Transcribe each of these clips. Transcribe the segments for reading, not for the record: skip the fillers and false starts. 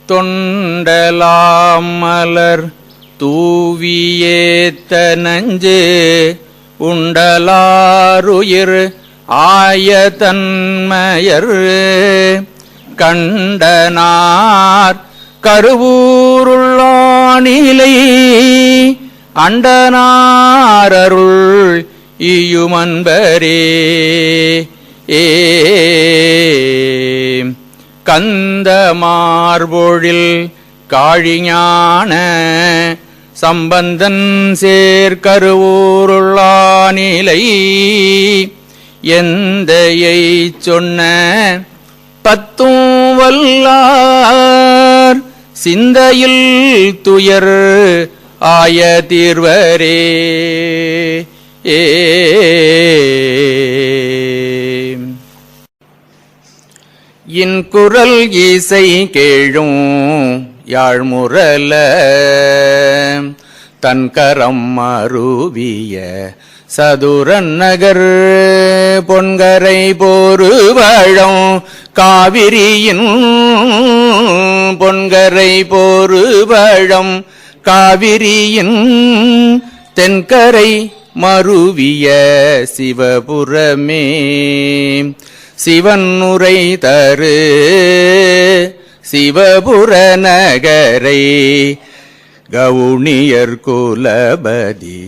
தொண்டலாம் மலர் தூவியேத்த நஞ்சு உண்டலாருயிர் ஆய தன்மயர் கண்டனார் கருவூருள்ளானிலை அண்டனாரருள் இயுமன்பரே கந்த மார்பொழில் காழிஞான சம்பந்தன் சேர்கருவூருள்ளானிலை எந்தையை சொன்ன பத்தும் வல்லார் சிந்தையில் துயர் ஆய தீர்வரே இன்குரல் இசை கேழும் யாழ்முரல தன்கரம் மருவிய சதுரன் நகர் பொன்கரை போருவழம் காவிரியின் பொன்கரை போருவழம் காவிரியின் தென்கரை மருவிய சிவபுரமே சிவன் உரை தரு சிவபுர நகரை கவுனியர் குலபதி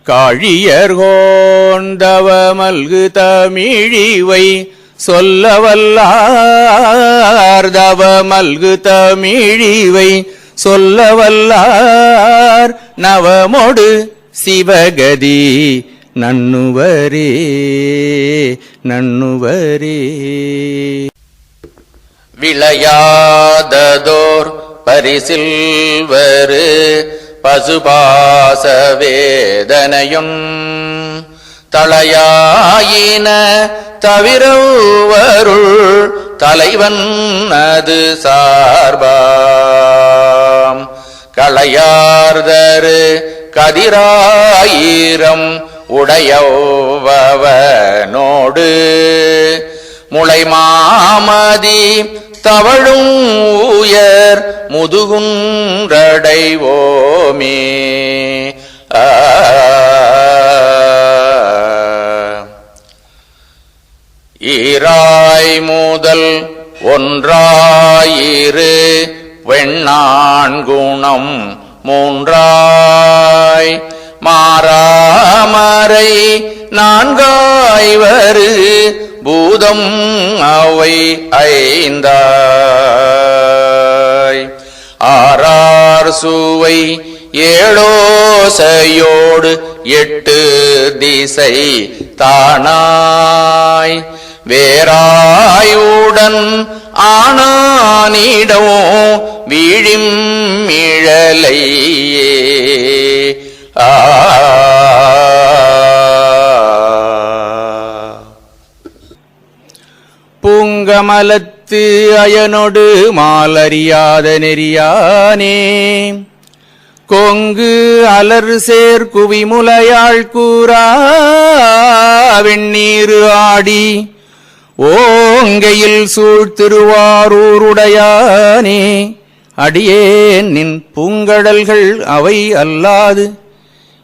காழியர் கோண்டவ மல்கு தமிழிவை சொல்லவல்லார் தவ மல்கு தமிழிவை சொல்லவல்லார் நவமொடு சிவகதி நன்னுவரே நன்னுவரே விளையாததோர் பரிசில்வரு பசுபாச வேதனையும் தளையாயின தவிரவருள் தலைவன் அது சார்பாம் களையார்தரு கதிராயிரம் உடையவனோடு முளை மாமதி தவழும் உயர் முதுகுன்றடைவோமே ஈராய் முதல் ஒன்றாயிரு வெண்ணான்குணம் மூன்றாய் மாறாமரை நான்காய்வரு பூதம் அவை ஐந்தாய் ஆறார் சுவை ஏழோசையோடு எட்டு திசை தானாய் வேறாயுடன் ஆனானிடோ வீழிம் இழலையே பூங்கமலத்து அயனொடு மாலறியாத நெறியானே கொங்கு அலர் சேர் குவிமுலையாள் கூறா வெண்ணீரு ஆடி ஓங்கையில் சூழ் திருவாரூருடையானே அடியேன் நின் பூங்கடல்கள் அவை அல்லாது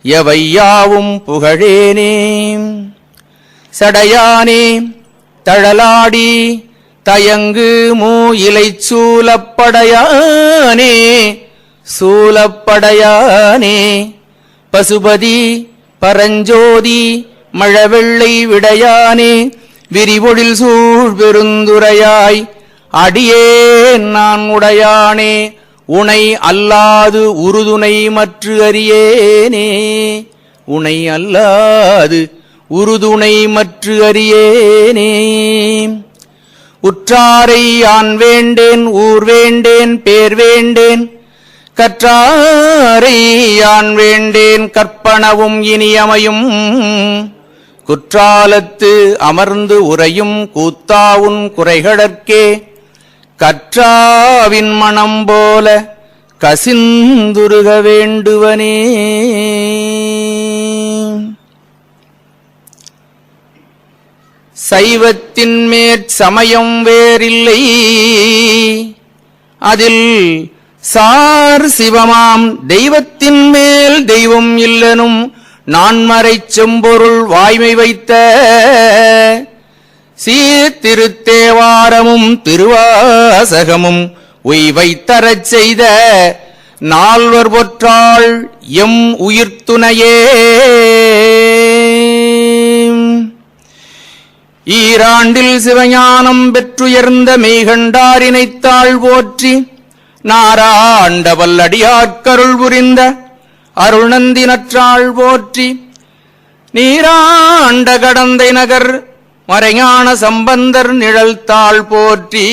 எவையாவும் புகழேனே சடையானே தழலாடி தயங்கு மூ இலை சூலப்படையானே சூலப்படையானே பசுபதி பரஞ்சோதி மழவெள்ளை விடையானே விரிவொழில் சூழ் பெருந்துரையாய் அடியேன் நான் உடையானே உனை அல்லாது உறுதுணை மற்று அறியேனே உனை அல்லாது உறுதுணை மற்று அறியேனே உற்றாரை யான் வேண்டேன் ஊர் வேண்டேன் பேர் வேண்டேன் கற்றாரை யான் வேண்டேன் கற்பனவும் இனியமையும் குற்றாலத்து அமர்ந்து உரையும் கூத்தாவுன் குறைகளற்கே கற்றாவின் மனம் போல கசிந்துருக வேண்டுவனே. சைவத்தின் மேற் சமயம் வேறில்லை அதில் சார் சிவமாம் தெய்வத்தின் மேல் தெய்வம் இல்லனும் நான்மறைச் செம்பொருள் வாய்மை வைத்த சீர்திருத்தேவாரமும் திருவாசகமும் உய்வைத்தரச் செய்த நால்வர் பொற்றாள் எம் உயிர்த்துணையே. ஈராண்டில் சிவஞானம் பெற்றுயர்ந்த மெய்கண்டாரினைத்தாள் போற்றி நாராண்ட வல்லடியாட்கருள் புரிந்த அருள்நந்தி நற்றாள் போற்றி நீராண்ட கடந்தை நகர் மறைஞான சம்பந்தர் நிழல்தாள் போற்றி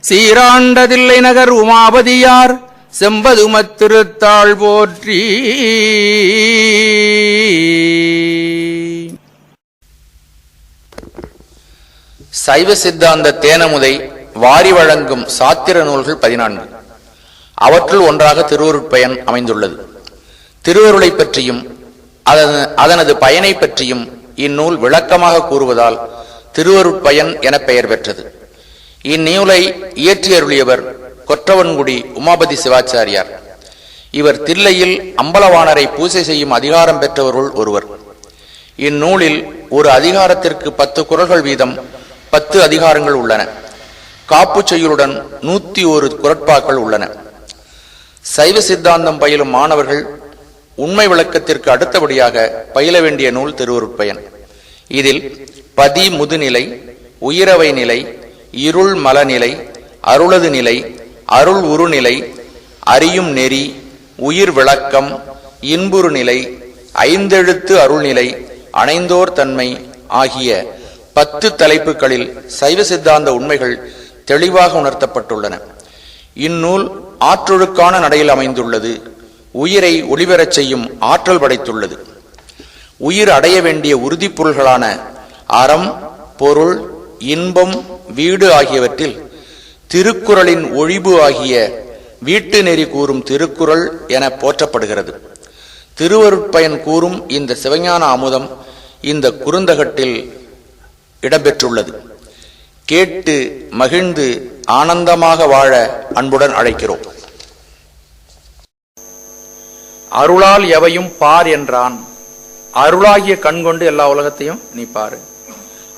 சீராண்டதில்லை நகர் உமாபதியார் செம்பதுமத்திருத்தாள் போற்றி. சைவ சித்தாந்த தேனமுதை வாரி வழங்கும் சாத்திர நூல்கள் 14. அவற்றுள் ஒன்றாக திருவருட்பயன் அமைந்துள்ளது. திருவருளை பற்றியும் அதனது பயனை பற்றியும் இந்நூல் விளக்கமாக கூறுவதால் திருவருட்பயன் என பெயர் பெற்றது. இந்நூலை இயற்றியருளியவர் கொற்றவன்குடி உமாபதி சிவாச்சாரியார். இவர் தில்லையில் அம்பலவாணரை பூசை செய்யும் அதிகாரம் பெற்றவருள் ஒருவர். இந்நூலில் ஒரு அதிகாரத்திற்கு 10 குறள்கள் வீதம் 10 அதிகாரங்கள் உள்ளன. காப்பு செய்யுளுடன் 101 குறட்பாக்கள் உள்ளன. சைவ சித்தாந்தம் பயிலும் மாணவர்கள் உண்மை விளக்கத்திற்கு அடுத்தபடியாக பயில வேண்டிய நூல் திருவருட்பயன். இதில் பதி முதுநிலை, உயிரவை நிலை, இருள் மலநிலை, அருளது நிலை, அருள் உருநிலை, அறியும் நெறி, உயிர் விளக்கம், இன்புறு நிலை, ஐந்தெழுத்து அருள்நிலை, அணைந்தோர் தன்மை ஆகிய 10 தலைப்புகளில் சைவ சித்தாந்த உண்மைகள் தெளிவாக உணர்த்தப்பட்டுள்ளன. இந்நூல் ஆற்றொழுக்கான நடையில் அமைந்துள்ளது. உயிரை ஒளிபெறச் செய்யும் ஆற்றல் படைத்துள்ளது. உயிர் அடைய வேண்டிய உறுதிப்பொருள்களான அறம், பொருள், இன்பம், வீடு ஆகியவற்றில் திருக்குறளின் ஒழிபு ஆகிய வீட்டு நெறி கூறும் திருக்குறள் என போற்றப்படுகிறது. திருவருட்பயன் கூறும் இந்த சிவஞான அமுதம் இந்த குறுந்தகட்டில் இடம்பெற்றுள்ளது. கேட்டு மகிழ்ந்து ஆனந்தமாக வாழ அன்புடன் அழைக்கிறோம். அருளால் எவையும் பார் என்றான். அருளாகிய கண் கொண்டு எல்லா உலகத்தையும் நீ பாரு.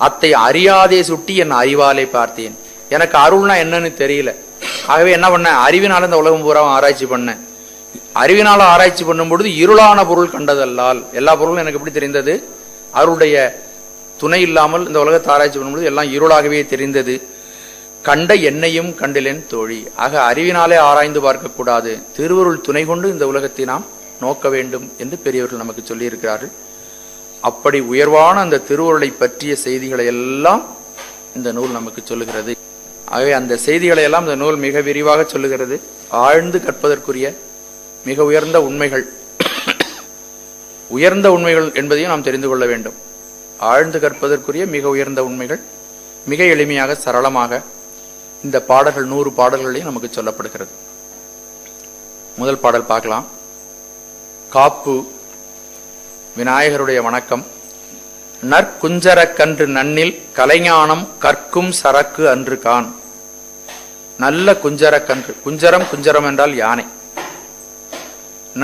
அத்தை அறியாதே சுட்டி என் அறிவாலே பார்த்தேன். எனக்கு அருள்னா என்னன்னு தெரியல. ஆகவே என்ன பண்ண, அறிவினால இந்த உலகம் பூரா ஆராய்ச்சி பண்ண. அறிவினால ஆராய்ச்சி பண்ணும் பொழுது இருளான பொருள் கண்டதல்லால் எல்லா பொருளும் எனக்கு எப்படி தெரிந்தது? அருளுடைய துணை இல்லாமல் இந்த உலகத்தை ஆராய்ச்சி பண்ணும்போது எல்லாம் இருளாகவே தெரிந்தது. கண்ட என்னையும் கண்டிலேன் தோழி. ஆக அறிவினாலே ஆராய்ந்து பார்க்க கூடாது, திருவருள் துணை கொண்டு இந்த உலகத்தை நாம் நோக்க வேண்டும் என்று பெரியவர்கள் நமக்கு சொல்லி இருக்கிறார்கள். அப்படி உயர்வான அந்த திருவருளை பற்றிய செய்திகளை எல்லாம் இந்த நூல் நமக்கு சொல்லுகிறது. ஆகவே அந்த செய்திகளை எல்லாம் இந்த நூல் மிக விரிவாக சொல்லுகிறது. ஆழ்ந்து கற்பதற்குரிய மிக உயர்ந்த உண்மைகள் உயர்ந்த உண்மைகள் என்பதையும் நாம் தெரிந்து கொள்ள வேண்டும். ஆழ்ந்து கற்பதற்குரிய மிக உயர்ந்த உண்மைகள் மிக எளிமையாக சரளமாக இந்த பாடல்கள் 100 பாடல்களையும் நமக்கு சொல்லப்படுகிறது. முதல் பாடல் பார்க்கலாம். காப்பு விநாயகருடைய வணக்கம். நற்குஞ்சரக்கன்று நன்னில் கலைஞானம் கற்கும் சரக்கு அன்று கான். நல்ல குஞ்சரக்கன்று. குஞ்சரம் குஞ்சரம் என்றால் யானை.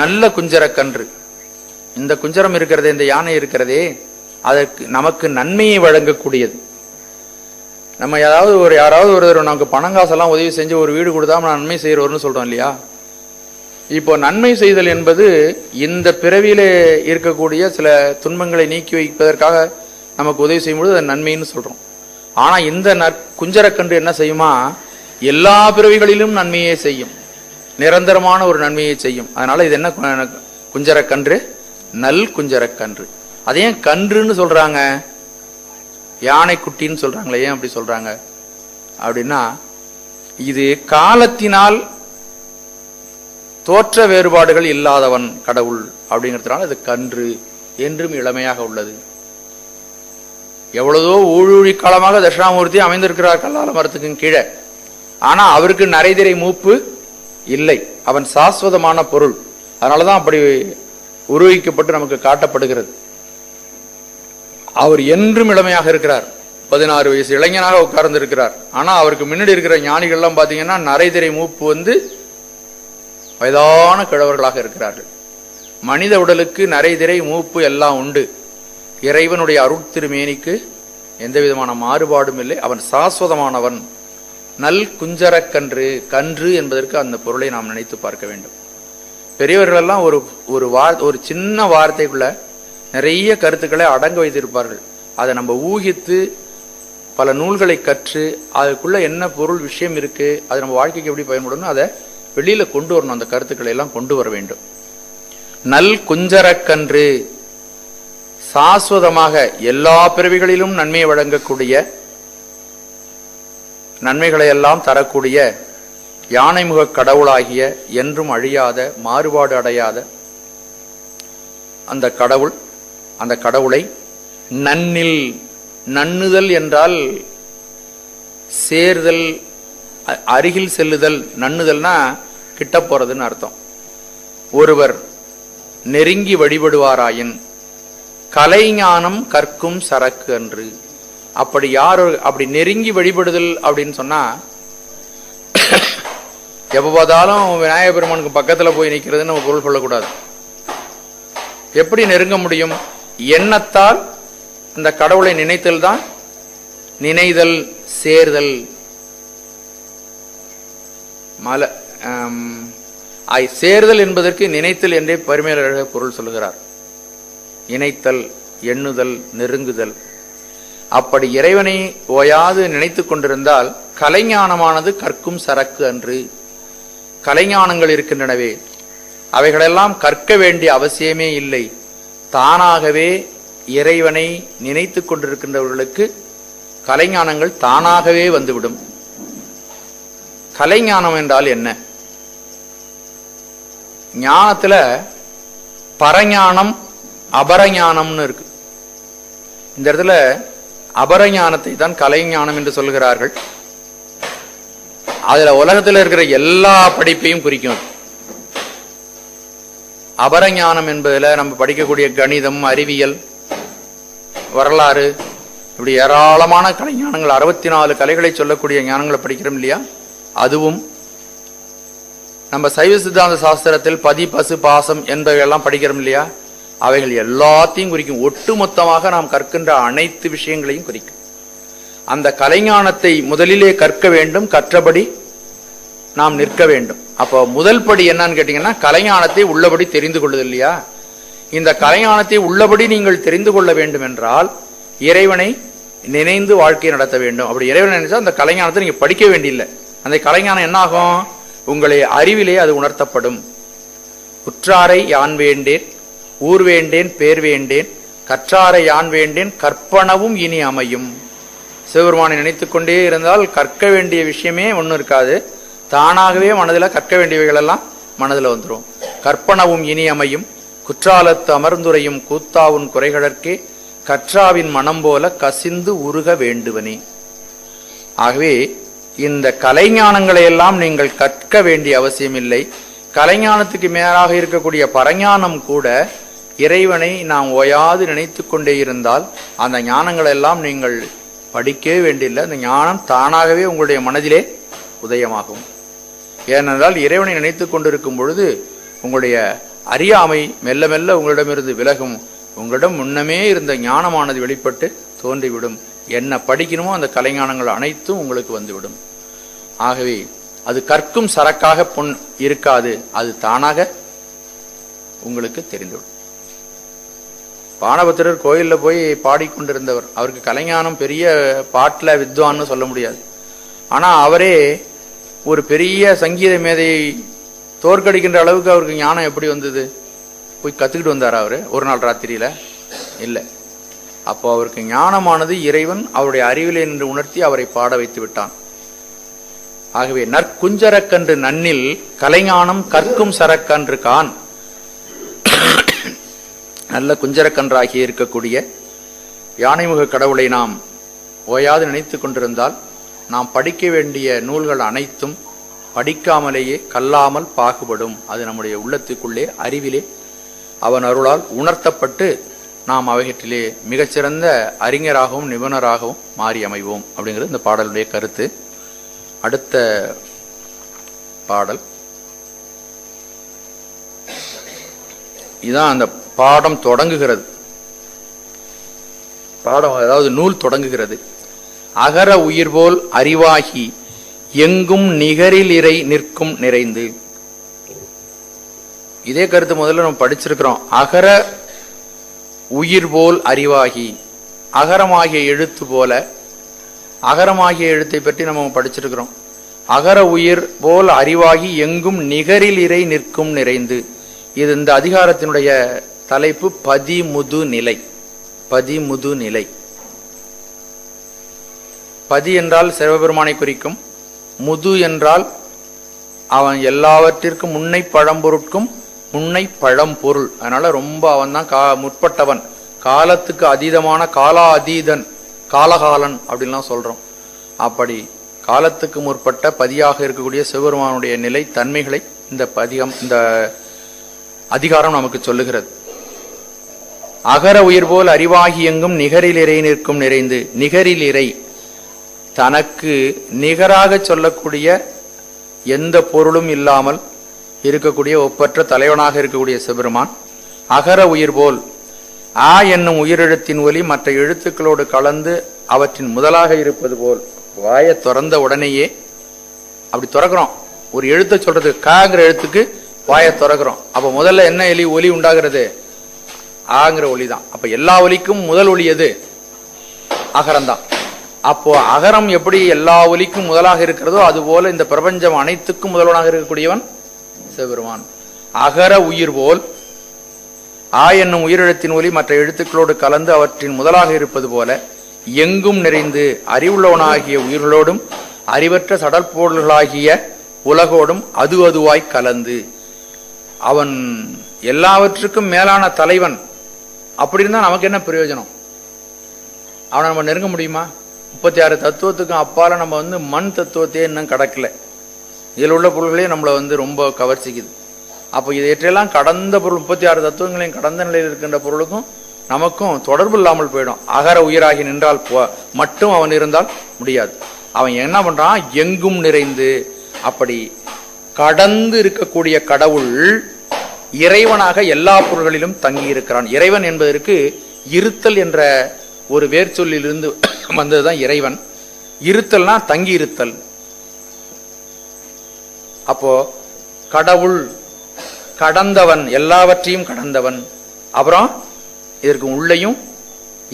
நல்ல குஞ்சரக்கன்று. இந்த குஞ்சரம் இருக்கிறதே, இந்த யானை இருக்கிறதே, அதற்கு நமக்கு நன்மையை வழங்கக்கூடியது. நம்ம யாராவது ஒருவர் நமக்கு பணம் காசெல்லாம் உதவி செஞ்சு ஒரு வீடு கொடுத்தா நன்மை செய்கிறவர்னு சொல்றோம் இல்லையா? இப்போ நன்மை செய்தல் என்பது இந்த பிறவியிலே இருக்கக்கூடிய சில துன்பங்களை நீக்கி வைப்பதற்காக நமக்கு உதவி செய்யும்போது அது நன்மைன்னு சொல்றோம். ஆனா இந்த குஞ்சரக்கன்று என்ன செய்யுமா? எல்லா பிறவிகளிலும் நன்மையே செய்யும், நிரந்தரமான ஒரு நன்மையை செய்யும். அதனால இது என்ன குஞ்சரக்கன்று? நல் குஞ்சரக்கன்று. அதையும் கன்றுன்னு சொல்றாங்க, யானை குட்டின்னு சொல்றாங்களே, ஏன் அப்படி சொல்றாங்க அப்படின்னா, இது காலத்தினால் தோற்ற வேறுபாடுகள் இல்லாதவன் கடவுள் அப்படிங்கிறதுனால இது கன்று என்றும் இளமையாக உள்ளது. எவ்வளவோ ஊழூழி காலமாக தட்சிணாமூர்த்தி அமைந்திருக்கிறார் கல்லால மரத்துக்கு கீழே. ஆனா அவருக்கு நரைதிரை மூப்பு இல்லை. அவன் சாஸ்வதமான பொருள். அதனாலதான் அப்படி உருவிக்கப்பட்டு நமக்கு காட்டப்படுகிறது. அவர் என்றும் இளமையாக இருக்கிறார். 16 வயசு இளைஞனாக உட்கார்ந்து இருக்கிறார். ஆனா அவருக்கு முன்னாடி இருக்கிற ஞானிகள்லாம் பாத்தீங்கன்னா நரைதிரை மூப்பு வந்து வயதான கிழவர்களாக இருக்கிறார்கள். மனித உடலுக்கு நரைதிரை மூப்பு எல்லாம் உண்டு. இறைவனுடைய அருட்திருமேனிக்கு எந்த விதமான மாறுபாடும் இல்லை. அவன் சாஸ்வதமானவன். நல் குஞ்சரக்கன்று, கன்று என்பதற்கு அந்த பொருளை நாம் நினைத்து பார்க்க வேண்டும். பெரியவர்கள் எல்லாம் ஒரு சின்ன வார்த்தைக்குள்ள நிறைய கருத்துக்களை அடங்க வைத்திருப்பார்கள். அதை நம்ம ஊகித்து பல நூல்களை கற்று அதுக்குள்ள என்ன பொருள் விஷயம் இருக்கு, அது நம்ம வாழ்க்கைக்கு எப்படி பயன்படணும், அதை வெளியில கொண்டு வரணும். அந்த கருத்துக்களை எல்லாம் கொண்டு வர வேண்டும். நல் குஞ்சரக்கன்று, சாஸ்வதமாக எல்லா பிறவிகளிலும் நன்மையை வழங்கக்கூடிய, நன்மைகளை எல்லாம் தரக்கூடிய யானைமுக கடவுளாகிய, என்றும் அழியாத, மாறுபாடு அடையாத அந்த கடவுள், அந்த கடவுளை நன்னில், நன்னுதல் என்றால் சேர்தல், அருகில் செல்லுதல். நன்னுதல்னா கிட்ட போறதுன்னு அர்த்தம். ஒருவர் நெருங்கி வழிபடுவாராயின் கலைஞானம் கற்கும் சரக்கு அன்று. அப்படி நெருங்கி வழிபடுதல் அப்படின்னு சொன்னா, எப்ப பார்த்தாலும் விநாயகர் பெருமானுக்கு பக்கத்துல போய் நிக்கிறதுன்னு நம்ம பொருள் கொள்ளக்கூடாது. எப்படி நெருங்க முடியும்? எண்ணத்தால் அந்த கடவுளை நினைத்தல் தான் நினைதல், சேர்தல். சேர்தல் என்பதற்கு நினைத்தல் என்றே பரிமேலழக பொருள் சொல்லுகிறார். இணைத்தல், எண்ணுதல், நெருங்குதல். அப்படி இறைவனை ஓயாது நினைத்து கொண்டிருந்தால் கலைஞானமானது கற்கும் சரக்கு அன்று. கலைஞானங்கள் இருக்கின்றனவே, அவைகளெல்லாம் கற்க வேண்டிய அவசியமே இல்லை. தானாகவே இறைவனை நினைத்து கொண்டிருக்கின்றவர்களுக்கு கலைஞானங்கள் தானாகவே வந்துவிடும். கலைஞானம் என்றால் என்ன? ஞானத்துல பரஞானம், அபரஞானம்னு இருக்கு. இந்த இடத்துல அபரஞானத்தை தான் கலைஞானம் என்று சொல்கிறார்கள். அதுல உலகத்தில் இருக்கிற எல்லா படிப்பையும் குறிக்கும். அபரஞானம் என்பதுல நம்ம படிக்கக்கூடிய கணிதம், அறிவியல், வரலாறு, இப்படி ஏராளமான கலைஞானங்கள், 64 கலைகளை சொல்லக்கூடிய ஞானங்களை படிக்கிறோம் இல்லையா? அதுவும் நம்ம சைவ சித்தாந்த சாஸ்திரத்தில் பதி, பசு, பாசம் என்பவையெல்லாம் படிக்கிறோம் இல்லையா? அவைகள் எல்லாத்தையும் குறிக்கும். ஒட்டுமொத்தமாக நாம் கற்கின்ற அனைத்து விஷயங்களையும் குறிக்கும். அந்த கலைஞானத்தை முதலிலே கற்க வேண்டும், கற்றபடி நாம் நிற்க வேண்டும். அப்போ முதல் படி என்னன்னு கேட்டீங்கன்னா, கலைஞானத்தை உள்ளபடி தெரிந்து கொள்ளுது இல்லையா? இந்த கலைஞானத்தை உள்ளபடி நீங்கள் தெரிந்து கொள்ள வேண்டும் என்றால் இறைவனை நினைந்து வாழ்க்கையை நடத்த வேண்டும். அப்படி இறைவனை நினைச்சா அந்த கலைஞானத்தை நீங்க படிக்க வேண்டியில்லை. அந்த கலைஞானம் என்ன ஆகும்? உங்களை அறிவிலே அது உணர்த்தப்படும். உற்றாரை யான் வேண்டேன், ஊர் வேண்டேன், பேர் வேண்டேன், கற்றாரை யான் வேண்டேன், கற்பனவும் இனி அமையும். சிவபெருமானை நினைத்துக் கொண்டே இருந்தால் கற்க வேண்டிய விஷயமே ஒன்றும் இருக்காது. தானாகவே மனதில் கற்க வேண்டியவைகள் எல்லாம் மனதில் வந்துடும். கற்பனவும் இனி அமையும், குற்றாலத்து அமர்ந்துரையும் கூத்தாவுன் குறைகளற்கே கற்றாவின் மனம் போல கசிந்து உருக வேண்டுவனே. ஆகவே இந்த கலைஞானங்களை எல்லாம் நீங்கள் கற்க வேண்டிய அவசியம் இல்லை. கலைஞானத்துக்கு மேலாக இருக்கக்கூடிய பரஞானம் கூட இறைவனை நாம் ஓயாது நினைத்து கொண்டே இருந்தால் அந்த ஞானங்கள் எல்லாம் நீங்கள் படிக்கவே வேண்டியில்லை. அந்த ஞானம் தானாகவே உங்களுடைய மனதிலே உதயமாகும். ஏனென்றால் இறைவனை நினைத்து கொண்டிருக்கும் பொழுது உங்களுடைய அறியாமை மெல்ல மெல்ல உங்களிடமிருந்து விலகும். உங்களிடம் முன்னமே இருந்த ஞானமானது வெளிப்பட்டு தோன்றிவிடும். என்ன படிக்கணுமோ அந்த கலைஞானங்கள் அனைத்தும் உங்களுக்கு வந்துவிடும். ஆகவே அது கற்கும் சரக்காக இருக்காது, அது தானாக உங்களுக்கு தெரிந்துவிடும். பானபத்திரர் கோயில்ல போய் பாடிக்கொண்டிருந்தவர். அவருக்கு கலைஞானம் பெரிய பாட்டுல வித்வான்னு சொல்ல முடியாது. ஆனா அவரே ஒரு பெரிய சங்கீத மேதையை தோற்கடிக்கின்ற அளவுக்கு அவருக்கு ஞானம் எப்படி வந்தது? போய் கத்துக்கிட்டு வந்தார் அவரு ஒரு நாள் ராத்திரியில? இல்லை. அப்போ அவருக்கு ஞானமானது இறைவன் அவருடைய அறிவிலே என்று உணர்த்தி அவரை பாட வைத்து விட்டான். ஆகவே நற்குஞ்சரக்கன்று நன்னில் கலைஞானம் கற்கும் சரக்கன்று கான். நல்ல குஞ்சரக்கன்றாகி இருக்கக்கூடிய யானைமுக கடவுளை நாம் ஓயாது நினைத்து கொண்டிருந்தால் நாம் படிக்க வேண்டிய நூல்கள் அனைத்தும் படிக்காமலேயே கல்லாமல் பாகுபடும். அது நம்முடைய உள்ளத்துக்குள்ளே அறிவிலே அவன் அருளால் உணர்த்தப்பட்டு நாம் அவைகற்றிலே மிகச்சிறந்த அறிஞராகவும் நிபுணராகவும் மாறி அமைவோம் அப்படிங்கிறது இந்த பாடலுடைய கருத்து. அடுத்த பாடல் இதான் அந்த பாடம் தொடங்குகிறது. பாடம் அதாவது நூல் தொடங்குகிறது. அகர உயிர் போல் அறிவாகி எங்கும் நிகரில் இறை நிற்கும் நிறைந்து. இதே கருத்து முதல்ல நம்ம படிச்சிருக்கிறோம். அகர உயிர் போல் அறிவாகி, அகரமாகிய எழுத்து போல, அகரமாகிய எழுத்தை பற்றி நம்ம படிச்சிருக்கிறோம். அகர உயிர் போல் அறிவாகி எங்கும் நிகரில் இறை நிற்கும் நிறைந்து. இது இந்த அதிகாரத்தினுடைய தலைப்பு பதிமுது நிலை. பதிமுது நிலை. பதி என்றால் சிவபெருமானை குறிக்கும். முது என்றால் அவன் எல்லாவற்றிற்கும் முன்னை பழம்பொருட்கும் முன்னை பழம்பொருள். அதனால ரொம்ப அவன் தான் முற்பட்டவன், காலத்துக்கு அதீதமான காலா அதீதன், காலகாலன் அப்படின்லாம் சொல்றோம். அப்படி காலத்துக்கு முற்பட்ட பதியாக இருக்கக்கூடிய சிவபெருமானுடைய நிலை தன்மைகளை இந்த அதிகாரம் நமக்கு சொல்லுகிறது. அகர உயிர் போல் அறிவாகி எங்கும் நிகரில் இறை நிற்கும் நிறைந்து. நிகரில் இறை, தனக்கு நிகராக சொல்லக்கூடிய எந்த பொருளும் இல்லாமல் இருக்கக்கூடிய ஒப்பற்ற தலைவனாக இருக்கக்கூடிய சிவபெருமான் அகர உயிர் போல், ஆ என்னும் உயிரெழுத்தின் ஒலி மற்ற எழுத்துக்களோடு கலந்து அவற்றின் முதலாக இருப்பது போல். வாயை திறந்த உடனேயே அப்படி திறக்கிறோம். ஒரு எழுத்தை சொல்றது காங்கிற எழுத்துக்கு வாயை திறக்கிறோம். அப்ப முதல்ல என்ன ஒலி உண்டாகிறது? ஆங்கிற ஒலி தான். அப்ப எல்லா ஒலிக்கும் முதல் ஒலி எது? அகரம்தான். அப்போ அகரம் எப்படி எல்லா ஒலிக்கும் முதலாக இருக்கிறதோ அதுபோல இந்த பிரபஞ்சம் அனைத்துக்கும் முதல்வனாக இருக்கக்கூடியவன் சிவபெருமான். அகர உயிர் போல், ஆ என்னும் உயிரெழுத்தின் ஒலி மற்ற எழுத்துக்களோடு கலந்து அவற்றின் முதலாக இருப்பது போல எங்கும் நிறைந்து அறிவுள்ளவனாகிய உயிர்களோடும் அறிவற்ற சடற்பொருள்களாகிய உலகோடும் அது அதுவாய் கலந்து. அவன் எல்லாவற்றுக்கும் மேலான தலைவன். அப்படி இருந்தா நமக்கு என்ன பிரயோஜனம்? அவனை நம்ம நெருங்க முடியுமா? 36 தத்துவத்துக்கும் அப்பால நம்ம மண் தத்துவத்தையே இன்னும் கடக்கல. இதில் உள்ள பொருள்களே நம்மளை ரொம்ப கவர்ச்சிக்குது. அப்போ இதையெல்லாம் கடந்த பொருள், 36 தத்துவங்களையும் கடந்த நிலையில் இருக்கின்ற பொருளுக்கும் நமக்கும் தொடர்பு இல்லாமல் போயிடும். அகர உயிராகி நின்றால் மட்டும் அவன் இருந்தால் முடியாது. அவன் என்ன பண்றான்? எங்கும் நிறைந்து. அப்படி கடந்து இருக்கக்கூடிய கடவுள் இறைவனாக எல்லா பொருள்களிலும் தங்கி இருக்கிறான். இறைவன் என்பதற்கு இருத்தல் என்ற ஒரு வேர்ச்சொல்லிலிருந்து வந்ததுதான் இறைவன். இருத்தல்னா தங்கி இருத்தல். அப்போ கடவுள் கடந்தவன், எல்லாவற்றையும் கடந்தவன். அப்புறம் இதற்கு உள்ளேயும்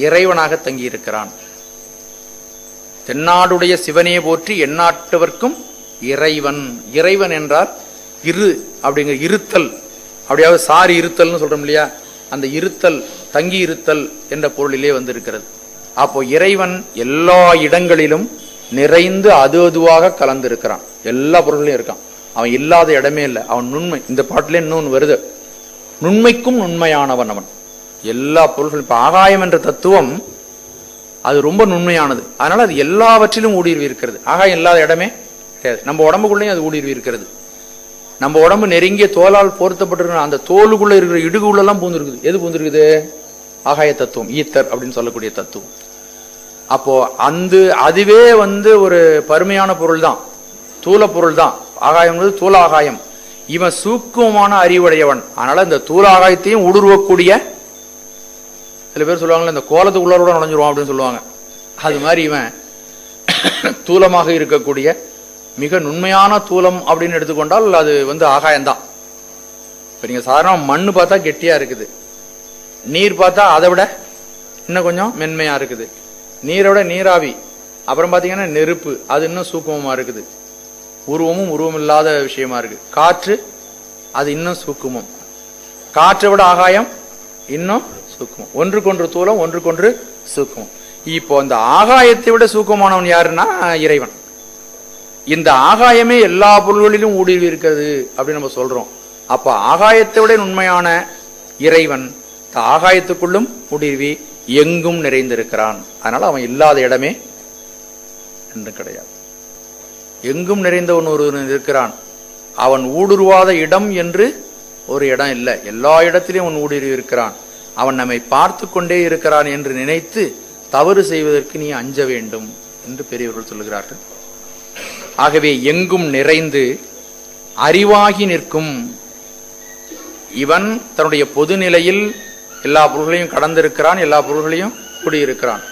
இறைவனாக தங்கி இருக்கிறான். தென்னாடுடைய சிவனே போற்றி எந்நாட்டவர்க்கும் இறைவன். இறைவன் என்றால் இரு அப்படிங்கிற இருத்தல், அப்படியாவது சாரி இருத்தல்னு சொல்றோம் இல்லையா? அந்த இருத்தல், தங்கி இருத்தல் என்ற பொருளிலே இருக்கிறது. அப்போ இறைவன் எல்லா இடங்களிலும் நிறைந்து அது அதுவாக கலந்திருக்கிறான். எல்லா பொருள்லையும் இருக்கான். அவன் இல்லாத இடமே இல்லை. அவன் நுண்மை. இந்த பாட்டிலே இன்னொன்று வருது, நுண்மைக்கும் நுண்மையானவன் அவன். எல்லா பொருள்களும், இப்ப ஆகாயம் என்ற தத்துவம் அது ரொம்ப நுண்மையானது. அதனால அது எல்லாவற்றிலும் ஊடுருவி இருக்கிறது. ஆகாயம் இல்லாத இடமே கிடையாது. நம்ம உடம்புக்குள்ளேயும் அது ஊடுருவி இருக்கிறது. நம்ம உடம்பு நெருங்கிய தோலால் போர்த்தப்பட்டிருக்கிற அந்த தோலுக்குள்ள இருக்கிற இடுகுள்ளெல்லாம் பூந்துருக்குது. எது பூந்துருக்குது? ஆகாய தத்துவம், ஈத்தர் அப்படின்னு சொல்லக்கூடிய தத்துவம். அப்போ அதுவே ஒரு பருமையான பொருள் தான், தூல பொருள் தான். ஆகாயம் தூல ஆகாயம். இவன் சூக்குமமான அறிவுடையவன். அதனால இந்த தூல ஆகாயத்தையும் ஊடுருவக்கூடிய, சில பேர் சொல்லுவாங்கல்ல இந்த கோலத்துக்குள்ளோட நுழைஞ்சிருவான் அப்படின்னு சொல்லுவாங்க. அது மாதிரி இவன் தூலமாக இருக்கக்கூடிய மிக நுண்மையான தூலம் அப்படின்னு எடுத்துக்கொண்டால் அது ஆகாயம்தான். இப்ப நீங்க சாதாரண மண்ணு பார்த்தா கெட்டியா இருக்குது, நீர் பார்த்தா அதை விட இன்னும் கொஞ்சம் மென்மையா இருக்குது. நீரை விட நீராவி, அப்புறம் பாத்தீங்கன்னா நெருப்பு, அது இன்னும் சூக்குமமா இருக்குது. உருவமும் உருவம் இல்லாத விஷயமா இருக்கு. காற்று, அது இன்னும் சூக்குமம். காற்றை விட ஆகாயம் இன்னும் சூக்குமம். ஒன்றுக்கொன்று தூலம், ஒன்றுக்கொன்று சூக்குமம். இப்போ இந்த ஆகாயத்தை விட சூக்குமானவன் யாருன்னா இறைவன். இந்த ஆகாயமே எல்லா பொருள்களிலும் ஊடுருவி இருக்கிறது அப்படின்னு நம்ம சொல்றோம். அப்ப ஆகாயத்தை விட உண்மையான இறைவன் ஆகாயத்துக்குள்ளும் ஊடுருவி எங்கும் நிறைந்திருக்கிறான். அதனால அவன் இல்லாத இடமே என்று கிடையாது. எங்கும் நிறைந்தவன் ஒருவன் இருக்கிறான். அவன் ஊடுருவாத இடம் என்று ஒரு இடம் இல்லை. எல்லா இடத்திலையும் அவன் ஊடுருவி இருக்கிறான். அவன் நம்மை பார்த்து கொண்டே இருக்கிறான் என்று நினைத்து தவறு செய்வதற்கு நீ அஞ்ச வேண்டும் என்று பெரியவர்கள் சொல்லுகிறார்கள். ஆகவே எங்கும் நிறைந்து அறிவாகி நிற்கும் இவன் தன்னுடைய பொதுநிலையில் எல்லா பொருள்களையும் கடந்திருக்கிறான், எல்லா பொருள்களையும் கூடியிருக்கிறான்.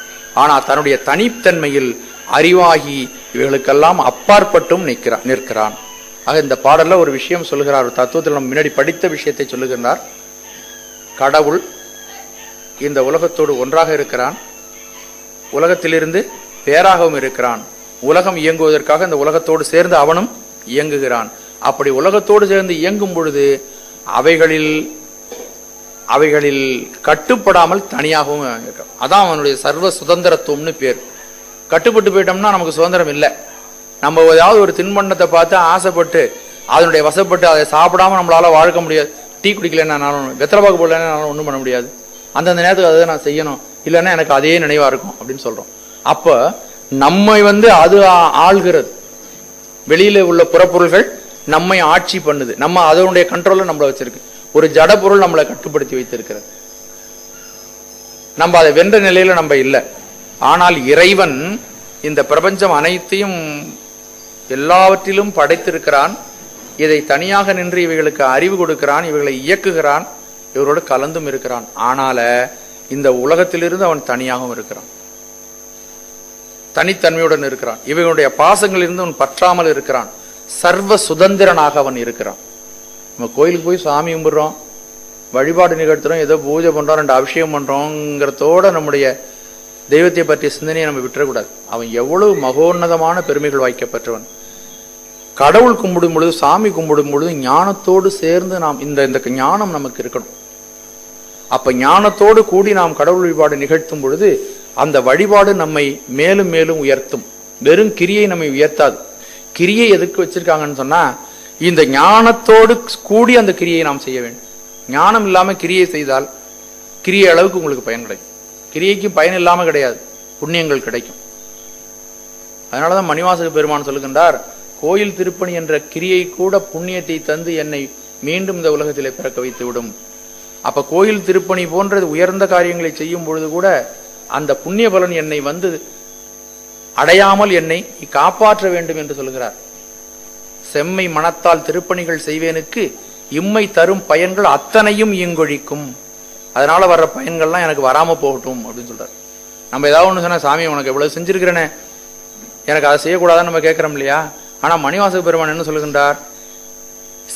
ஆனால் தன்னுடைய தனித்தன்மையில் அறிவாகி இவைகளுக்கெல்லாம் அப்பாற்பட்டும் நிற்கிறான். ஆக இந்த பாடல்ல ஒரு விஷயம் சொல்லுகிறார், ஒரு தத்துவத்தில் நம்ம முன்னாடி படித்த விஷயத்தை சொல்லுகிறார். கடவுள் இந்த உலகத்தோடு ஒன்றாக இருக்கிறான், உலகத்திலிருந்து வேறாகவும் இருக்கிறான். உலகம் இயங்குவதற்காக இந்த உலகத்தோடு சேர்ந்து அவனும் இயங்குகிறான். அப்படி உலகத்தோடு சேர்ந்து இயங்கும் பொழுது அவைகளில் கட்டுப்படாமல் தனியாகவும் இருக்கிறான். அதான் அவனுடைய சர்வ சுதந்திரத்துவம்னு பேர். கட்டுப்பட்டு போயிட்டோம்னா நமக்கு சுதந்திரம் இல்லை. நம்ம ஏதாவது ஒரு தின்பண்டத்தை பார்த்து ஆசைப்பட்டு அதனுடைய வசப்பட்டு அதை சாப்பிடாம நம்மளால வாழ்க்க முடியாது. டீ குடிக்கலன்னாலும் வெத்தலைப்பாக்கு போடலன்னா ஒன்றும் பண்ண முடியாது. அந்தந்த நேரத்துக்கு அதை நான் செய்யணும், இல்லைன்னா எனக்கு அதே நினைவா இருக்கும் அப்படின்னு சொல்றோம். அப்ப நம்மை அது ஆள்கிறது. வெளியில உள்ள புறப்பொருள்கள் நம்மை ஆட்சி பண்ணுது. நம்ம அதனுடைய கண்ட்ரோல்ல நம்மள வச்சிருக்கு. ஒரு ஜட பொருள் நம்மளை கட்டுப்படுத்தி வைத்திருக்கிறது. நம்ம அதை வென்ற நிலையில நம்ம இல்லை. ஆனால் இறைவன் இந்த பிரபஞ்சம் அனைத்தையும் எல்லாவற்றிலும் படைத்திருக்கிறான். இதை தனியாக நின்று இவைகளுக்கு அறிவு கொடுக்கிறான், இவைகளை இயக்குகிறான், இவரோடு கலந்தும் இருக்கிறான். ஆனால இந்த உலகத்திலிருந்து அவன் தனியாகவும் இருக்கிறான், தனித்தன்மையுடன் இருக்கிறான். இவைகளுடைய பாசங்களிலிருந்து அவன் பற்றாமல் இருக்கிறான். சர்வ சுதந்திரனாக அவன் இருக்கிறான். நம்ம கோயிலுக்கு போய் சாமி கும்பிடுறோம், வழிபாடு நிகழ்த்துறோம், ஏதோ பூஜை பண்றோம், 2 அபிஷேகம் பண்றோங்கிறதோட நம்முடைய தெய்வத்தை பற்றிய சிந்தனையை நம்ம விட்டுறக்கூடாது. அவன் எவ்வளவு மகோன்னதமான பெருமைகள் வாய்க்கப்பட்டவன். கடவுள் கும்பிடும் பொழுது, சாமி கும்பிடும் பொழுது ஞானத்தோடு சேர்ந்து நாம் இந்த ஞானம் நமக்கு இருக்கணும். அப்ப ஞானத்தோடு கூடி நாம் கடவுள் வழிபாடு நிகழ்த்தும் பொழுது அந்த வழிபாடு நம்மை மேலும் மேலும் உயர்த்தும். வெறும் கிரியை நம்மை உயர்த்தாது. கிரியை எதுக்கு வச்சிருக்காங்கன்னு சொன்னா, இந்த ஞானத்தோடு கூடி அந்த கிரியை நாம் செய்ய வேண்டும். ஞானம் இல்லாம கிரியை செய்தால் கிரியை அளவுக்கு உங்களுக்கு பயன் கிடைக்கும். கிரியைக்கு பயன் இல்லாம கிடையாது, புண்ணியங்கள் கிடைக்கும். அதனாலதான் மணிவாசக பெருமான் சொல்லுகின்றார், கோயில் திருப்பணி என்ற கிரியை கூட புண்ணியத்தை தந்து என்னை மீண்டும் இந்த உலகத்திலே பிறக்க வைத்து விடும். அப்ப கோயில் திருப்பணி போன்ற உயர்ந்த காரியங்களை செய்யும் பொழுது கூட அந்த புண்ணிய பலன் என்னை அடையாமல் என்னை காப்பாற்ற வேண்டும் என்று சொல்கிறார். செம்மை மனத்தால் திருப்பணிகள் செய்வேனுக்கு இம்மை தரும் பயன்கள் அத்தனையும் இயங்கொழிக்கும். அதனால வர்ற பயன்கள்லாம் எனக்கு வராம போகட்டும் அப்படின்னு சொல்றார். நம்ம ஏதாவது ஒண்ணு சொன்னா, சாமி உனக்கு எவ்வளவு செஞ்சிருக்கிறேனே, எனக்கு அதை செய்யக்கூடாதுன்னு நம்ம கேட்கிறோம் இல்லையா? ஆனா மணிவாசக பெருமான் என்ன சொல்லுகின்றார்?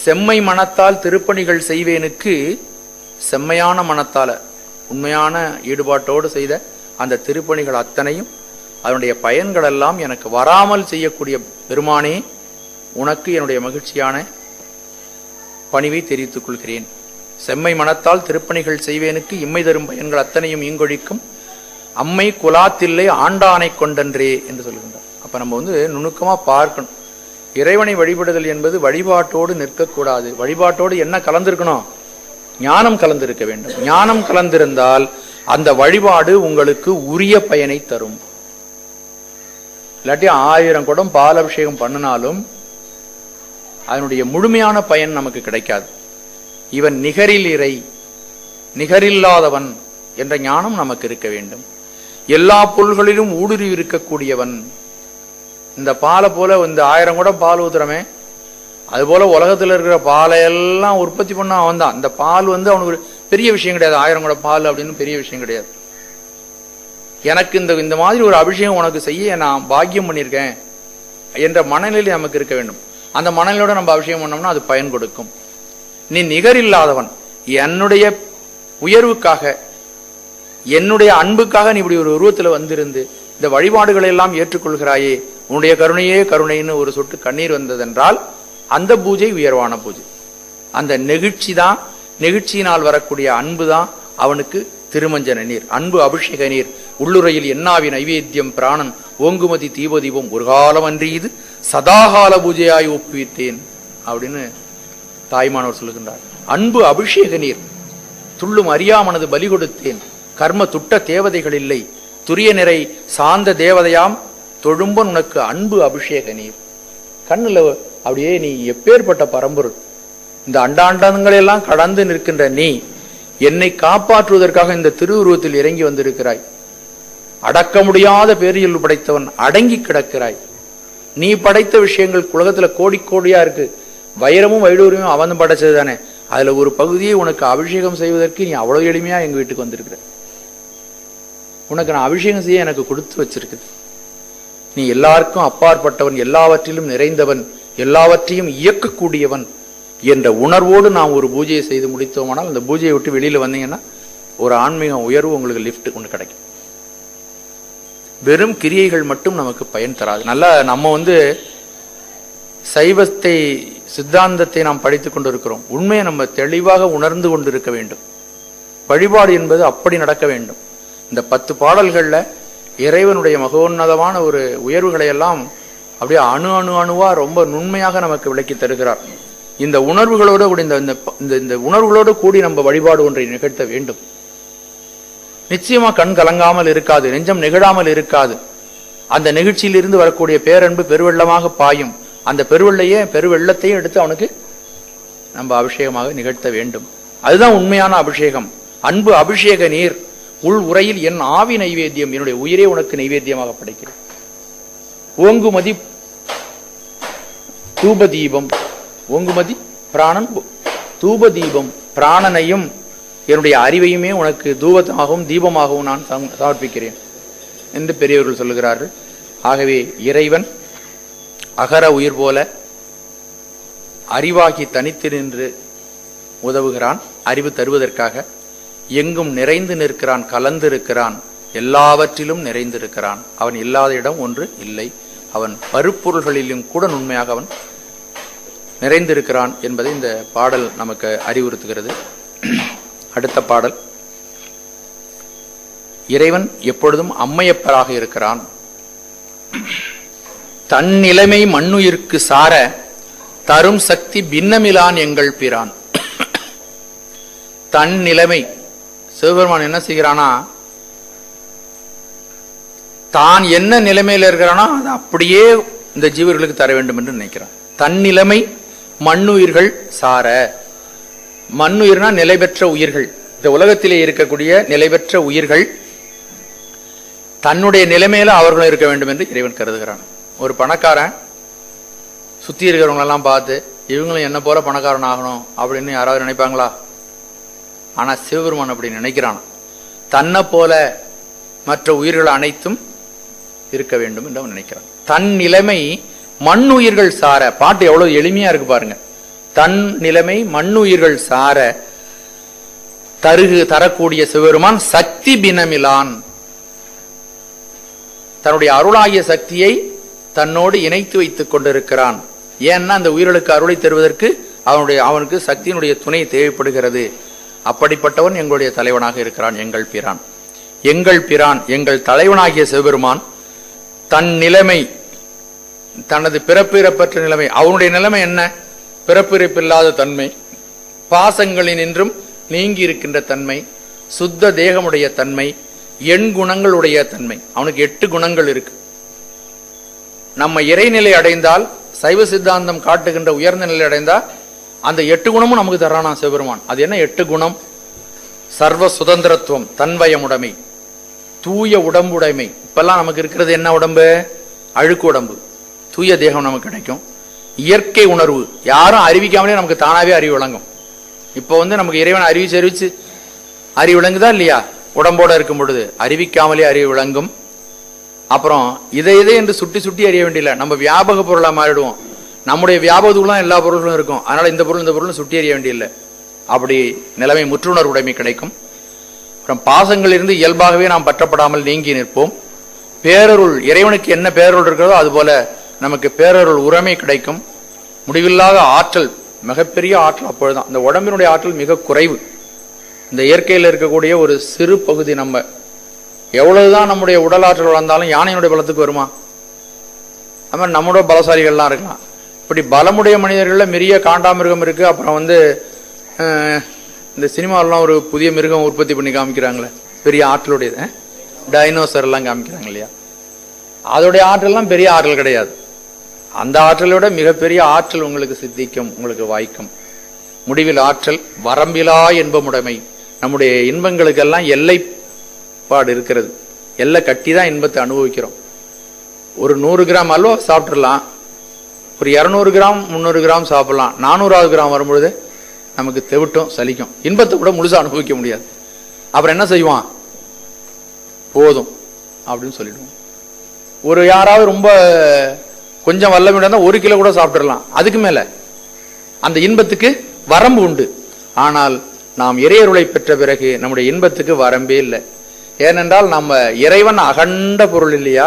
செம்மை மனத்தால் திருப்பணிகள் செய்வேனுக்கு, செம்மையான மனத்தால உண்மையான ஈடுபாட்டோடு செய்த அந்த திருப்பணிகள் அத்தனையும் அதனுடைய பயன்கள் எல்லாம் எனக்கு வராமல் செய்யக்கூடிய பெருமானே, உனக்கு என்னுடைய மகிழ்ச்சியான பணிவை தெரிவித்துக் கொள்கிறேன். செம்மை மனத்தால் திருப்பணிகள் செய்வேனுக்கு இம்மை தரும் பயன்கள் அத்தனையும் ஈங்கொழிக்கும், அம்மை குலாத்தில்லை ஆண்டானை கொண்டன்றே என்று சொல்லுகின்றார். அப்ப நம்ம நுணுக்கமா பார்க்கணும். இறைவனை வழிபடுதல் என்பது வழிபாட்டோடு நிற்கக்கூடாது. வழிபாட்டோடு என்ன கலந்திருக்கணும்? ஞானம் கலந்திருக்க வேண்டும். ஞானம் கலந்திருந்தால் அந்த வழிபாடு உங்களுக்கு உரிய பயனை தரும். இல்லாட்டி 1000 குடம் பால் அபிஷேகம் பண்ணினாலும் அதனுடைய முழுமையான பயன் நமக்கு கிடைக்காது. இவன் நிகரில் இறை, நிகரில்லாதவன் என்ற ஞானம் நமக்கு இருக்க வேண்டும். எல்லா பொருள்களிலும் ஊடுருவி இருக்கக்கூடியவன். இந்த பாலை போல 1000 குடம் பால் ஊத்துறமே, அது போல உலகத்துல இருக்கிற பாலை எல்லாம் உற்பத்தி பண்ண அவன் தான். இந்த பால் அவனுக்கு பெரிய விஷயம் கிடையாது. 1000 குடம் பால் அப்படின்னு பெரிய விஷயம் கிடையாது. எனக்கு இந்த மாதிரி ஒரு அபிஷேகம் உனக்கு செய்ய நான் பாக்கியம் பண்ணியிருக்கேன் என்ற மனநிலை நமக்கு இருக்க வேண்டும். அந்த மனநிலையோட நம்ம அபிஷேகம் பண்ணோம்னா அது பயன் கொடுக்கும். நீ நிகர் இல்லாதவன், என்னுடைய உயர்வுக்காக என்னுடைய அன்புக்காக நீ இப்படி ஒரு உருவத்துல வந்திருந்து இந்த வழிபாடுகளை எல்லாம் ஏற்றுக்கொள்கிறாயே, உன்னுடைய கருணையே கருணைன்னு ஒரு சொட்டு கண்ணீர் வந்ததென்றால் அந்த பூஜை உயர்வான பூஜை. அந்த நெகிழ்ச்சி தான், நெகிழ்ச்சியினால் வரக்கூடிய அன்பு தான் அவனுக்கு திருமஞ்சன நீர், அன்பு அபிஷேக நீர். உள்ளுரையில் என்னாவி நைவேத்தியம் பிராணன் ஓங்குமதி தீபதீபம் ஒரு காலம் அன்றி இது சதாகால பூஜையாய் ஒப்புவித்தேன் அப்படின்னு தாய்மானவர் சொல்லுகின்றார். அன்பு அபிஷேக நீர், துள்ளும் அறியாமனது பலி கொடுத்தேன், கர்ம துட்ட தேவதைகள் இல்லை, துரிய நிறை சார்ந்த தேவதையாம் தொழும்பன் உனக்கு அன்பு அபிஷேக நீர். கண்ணுல அப்படியே நீ எப்பேற்பட்ட பரம்பொருள், இந்த அண்டாண்டங்களெல்லாம் கடந்து நிற்கின்ற நீ என்னை காப்பாற்றுவதற்காக இந்த திருவுருவத்தில் இறங்கி வந்திருக்கிறாய். அடக்க முடியாத பேரியல் படைத்தவன், அடங்கி கிடக்கிறாய். நீ படைத்த விஷயங்கள் உலகத்துல கோடி கோடியா இருக்கு. வைரமும் வைடூரியமும் அவன் படைச்சது தானே. அதுல ஒரு பகுதியை உனக்கு அபிஷேகம் செய்வதற்கு நீ அவ்வளவு எளிமையா எங்க வீட்டுக்கு வந்திருக்கிற. உனக்கு நான் அபிஷேகம் செய்ய எனக்கு கொடுத்து வச்சிருக்குது. நீ எல்லாருக்கும் அப்பாற்பட்டவன், எல்லாவற்றிலும் நிறைந்தவன், எல்லாவற்றையும் இயக்கக்கூடியவன் என்ற உணர்வோடு நாம் ஒரு பூஜையை செய்து முடித்தோமானால், அந்த பூஜையை விட்டு வெளியில வந்தீங்கன்னா ஒரு ஆன்மீக உயர்வு உங்களுக்கு லிஃப்ட் கொண்டு கிடைக்கும். வெறும் கிரியைகள் மட்டும் நமக்கு பயன் தராது. நல்லா நம்ம சைவத்தை சித்தாந்தத்தை நாம் படித்துக் கொண்டிருக்கிறோம். உண்மையை நம்ம தெளிவாக உணர்ந்து கொண்டிருக்க வேண்டும். வழிபாடு என்பது அப்படி நடக்க வேண்டும். இந்த 10 பாடல்கள்ல இறைவனுடைய மகோன்னதமான ஒரு உயர்வுகளை எல்லாம் அப்படியே அணு அணு அணுவா ரொம்ப நுண்மையாக நமக்கு விளக்கி தருகிறார். இந்த உணர்வுகளோடு கூடி இந்த உணர்வுகளோடு கூடி நம்ம வழிபாடு ஒன்றை நிகழ்த்த வேண்டும். நிச்சயமா கண் கலங்காமல் இருக்காது, நெஞ்சம் நிகழாமல் இருக்காது. அந்த நிகழ்ச்சியிலிருந்து வரக்கூடிய பேரன்பு பெருவெள்ளமாக பாயும். அந்த பெருவெள்ளத்தையும் எடுத்து அவனுக்கு நம்ம அபிஷேகமாக நிகழ்த்த வேண்டும். அதுதான் உண்மையான அபிஷேகம். அன்பு அபிஷேக நீர் உள் உரையில் என் ஆவி நைவேத்தியம், என்னுடைய உயிரே உனக்கு நைவேத்தியமாக படைக்கிறேன். ஓங்குமதி தூப தீபம், ஓங்குமதி பிராணன் தூப தீபம், பிராணனையும் என்னுடைய அறிவையுமே உனக்கு தூபமாகவும் தீபமாகவும் நான் சமர்ப்பிக்கிறேன் என்று பெரியவர்கள் சொல்லுகிறார்கள். ஆகவே இறைவன் அகர உயிர் போல அறிவாகி தனித்து நின்று உதவுகிறான். அறிவு தருவதற்காக எங்கும் நிறைந்து நிற்கிறான், கலந்திருக்கிறான், எல்லாவற்றிலும் நிறைந்திருக்கிறான். அவன் இல்லாத இடம் ஒன்று இல்லை. அவன் பருப்பொருள்களிலும் கூட உண்மையாக அவன் நிறைந்திருக்கிறான் என்பதை இந்த பாடல் நமக்கு அறிவுறுத்துகிறது. அடுத்த பாடல், இறைவன் எப்பொழுதும் அம்மையப்பராக இருக்கிறான். தன் நிலைமை மண்ணுயிர்க்கு சார தரும் சக்தி பின்னமிலான் எங்கள் பிரான். தன் நிலைமை, சிவபெருமான் என்ன செய்கிறானா, தான் என்ன நிலைமையில் இருக்கிறானோ அது அப்படியே இந்த ஜீவர்களுக்கு தர வேண்டும் என்று நினைக்கிறான். தன் நிலைமை மண்ணுயிர்கள் சார, மண்ணுயிர்னா நிலை பெற்ற உயிர்கள், இந்த உலகத்திலே இருக்கக்கூடிய நிலை பெற்ற உயிர்கள் தன்னுடைய நிலைமையில அவர்களும் இருக்க வேண்டும் என்று இறைவன் கருதுகிறான். ஒரு பணக்காரன் சுத்தி இருக்கிறவங்களெல்லாம் பார்த்து இவங்களும் என்ன போல பணக்காரன் ஆகணும் அப்படின்னு யாராவது நினைப்பாங்களா? ஆனா சிவபெருமான் அப்படி நினைக்கிறான். தன்னை போல மற்ற உயிர்கள் அனைத்தும் இருக்க வேண்டும் என்று அவன் நினைக்கிறான். தன் நிலைமை மண்ணுயிர்கள் சார, பாட்டு எவ்வளவு எளிமையா இருக்கு பாருங்க. தன் நிலைமை மண்ணுயிர்கள் சார தரக்கூடிய சிவபெருமான் சக்தி பினமிலான், தன்னுடைய அருளாகிய சக்தியை தன்னோடு இணைத்து வைத்துக் கொண்டிருக்கிறான். ஏன்னா அந்த உயிர்களுக்கு அருளை தருவதற்கு அவனுக்கு சக்தியினுடைய துணை தேவைப்படுகிறது. அப்படிப்பட்டவன் எங்களுடைய தலைவனாக இருக்கிறான், எங்கள் பிரான். எங்கள் பிரான், எங்கள் தலைவனாகிய சிவபெருமான் தன் நிலைமை, தனது பிறப்பிறப்பற்ற நிலைமை, அவனுடைய நிலைமை என்ன? பிறப்பிறப்பில்லாத தன்மை, பாசங்களினின்றும் நீங்கி இருக்கின்ற தன்மை, சுத்த தேகமுடைய தன்மை, எண் குணங்களுடைய தன்மை. அவனுக்கு 8 குணங்கள் இருக்கு. நம்ம இறைநிலை அடைந்தால், சைவ சித்தாந்தம் காட்டுகின்ற உயர்ந்த நிலை அடைந்தால் அந்த 8 குணமும் நமக்கு தரானா சிவபெருமான். அது என்ன 8 குணம்? சர்வ சுதந்திரத்துவம், தன்வயமுடைமை, தூய உடம்புடைமை. இப்பெல்லாம் நமக்கு இருக்கிறது என்ன உடம்பு? அழுக்கு உடம்பு. தூய தேகம் நமக்கு கிடைக்கும். இயற்கை உணர்வு, யாரும் அறிவிக்காமலே நமக்கு தானாவே அறிவு விளங்கும். இப்போ நமக்கு இறைவன் அறிவிச்சு அறிவு விளங்குதா இல்லையா? உடம்போட இருக்கும் பொழுது அறிவிக்காமலே அறிவு விளங்கும். அப்புறம் இதை என்று சுட்டி சுட்டி அறிய வேண்டியல, நம்ம வியாபக பொருளா மாறிடுவோம். நம்முடைய வியாபகத்துக்குலாம் எல்லா பொருள்களும் இருக்கும். அதனால இந்த பொருள் சுட்டி அறிய வேண்டியதில்லை. அப்படி நிலைமை முற்றுணர்வு உடைமை கிடைக்கும். அப்புறம் பாசங்களிலிருந்து இயல்பாகவே நாம் பற்றப்படாமல் நீங்கி நிற்போம். பேரருள், இறைவனுக்கு என்ன பேரருள் இருக்கிறதோ அதுபோல நமக்கு பேரருள் உரிமை கிடைக்கும். முடிவில்லாத ஆற்றல், மிகப்பெரிய ஆற்றல். அப்பொழுதுதான் இந்த உடம்பினுடைய ஆற்றல் மிக குறைவு. இந்த இயற்கையில் இருக்கக்கூடிய ஒரு சிறு பகுதி. நம்ம எவ்வளவுதான் நம்முடைய உடல் ஆற்றல் வளர்ந்தாலும் யானையினுடைய பலத்துக்கு வருமா? அது நம்மளோட பலசாலிகள்லாம் இருக்கலாம். இப்படி பலமுடைய மனிதர்கள்ல பெரிய காண்டாமிருகம் இருக்கு. அப்புறம் இந்த சினிமாவெல்லாம் ஒரு புதிய மிருகம் உற்பத்தி பண்ணி காமிக்கிறாங்களே, பெரிய ஆற்றலுடையது, டைனோசர் எல்லாம் காமிக்கிறாங்க இல்லையா? அதோடைய ஆற்றல்லாம் பெரிய ஆற்றல் கிடையாது. அந்த ஆற்றலோட மிகப்பெரிய ஆற்றல் உங்களுக்கு சித்திக்கும், உங்களுக்கு வாய்க்கும். முடிவில் ஆற்றல், வரம்பிலா என்பமுடைமை, நம்முடைய இன்பங்களுக்கெல்லாம் எல்லைப்பாடு இருக்கிறது. எல்லை கட்டி தான் இன்பத்தை அனுபவிக்கிறோம். ஒரு 100 கிராம் அல்வா சாப்பிட்றலாம், ஒரு 200 கிராம் 300 கிராம் சாப்பிடலாம். 400வது கிராம் வரும்பொழுது நமக்கு தெவிட்டும், சலிக்கும். இன்பத்தை கூட முழுசா அனுபவிக்க முடியாது. அப்புறம் என்ன செய்வான்? போதும் அப்படின்னு சொல்லிடுவோம். ஒரு யாராவது ரொம்ப கொஞ்சம் வல்லமையா இருந்தால் 1 கிலோ கூட சாப்பிட்டுடலாம். அதுக்கு மேல அந்த இன்பத்துக்கு வரம்பு உண்டு. ஆனால் நாம் இறையருளை பெற்ற பிறகு நம்முடைய இன்பத்துக்கு வரம்பே இல்லை. ஏனென்றால் நம்ம இறைவன் அகண்ட பொருள் இல்லையா,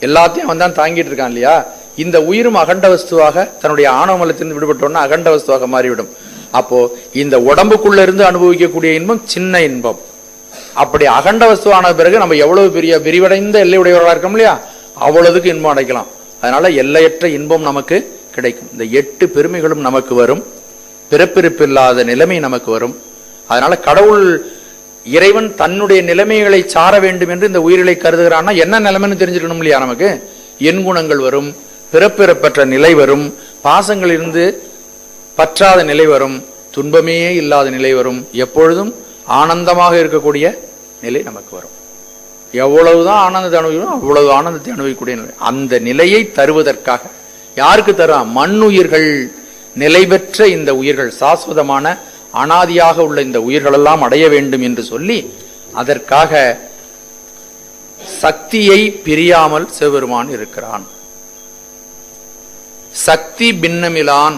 எல்லாத்தையும் அவன் தான் தாங்கிட்டு இருக்கான் இல்லையா. இந்த உயிரும் அகண்ட வஸ்துவாக தன்னுடைய ஆணவமலத்திலிருந்து விடுபட்டோன்னா அகண்ட வஸ்துவாக மாறிவிடும். அப்போ இந்த உடம்புக்குள்ள இருந்து அனுபவிக்கக்கூடிய இன்பம் சின்ன இன்பம். அப்படி அகண்ட வஸ்துவான பிறகு நம்ம எவ்வளவு பெரிய விரிவடைந்த எல்லை உடையவர்களா இருக்கோம் இல்லையா, அவ்வளவுக்கு இன்பம் அடைக்கலாம். அதனால எல்லையற்ற இன்பம் நமக்கு கிடைக்கும். இந்த 8 பெருமைகளும் நமக்கு வரும். பிறப்பிறப்பில்லாத நிலைமை நமக்கு வரும். அதனால கடவுள் இறைவன் தன்னுடைய நிலைமைகளை சார வேண்டும் என்று இந்த உயிர்களை கருதுகிறான்னா என்ன நிலைமைன்னு தெரிஞ்சுக்கணும் இல்லையா. நமக்கு எண்குணங்கள் வரும், பிறப்பிறப்பற்ற நிலை வரும், பாசங்களிலிருந்து பற்றாத நிலை வரும், துன்பமே இல்லாத நிலை வரும், எப்பொழுதும் ஆனந்தமாக இருக்கக்கூடிய நிலை நமக்கு வரும். எவ்வளவுதான் ஆனந்தத்தை அனுபவிக்கணும் அவ்வளவு ஆனந்தத்தை அனுபவிக்கக்கூடிய நிலை. அந்த நிலையை தருவதற்காக யாருக்கு தரும்? மண்ணுயிர்கள், நிலை பெற்ற இந்த உயிர்கள், சாஸ்வதமான அனாதியாக உள்ள இந்த உயிர்கள் எல்லாம் அடைய வேண்டும் என்று சொல்லி அதற்காக சக்தியை பிரியாமல் சிவபெருமான் இருக்கிறான். சக்தி பின்னமிலான்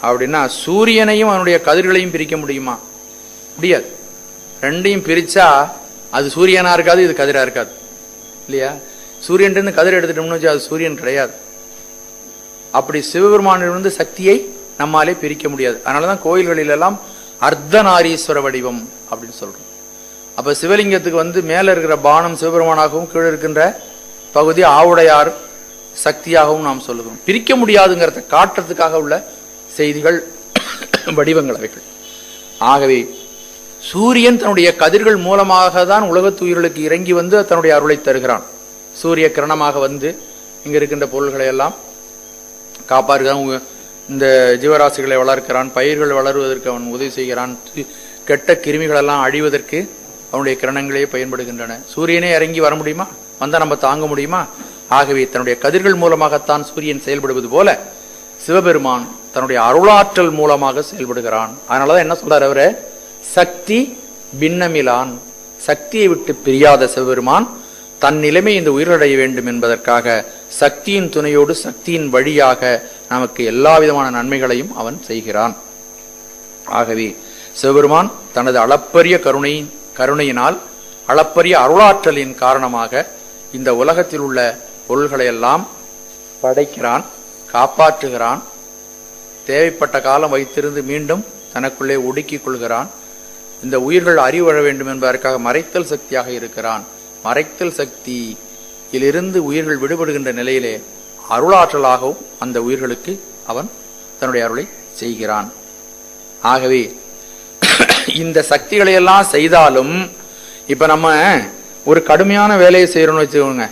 அப்படின்னா சூரியனையும் அவனுடைய கதிர்களையும் பிரிக்க முடியுமா? முடியாது. ரெண்டையும் பிரிச்சா அது சூரியனா இருக்காது, இது கதிரா இருக்காது இல்லையா. சூரியன் கதிர் எடுத்துட்டோம்னு வச்சு அது சூரியன் கிடையாது. அப்படி சிவபெருமானிலிருந்து சக்தியை நம்மாலே பிரிக்க முடியாது. அதனாலதான் கோயில்களில் எல்லாம் அர்த்தநாரீஸ்வர வடிவம் அப்படின்னு சொல்றோம். அப்ப சிவலிங்கத்துக்கு மேல இருக்கிற பானம் சிவபெருமானாகவும் கீழே இருக்கின்ற பகுதி ஆவுடையார் சக்தியாகவும் நாம் சொல்லுகிறோம். பிரிக்க முடியாதுங்கிறத காட்டுறதுக்காக உள்ள செய்திகள், வடிவங்கள் அவைகள். ஆகவே சூரியன் தன்னுடைய கதிர்கள் மூலமாக தான் உலகத்து உயிர்களுக்கு இறங்கி வந்து தன்னுடைய அருளை தருகிறான். சூரிய கிரணமாக வந்து இங்க இருக்கின்ற பொருள்களை எல்லாம் காப்பாற்றுகிறான். இந்த ஜீவராசிகளை வளர்க்கிறான், பயிர்கள் வளருவதற்கு அவன் உதவி செய்கிறான், கெட்ட கிருமிகள் எல்லாம் அழிவதற்கு அவனுடைய கிரணங்களே பயன்படுகின்றன. சூரியனே இறங்கி வர முடியுமா? வந்தா நம்ம தாங்க முடியுமா? ஆகவே தன்னுடைய கதிர்கள் மூலமாகத்தான் சூரியன் செயல்படுவது போல சிவபெருமான் தன்னுடைய அருளாற்றல் மூலமாக செயல்படுகிறான். அதனாலதான் என்ன சொல்றாரு அவரு? சக்தி பின்னமிலான். சக்தியை விட்டு பிரியாத சிவபெருமான் தன் நிலைமை இந்த உயிரடைய வேண்டும் என்பதற்காக சக்தியின் துணையோடு சக்தியின் வழியாக நமக்கு எல்லா விதமான நன்மைகளையும் அவன் செய்கிறான். ஆகவே சிவபெருமான் தனது அளப்பரிய கருணையினால், அளப்பரிய அருளாற்றலின் காரணமாக இந்த உலகத்தில் உள்ள பொருள்களை எல்லாம் படைக்கிறான், காப்பாற்றுகிறான், தேவைப்பட்ட காலம் வைத்திருந்து மீண்டும் தனக்குள்ளே ஒடுக்கிக் கொள்கிறான். இந்த உயிர்கள் அறிவழ வேண்டும் என்பதற்காக மறைத்தல் சக்தியாக இருக்கிறான். மறைத்தல் சக்தியிலிருந்து உயிர்கள் விடுபடுகின்ற நிலையிலே அருளாற்றலாகவும் அந்த உயிர்களுக்கு அவன் தன்னுடைய அருளை செய்கிறான். ஆகவே இந்த சக்திகளை எல்லாம் செய்தாலும் இப்ப நம்ம ஒரு கடுமையான வேலையை செய்யறோம்னு வச்சுக்கோங்க.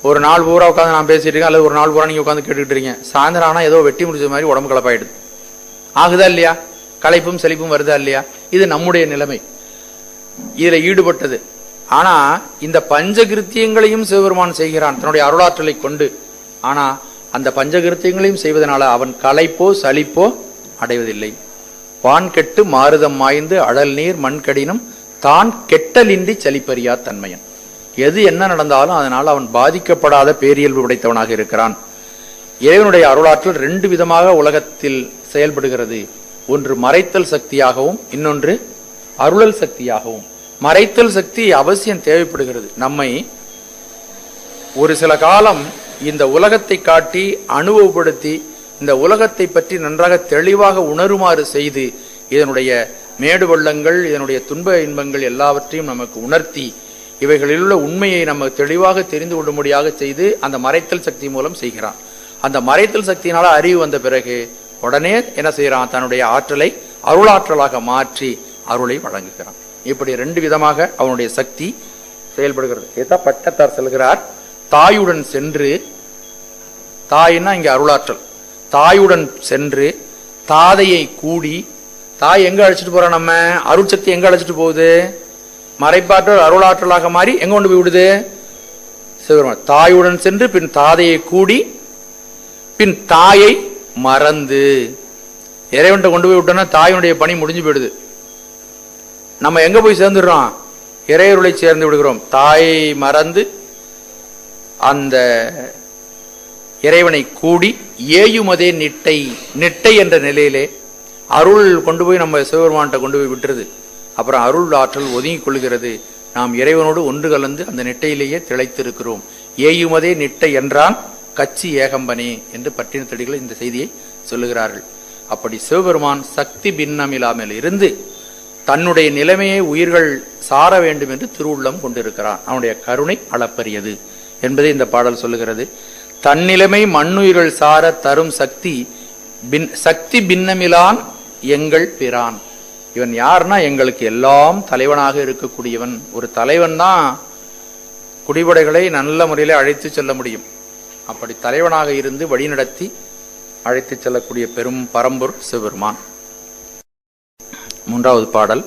ஒரு நாள் பூரா உட்காந்து நான் பேசிட்டு இருக்கேன், அல்லது ஒரு நாள் பூரா நீங்க உட்காந்து கேட்டுக்கிட்டு இருக்கீங்க. சாயந்தரம் ஆனா ஏதோ வெட்டி முடிச்ச மாதிரி உடம்பு கலப்பாயிடுது. ஆகுதா இல்லையா? களைப்பும் செழிப்பும் வருதா இல்லையா? இது நம்முடைய நிலைமை, இதுல ஈடுபட்டது. ஆனா இந்த பஞ்சகிருத்தியங்களையும் சிவபெருமான் செய்கிறான் தன்னுடைய அருளாற்றலை கொண்டு. ஆனா அந்த பஞ்சகிருத்தியங்களையும் செய்வதனால அவன் களைப்போ சலிப்போ அடைவதில்லை. வான் கெட்டு மாறுதம் மாய்ந்து அழல் நீர் மண் கடினும் தான் கெட்டலின்றி சலிப்பறியா தன்மையன். எது என்ன நடந்தாலும் அதனால் அவன் பாதிக்கப்படாத பேரியல்பு உடைத்தவனாக இருக்கிறான். இறைவனுடைய அருளாற்றல் 2 விதமாக உலகத்தில் செயல்படுகிறது. ஒன்று மறைத்தல் சக்தியாகவும், இன்னொன்று அருளல் சக்தியாகவும். மறைத்தல் சக்தி அவசியம் தேவைப்படுகிறது. நம்மை ஒரு சில காலம் இந்த உலகத்தை காட்டி அனுபவப்படுத்தி இந்த உலகத்தை பற்றி நன்றாக தெளிவாக உணருமாறு செய்து இதனுடைய மேடு பள்ளங்கள், இதனுடைய துன்ப இன்பங்கள் எல்லாவற்றையும் நமக்கு உணர்த்தி இவைகளில் உள்ள உண்மையை நம்ம தெளிவாக தெரிந்து கொள்ளும்படியாக செய்து அந்த மறைத்தல் சக்தி மூலம் செய்கிறான். அந்த மறைத்தல் சக்தியினால அறிவு வந்த பிறகு உடனே என்ன செய்யறான்? தன்னுடைய ஆற்றலை அருளாற்றலாக மாற்றி அருளை வழங்குகிறான். இப்படி 2 விதமாக அவனுடைய சக்தி செயல்படுகிறது. இதான் பட்டத்தார் செல்கிறார். தாயுடன் சென்று, தாயின்னா இங்க அருளாற்றல், தாயுடன் சென்று தாதையை கூடி தாய் எங்க அழைச்சிட்டு போறோம்? நம்ம அருட்சக்தி எங்க அழைச்சிட்டு போகுது? மறைப்பாற்றல் அருளாற்றலாக மாறி எங்க கொண்டு போய் விடுது? சிவபெருமான். தாயுடன் சென்று பின் தாதையை கூடி பின் தாயை மறந்து இறைவன்ட்ட கொண்டு போய் விட்டோம்னா தாயினுடைய பணி முடிஞ்சு போயிடுது. நம்ம எங்க போய் சேர்ந்துடுறோம்? இறையருளை சேர்ந்து விடுகிறோம். தாயை மறந்து அந்த இறைவனை கூடி ஏயுமதே நிட்டை, நிட்டை என்ற நிலையிலே அருள் கொண்டு போய் நம்ம சிவபெருமான்கிட்ட கொண்டு போய் விட்டுருது. அப்புறம் அருள் ஆற்றல் ஒதுங்கிக் கொள்கிறது. நாம் இறைவனோடு ஒன்று கலந்து அந்த நெட்டையிலேயே திளைத்திருக்கிறோம். ஏயுமதே நிட்டை என்றான் கச்சி ஏகம்பனே என்று பட்டினத்தடிகள் இந்த செய்தியை சொல்லுகிறார்கள். அப்படி சிவபெருமான் சக்தி பின்னமில்லாமல் இருந்து தன்னுடைய நிலைமையை உயிர்கள் சார வேண்டும் என்று திருவுள்ளம் கொண்டிருக்கிறான். அவனுடைய கருணை அளப்பரியது என்பதை இந்த பாடல் சொல்லுகிறது. தன்னிலைமை மண்ணுயிர்கள் சார தரும் சக்தி சக்தி பின்னமிலான் எங்கள் பிரான். இவன் யாருன்னா எங்களுக்கு எல்லாம் தலைவனாக இருக்கக்கூடியவன். ஒரு தலைவன் தான் குடிபடைகளை நல்ல முறையில் அழைத்து செல்ல முடியும். அப்படி தலைவனாக இருந்து வழிநடத்தி அழைத்து செல்லக்கூடிய பெரும் பரம்பொருள் சிவபெருமான். மூன்றாவது பாடல்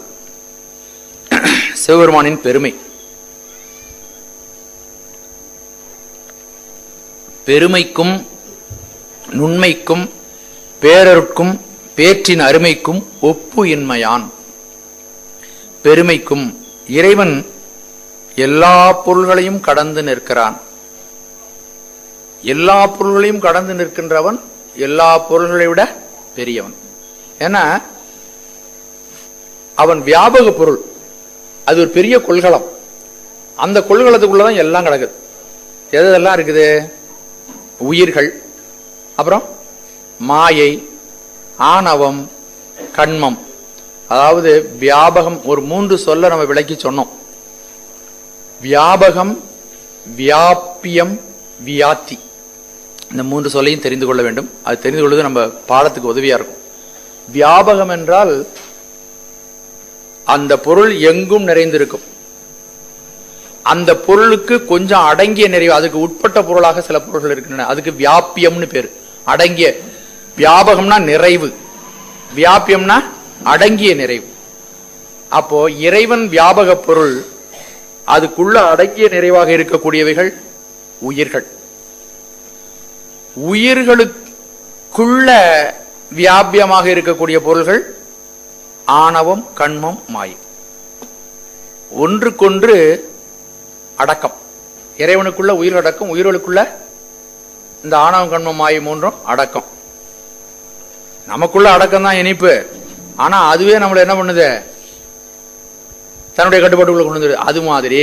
சிவபெருமானின் பெருமை. பெருமைக்கும் நுண்மைக்கும் பேரருக்கும் பேற்றின் அருமைக்கும் ஒப்பு இன்மையான். பெருமைக்கும் இறைவன் எல்லா பொருள்களையும் கடந்து நிற்கிறான். எல்லா பொருள்களையும் கடந்து நிற்கின்றவன் எல்லா பொருள்களை விட பெரியவன். ஏன்னா அவன் வியாபக பொருள். அது ஒரு பெரிய கொள்கலம். அந்த கொள்கலத்துக்குள்ளதான் எல்லாம் கிடக்குது. எதெல்லாம் இருக்குது? உயிர்கள், அப்புறம் மாயை, ஆணவம், கண்மம். அதாவது வியாபகம் ஒரு 3 சொல்ல நம்ம விளக்கி சொன்னோம். வியாபகம், வியாபியம், வியாத்தி. இந்த 3 சொல்லையும் தெரிந்து கொள்ள வேண்டும். அது தெரிந்து கொள்வது நம்ம பாடத்துக்கு உதவியா இருக்கும். வியாபகம் என்றால் அந்த பொருள் எங்கும் நிறைந்திருக்கும். அந்த பொருளுக்கு கொஞ்சம் அடங்கிய நிறைவு, அதுக்கு உட்பட்ட பொருளாக சில பொருள்கள் இருக்கின்றன. அதுக்கு வியாபியம்னு பேரு. அடங்கிய. வியாபகம்னா நிறைவு, வியாபியம்னா அடங்கிய நிறைவு. அப்போ இறைவன் வியாபக பொருள். அதுக்குள்ள அடங்கிய நிறைவாக இருக்கக்கூடியவைகள் உயிர்கள். உயிர்களுக்குள்ள வியாபியமாக இருக்கக்கூடிய பொருள்கள் ஆணவம், கண்மம், மாயை. ஒன்றுக்கொன்று அடக்கம். இறைவனுக்குள்ள உயிர் அடக்கம், உயிர்களுக்குள்ள இந்த ஆணவம், கண்மம், மாயை 3 அடக்கம். நமக்குள்ள அடக்கம் தான் இனிப்பு. ஆனா அதுவே நம்மள என்ன பண்ணுது? தன்னுடைய கட்டுப்பாட்டுக்குள்ள கொண்டு வந்து. அது மாதிரி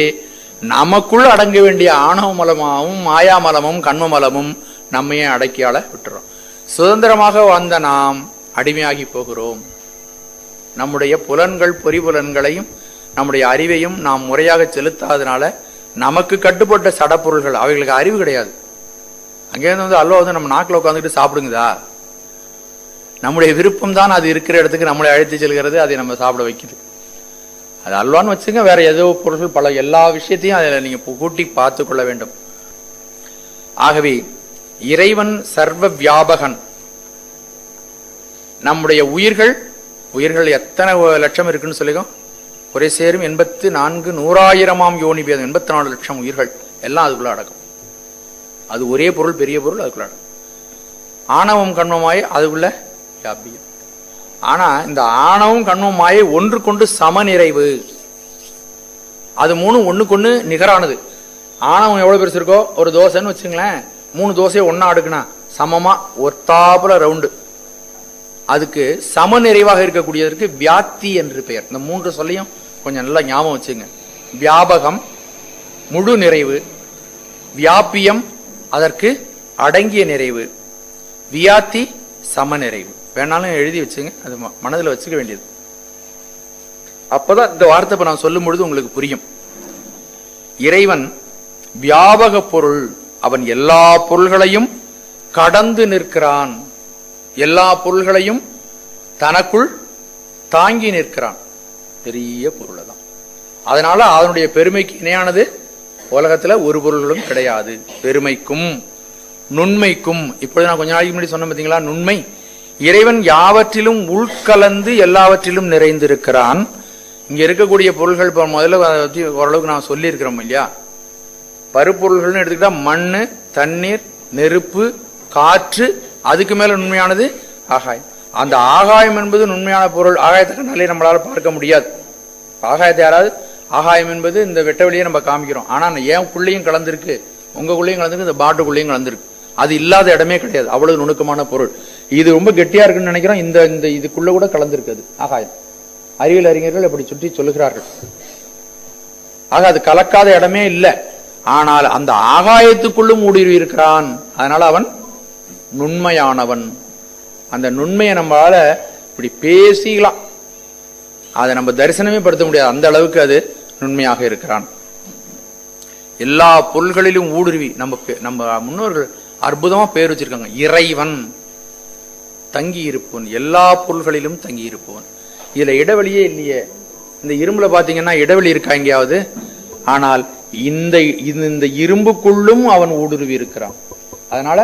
நமக்குள்ள அடங்க வேண்டிய ஆணவ மலமாவும் மாயா மலமும் கண்ம மலமும் நம்மையே அடக்கியால விட்டுறோம். சுதந்திரமாக வந்த நாம் அடிமையாகி போகிறோம். நம்முடைய புலன்கள், பொறிபுலன்களையும் நம்முடைய அறிவையும் நாம் முறையாக செலுத்தாதனால நமக்கு கட்டுப்பட்ட சடப்பொருள்கள், அவைகளுக்கு அறிவு கிடையாது. அங்கேருந்து வந்து அல்வா வந்து நம்ம நாக்கில் உட்காந்துட்டு சாப்பிடுங்கதா? நம்முடைய விருப்பம் தான் அது இருக்கிற இடத்துக்கு நம்மளை அழைத்து செல்கிறது, அதை நம்ம சாப்பிட வைக்குது. அது அல்வான்னு வச்சுங்க, வேற ஏதோ பொருள்கள், பல எல்லா விஷயத்தையும் அதில் நீங்க கூட்டி பார்த்து கொள்ள வேண்டும். ஆகவே இறைவன் சர்வ வியாபகன். நம்முடைய உயிர்கள் எத்தனை லட்சம் இருக்குன்னு சொல்லிக்கோ, ஒரே சேரும் 84,100,000 யோனி பேதம், 84 லட்சம் உயிர்கள் எல்லாம் அதுக்குள்ள அடக்கம். அது ஒரே பொருள், பெரிய பொருள், அதுக்குள்ள அடக்கம். ஆணவம், கண்மமாயை அதுக்குள்ள வியாபியம். ஆனா இந்த ஆணவம், கண்மம், மாயை ஒன்றுக்கொண்டு சமநிறைவு. அது 3 ஒண்ணுக்கொண்ணு நிகரானது. ஆணவம் எவ்வளவு பெருசு இருக்கோ, ஒரு தோசைன்னு வச்சுங்களேன், 3 தோசையை ஒன்னா அடுக்குனா சமமா ஒத்தாப்புல ரவுண்டு. அதுக்கு சமநிறைவாக இருக்கக்கூடியதற்கு வியாத்தி என்று பெயர். இந்த 3 சொல்லையும் கொஞ்சம் நல்லா ஞாபகம் வச்சுங்க. வியாபகம் முழு நிறைவு, வியாபியம் அதற்கு அடங்கிய நிறைவு, வியாத்தி சமநிறைவு. வேணாலும் எழுதி வச்சுங்க, அது மனதில் வச்சுக்க வேண்டியது. அப்பதான் இந்த வார்த்தை இப்ப நான் சொல்லும் பொழுது உங்களுக்கு புரியும். இறைவன் வியாபக பொருள். அவன் எல்லா பொருள்களையும் கடந்து நிற்கிறான். எல்லா பொருள்களையும் தனக்குள் தாங்கி நிற்கிறான். பெரிய பொருள் தான். அதனால அதனுடைய பெருமைக்கு இணையானது உலகத்துல ஒரு பொருள்களும் கிடையாது. பெருமைக்கும் நுண்மைக்கும், இப்பொழுது நான் கொஞ்ச நாளைக்கு முன்னாடி சொன்ன பார்த்தீங்களா, நுண்மை. இறைவன் யாவற்றிலும் உள்கலந்து எல்லாவற்றிலும் நிறைந்திருக்கிறான். இங்க இருக்கக்கூடிய பொருள்கள் இப்ப முதல்ல ஓரளவுக்கு நான் சொல்லி இருக்கிறோம் இல்லையா? பருப்பொருள்கள்னு எடுத்துக்கிட்டா மண்ணு, தண்ணீர், நெருப்பு, காற்று, அதுக்கு மேல உண்மையானது ஆகாயம். அந்த ஆகாயம் என்பது உண்மையான பொருள். ஆகாயத்தை கண்ணாலே நம்மளால பார்க்க முடியாது. ஆகாயத்தை யாராவது ஆகாயம் என்பது இந்த வெட்ட வெளியே நம்ம காமிக்கிறோம். ஆனா ஏன் குள்ளையும் கலந்துருக்கு, உங்களுக்குள்ளேயும் கலந்துருக்கு, இந்த பாட்டுக்குள்ளேயும் கலந்துருக்கு. அது இல்லாத இடமே கிடையாது. அவ்வளவு நுணுக்கமான பொருள். இது ரொம்ப கெட்டியா இருக்குன்னு நினைக்கிறோம். இந்த இந்த இதுக்குள்ள கூட கலந்துருக்கு அது ஆகாயம். அறிவியல் அறிஞர்கள் அப்படி சுற்றி சொல்லுகிறார்கள். ஆக அது கலக்காத இடமே இல்லை. ஆனால் அந்த ஆகாயத்துக்குள்ளும் ஊடுருவி இருக்கிறான். அதனால அவன் நுண்மையானவன். அந்த நுண்மையை நம்மளால இப்படி பேசிக்கலாம், அதை நம்ம தரிசனமே படுத்த முடியாது. அந்த அளவுக்கு அது நுண்மையாக இருக்கிறான். எல்லா பொருள்களிலும் ஊடுருவி நம்ம முன்னோர்கள் அற்புதமா பேர் வச்சிருக்காங்க. இறைவன் தங்கி இருப்பவன், எல்லா பொருள்களிலும் தங்கி இருப்பவன். இதுல இடைவெளியே இல்லையே. இந்த இரும்புல பாத்தீங்கன்னா இடைவெளி இருக்கா எங்கேயாவது? ஆனால் இந்த இரும்புக்குள்ளும் அவன் ஊடுருவி இருக்கிறான். அதனால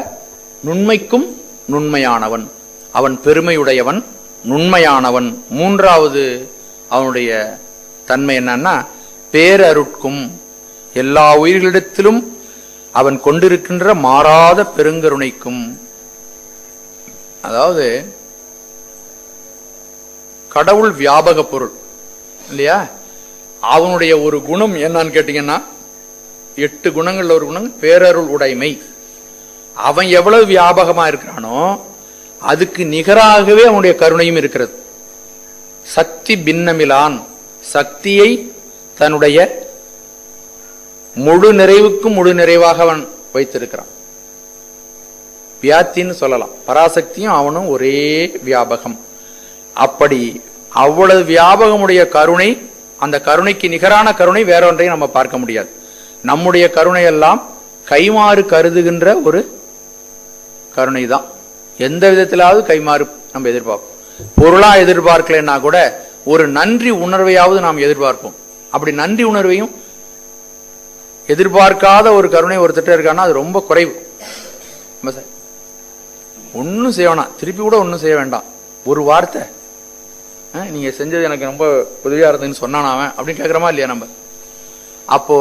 நுண்மைக்கும் நுண்மையானவன், அவன் பெருமையுடையவன், நுண்மையானவன். மூன்றாவது அவனுடைய தன்மை என்னன்னா பேரருட்கும், எல்லா உயிர்களிடத்திலும் அவன் கொண்டிருக்கின்ற மாறாத பெருங்கருணைக்கும். அதாவது கடவுள் வியாபக பொருள் இல்லையா? அவனுடைய ஒரு குணம் என்னன்னு கேட்டீங்கன்னா 8 குணங்கள்ல ஒரு குணம் பேரருள் உடைமை. அவன் எவ்வளவு வியாபகமா இருக்கிறானோ அதுக்கு நிகராகவே அவனுடைய கருணையும் இருக்கிறது. சக்தி பின்னமிலான், சக்தியை தன்னுடைய முழு நிறைவுக்கும் முழு நிறைவாக அவன் வைத்திருக்கிறான். வியாத்தின்னு சொல்லலாம். பராசக்தியும் அவனும் ஒரே வியாபகம். அப்படி அவ்வளவு வியாபகமுடைய கருணை, அந்த கருணைக்கு நிகரான கருணை வேற ஒன்றையும் நம்ம பார்க்க முடியாது. நம்முடைய கருணை எல்லாம் கைமாறு கருதுகின்ற ஒரு கருணை தான். எந்த விதத்திலாவது கைமாறு நம்ம எதிர்பார்ப்போம். பொருளா எதிர்பார்க்கலன்னா கூட ஒரு நன்றி உணர்வையாவது நாம் எதிர்பார்ப்போம். அப்படி நன்றி உணர்வையும் எதிர்பார்க்காத ஒரு கருணை ஒரு திட்டம் இருக்கான்னா அது ரொம்ப குறைவு. ஒன்னும் செய்ய வேணாம், திருப்பி கூட ஒன்னும் செய்ய வேண்டாம், ஒரு வார்த்தை நீங்க செஞ்சது எனக்கு ரொம்ப உதவியா இருந்ததுன்னு சொன்னான் அப்படின்னு கேட்கிறோமா இல்லையா நம்ம? அப்போ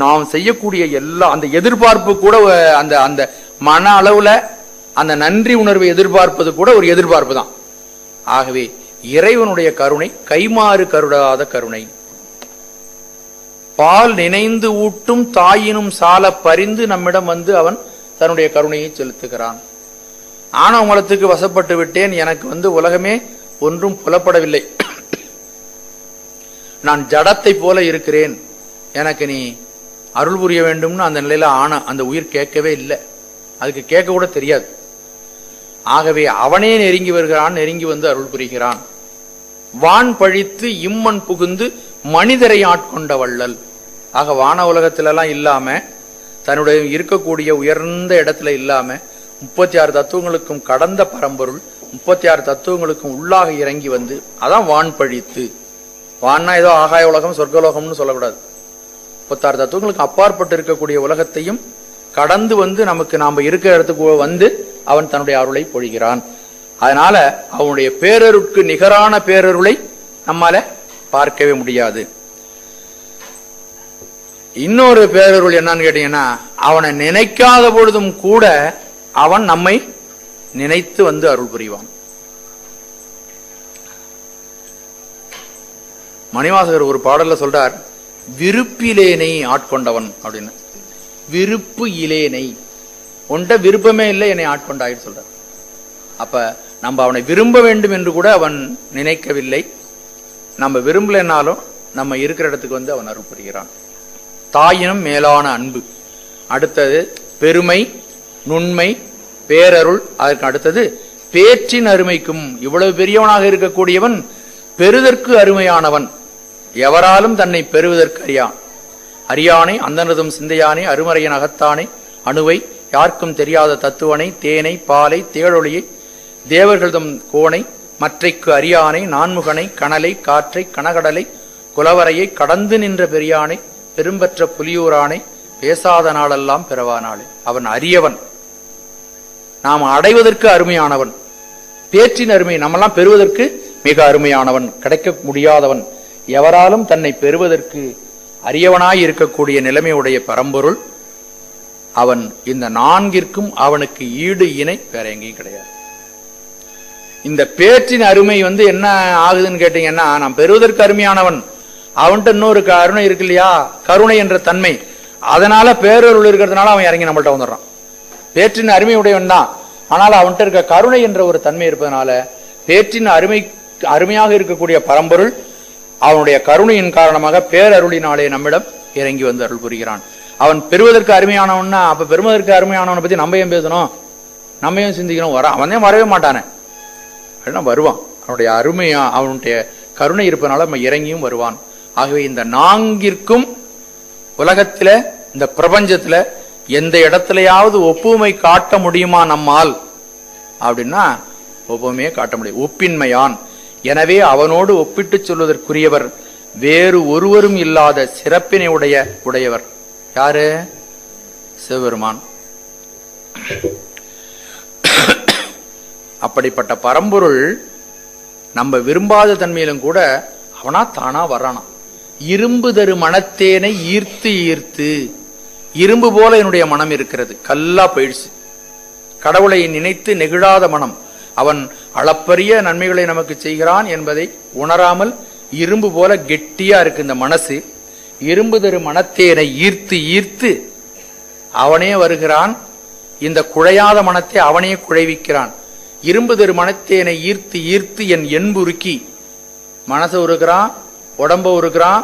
நாம் செய்யக்கூடிய எல்லா அந்த எதிர்பார்ப்பு கூட அந்த அந்த மன அளவுல அந்த நன்றி உணர்வை எதிர்பார்ப்பது கூட ஒரு எதிர்பார்ப்பு தான். ஆகவே இறைவனுடைய கருணை கைமாறு கருடாத கருணை. பால் நினைந்து ஊட்டும் தாயினும் சால பறிந்து நம்மிடம் வந்து அவன் தன்னுடைய கருணையை செலுத்துகிறான். ஆணவ மலத்துக்கு வசப்பட்டு விட்டேன், எனக்கு உலகமே ஒன்றும் புலப்படவில்லை, நான் ஜடத்தை போல இருக்கிறேன், எனக்கு நீ அருள் புரிய வேண்டும்னு அந்த நிலையில அந்த உயிர் கேட்கவே இல்லை. அதுக்கு கேட்க கூட தெரியாது. ஆகவே அவனே நெருங்கி வருகிறான், நெருங்கி வந்து அருள் புரிகிறான். வான் பழித்து இம்மன் புகுந்து மனிதரை ஆட்கொண்ட வள்ளல். ஆக வான உலகத்திலெல்லாம் இல்லாம, தன்னுடைய இருக்கக்கூடிய உயர்ந்த இடத்துல இல்லாம 36 தத்துவங்களுக்கும் கடந்த பரம்பொருள் 36 தத்துவங்களுக்கும் உள்ளாக இறங்கி வந்து, அதான் வான் பழித்து. வான்னா ஏதோ ஆகாய உலகம் சொர்க்கலோகம்னு சொல்லக்கூடாது. 36 தத்துவங்களுக்கு அப்பாற்பட்டு இருக்கக்கூடிய உலகத்தையும் கடந்து வந்து நமக்கு நாம இருக்கிற இடத்துக்கு வந்து அவன் தன்னுடைய அருளை பொழிகிறான். அதனால அவனுடைய பேரருட்கு நிகரான பேரருளை நம்மால பார்க்கவே முடியாது. இன்னொரு பேரருள் என்னன்னு கேட்டீங்கன்னா, அவனை நினைக்காத பொழுதும் கூட அவன் நம்மை நினைத்து வந்து அருள் புரிவான். மணிவாசகர் ஒரு பாடல்ல சொல்றார், விருப்பிலேனை ஆட்கொண்டவன் அப்படின்னு. விருப்பு இலேனை, உன்ட விருப்பமே இல்லை, என்னை ஆட்கொண்டாயின்னு சொல்றார். அப்ப நம்ம அவனை விரும்ப வேண்டும் என்று கூட அவன் நினைக்கவில்லை. நம்ம விரும்பலைன்னாலும் நம்ம இருக்கிற இடத்துக்கு வந்து அவன் அருள் புரிகிறான். தாயினும் மேலான அன்பு. அடுத்தது பெருமை, நுண்மை, பேரருள். அதற்கு அடுத்தது பேற்றின் அருமைக்கும். இவ்வளவு பெரியவனாக இருக்கக்கூடியவன் பெறுதற்கு அருமையானவன். எவராலும் தன்னை பெறுவதற்கு அறியானை, அந்தனதும் சிந்தையானை, அருமறையின் அகத்தானை, அணுவை, யாருக்கும் தெரியாத தத்துவனை, தேனை, பாலை, தேழொளியை, தேவர்களதும் கோணை, மற்றைக்கு அறியானை, நான்முகனை, கனலை, காற்றை, கனகடலை, குலவரையை கடந்து நின்ற பெரியானை, பெரும்பற்ற புலியூரானை, பேசாத நாளெல்லாம் பிறவானாளே. அவன் அரியவன், நாம் அடைவதற்கு அருமையானவன். பேற்றின் அருமை நம்மெல்லாம் பெறுவதற்கு மிக அருமையானவன், கிடைக்க முடியாதவன், எவராலும் தன்னை பெறுவதற்கு அரியவனாய் இருக்கக்கூடிய நிலைமையுடைய பரம்பொருள் அவன். இந்த நான்கிற்கும் அவனுக்கு ஈடு இணை வேற எங்கேயும் கிடையாது. இந்த பேற்றின் அருமை என்ன ஆகுதுன்னு கேட்டீங்கன்னா, நான் பெறுவதற்கு அருமையானவன், அவன்கிட்ட இன்னொரு கருணை இருக்கு இல்லையா, கருணை என்ற தன்மை, அதனால பேரருள் இருக்கிறதுனால அவன் இறங்கி நம்மள்ட்ட வந்துடுறான். பேற்றின் அருமை உடையவன் தான், ஆனால் அவன்கிட்ட இருக்க கருணை என்ற ஒரு தன்மை இருப்பதனால பேற்றின் அருமையாக இருக்கக்கூடிய பரம்பொருள் அவனுடைய கருணையின் காரணமாக பேரருளினாலே நம்மிடம் இறங்கி வந்து அருள் புரிகிறான். அவன் பெறுவதற்கு அருமையானவன்னா, அப்ப பெறுவதற்கு அருமையானவனை பத்தி நம்ம ஏன் பேசணும், நம்ம ஏன் சிந்திக்கணும்? அவனே வரவே மாட்டானே, வருவான். அவனுடைய அருமையா அவனுடைய கருணை இருப்பதனால நம்ம இறங்கியும் வருவான். ஆகவே இந்த நான்கிற்கும் உலகத்துல, இந்த பிரபஞ்சத்துல எந்த இடத்துலயாவது ஒப்புமை காட்ட முடியுமா நம்மால் அப்படின்னா ஒப்புமையே காட்ட முடியும். ஒப்பின்மையான், எனவே அவனோடு ஒப்பிட்டு சொல்வதற்குரியவர் வேறு ஒருவரும் இல்லாத சிறப்பினை உடையவர் யாரு? சிவபெருமான். அப்படிப்பட்ட பரம்பொருள் நம்ம விரும்பாத தன்மையிலும் கூட அவனா தானா வர்றானா. இரும்பு தரு மனத்தேனை ஈர்த்து ஈர்த்து, இரும்பு போல என்னுடைய மனம் இருக்கிறது, கல்லா போயிடுச்சு. கடவுளை நினைத்து நெகிழாத மனம். அவன் அளப்பரிய நன்மைகளை நமக்கு செய்கிறான் என்பதை உணராமல் இரும்பு போல கெட்டியா இருக்கு இந்த மனசு. இரும்பு தரு மனத்தேனை ஈர்த்து ஈர்த்து அவனே வருகிறான். இந்த குழையாத மனத்தை அவனே குழைவிக்கிறான். இரும்பு தரு மனத்தேனை ஈர்த்து ஈர்த்து என் என்புருக்கி, மனசை உருகிறான், உடம்ப உருகிறான்,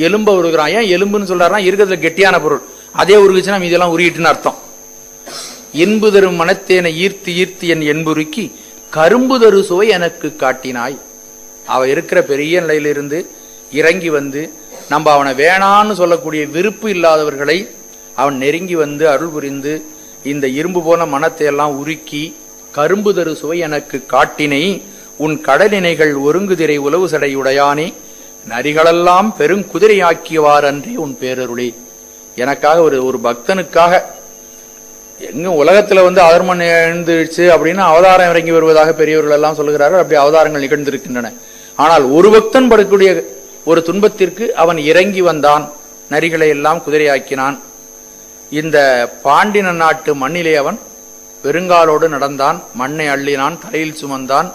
எலும்ப உருகிறான். ஏன் எலும்புன்னு சொல்றாருன்னா இருக்கிறதுல கெட்டியான பொருள், அதே உருகுச்சுன்னா மீதெல்லாம் உருகிட்டுன்னு அர்த்தம். இன்பு தரும் மனத்தேனை ஈர்த்து ஈர்த்து என் என்புருக்கி கரும்பு தரு சுவை எனக்கு காட்டினாய். அவ இருக்கிற பெரிய நிலையிலிருந்து இறங்கி வந்து நம்ம அவனை வேணான்னு சொல்லக்கூடிய விருப்பு இல்லாதவர்களை அவன் நெருங்கி வந்து அருள் புரிந்து இந்த இரும்பு போன மனத்தை எல்லாம் உருக்கி கரும்பு தரு சுவை எனக்கு காட்டினை உன் கடலினைகள் ஒருங்குதிரை உளவு சடையுடையானே நரிகளெல்லாம் பெருங்குதிரையாக்கியவார் அன்றே உன் பேரருளே. எனக்காக ஒரு பக்தனுக்காக எங்க உலகத்துல அதர்மம் எழுந்துருச்சு அப்படின்னு அவதாரம் இறங்கி வருவதாக பெரியவர்கள் எல்லாம் சொல்லுகிறார்கள். அப்படி அவதாரங்கள் நிகழ்ந்திருக்கின்றன. ஆனால் ஒரு பக்தன் படக்கூடிய ஒரு துன்பத்திற்கு அவன் இறங்கி வந்தான், நரிகளை எல்லாம் குதிரையாக்கினான். இந்த பாண்டின நாட்டு மண்ணிலே அவன் பெருங்காலோடு நடந்தான், மண்ணை அள்ளினான், தலையில் சுமந்தான்,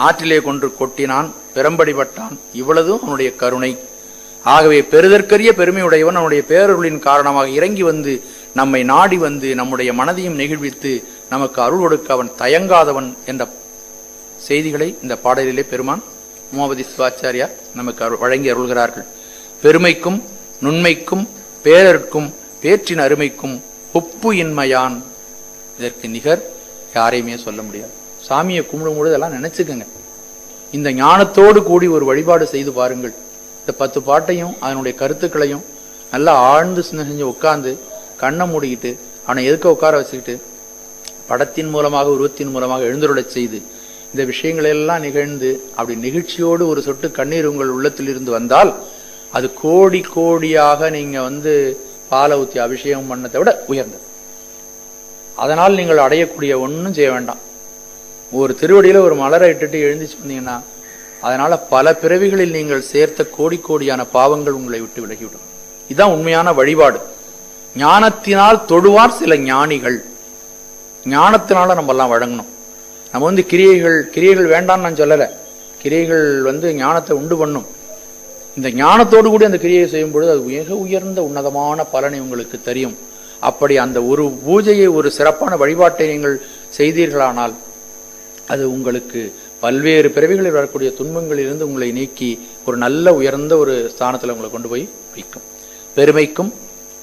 ஆற்றிலே கொன்று கொட்டினான், பெரும்படிப்பட்டான். இவ்வளவும் அவனுடைய கருணை. ஆகவே பெறுதற்கரிய பெருமையுடையவன் அவனுடைய பேரருளின் காரணமாக இறங்கி வந்து நம்மை நாடி வந்து நம்முடைய மனதையும் நெகிழ்வித்து நமக்கு அருள் கொடுக்க அவன் தயங்காதவன் என்ற செய்திகளை இந்த பாடலிலே பெருமான் உமாபதி சிவாச்சாரியா நமக்கு வழங்கி அருள்கிறார்கள். பெருமைக்கும் நுண்மைக்கும் பேரருக்கும் பேற்றின் அருமைக்கும் ஒப்பு இன்மையான், இதற்கு நிகர் யாரையுமே சொல்ல முடியாது. சாமியை கும்பிடும்போது எல்லாம் நினைச்சுக்கங்க, இந்த ஞானத்தோடு கூடி ஒரு வழிபாடு செய்து பாருங்கள். இந்த 10 பாட்டையும் அதனுடைய கருத்துக்களையும் நல்லா ஆழ்ந்து சிந்தனை செஞ்சு உட்கார்ந்து கண்ணை மூடிக்கிட்டு அவனை எதுக்க உட்கார வச்சுக்கிட்டு படத்தின் மூலமாக உருவத்தின் மூலமாக எழுந்துருளச் செய்து இந்த விஷயங்களெல்லாம் நிகழ்ந்து அப்படி நிகழ்ச்சியோடு ஒரு சொட்டு கண்ணீர் உங்கள் உள்ளத்தில் இருந்து வந்தால் அது கோடி கோடியாக நீங்க பாலை ஊற்றி அபிஷேகம் பண்ணதை விட உயர்ந்தது. அதனால் நீங்கள் அடையக்கூடிய ஒன்றும் செய்ய வேண்டாம். ஒரு திருவடியில ஒரு மலரை இட்டுட்டு எழுந்திச்சு வந்தீங்கன்னா அதனால பல பிறவிகளில் நீங்கள் சேர்த்த கோடி கோடியான பாவங்கள் உங்களை விட்டு விலகிவிடும். இதுதான் உண்மையான வழிபாடு. ஞானத்தினால் தொடுவார் சில ஞானிகள். ஞானத்தினால நம்ம எல்லாம் வழங்கணும். நம்ம கிரியைகள் வேண்டாம்னு நான் சொல்லல. கிரியைகள் ஞானத்தை உண்டு பண்ணும். இந்த ஞானத்தோடு கூட அந்த கிரியை செய்யும் பொழுது அது மிக உயர்ந்த உன்னதமான பலனை உங்களுக்கு தெரியும். அப்படி அந்த ஒரு பூஜையை, ஒரு சிறப்பான வழிபாட்டை நீங்கள் செய்தீர்களானால் அது உங்களுக்கு பல்வேறு பிறவிகளில் வரக்கூடிய துன்பங்களில் இருந்து உங்களை நீக்கி ஒரு நல்ல உயர்ந்த ஒரு ஸ்தானத்தில் உங்களை கொண்டு போய் வைக்கும். பெருமைக்கும்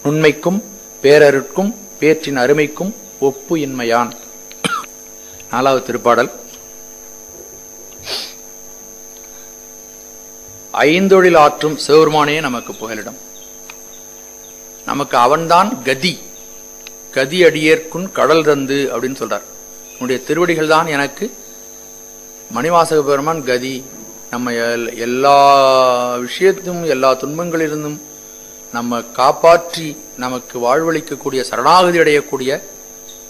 உண்மைக்கும் பேரருட்கும் பேற்றின் அருமைக்கும் ஒப்பு இன்மையான். 4வது திருப்பாடல். ஐந்தொழில் ஆற்றும் சிவபெருமானே நமக்கு புகலிடம். நமக்கு அவன்தான் கதி. கதி அடியேற்குன் கடல் தந்து அப்படின்னு சொல்றார். உன்னுடைய திருவடிகள் தான் எனக்கு. மணிவாசக பெருமான் கதி. நம்ம எல்லா விஷயத்தும் எல்லா துன்பங்களிலிருந்தும் நம்ம காப்பாற்றி நமக்கு வாழ்வளிக்கக்கூடிய சரணாகதி அடையக்கூடிய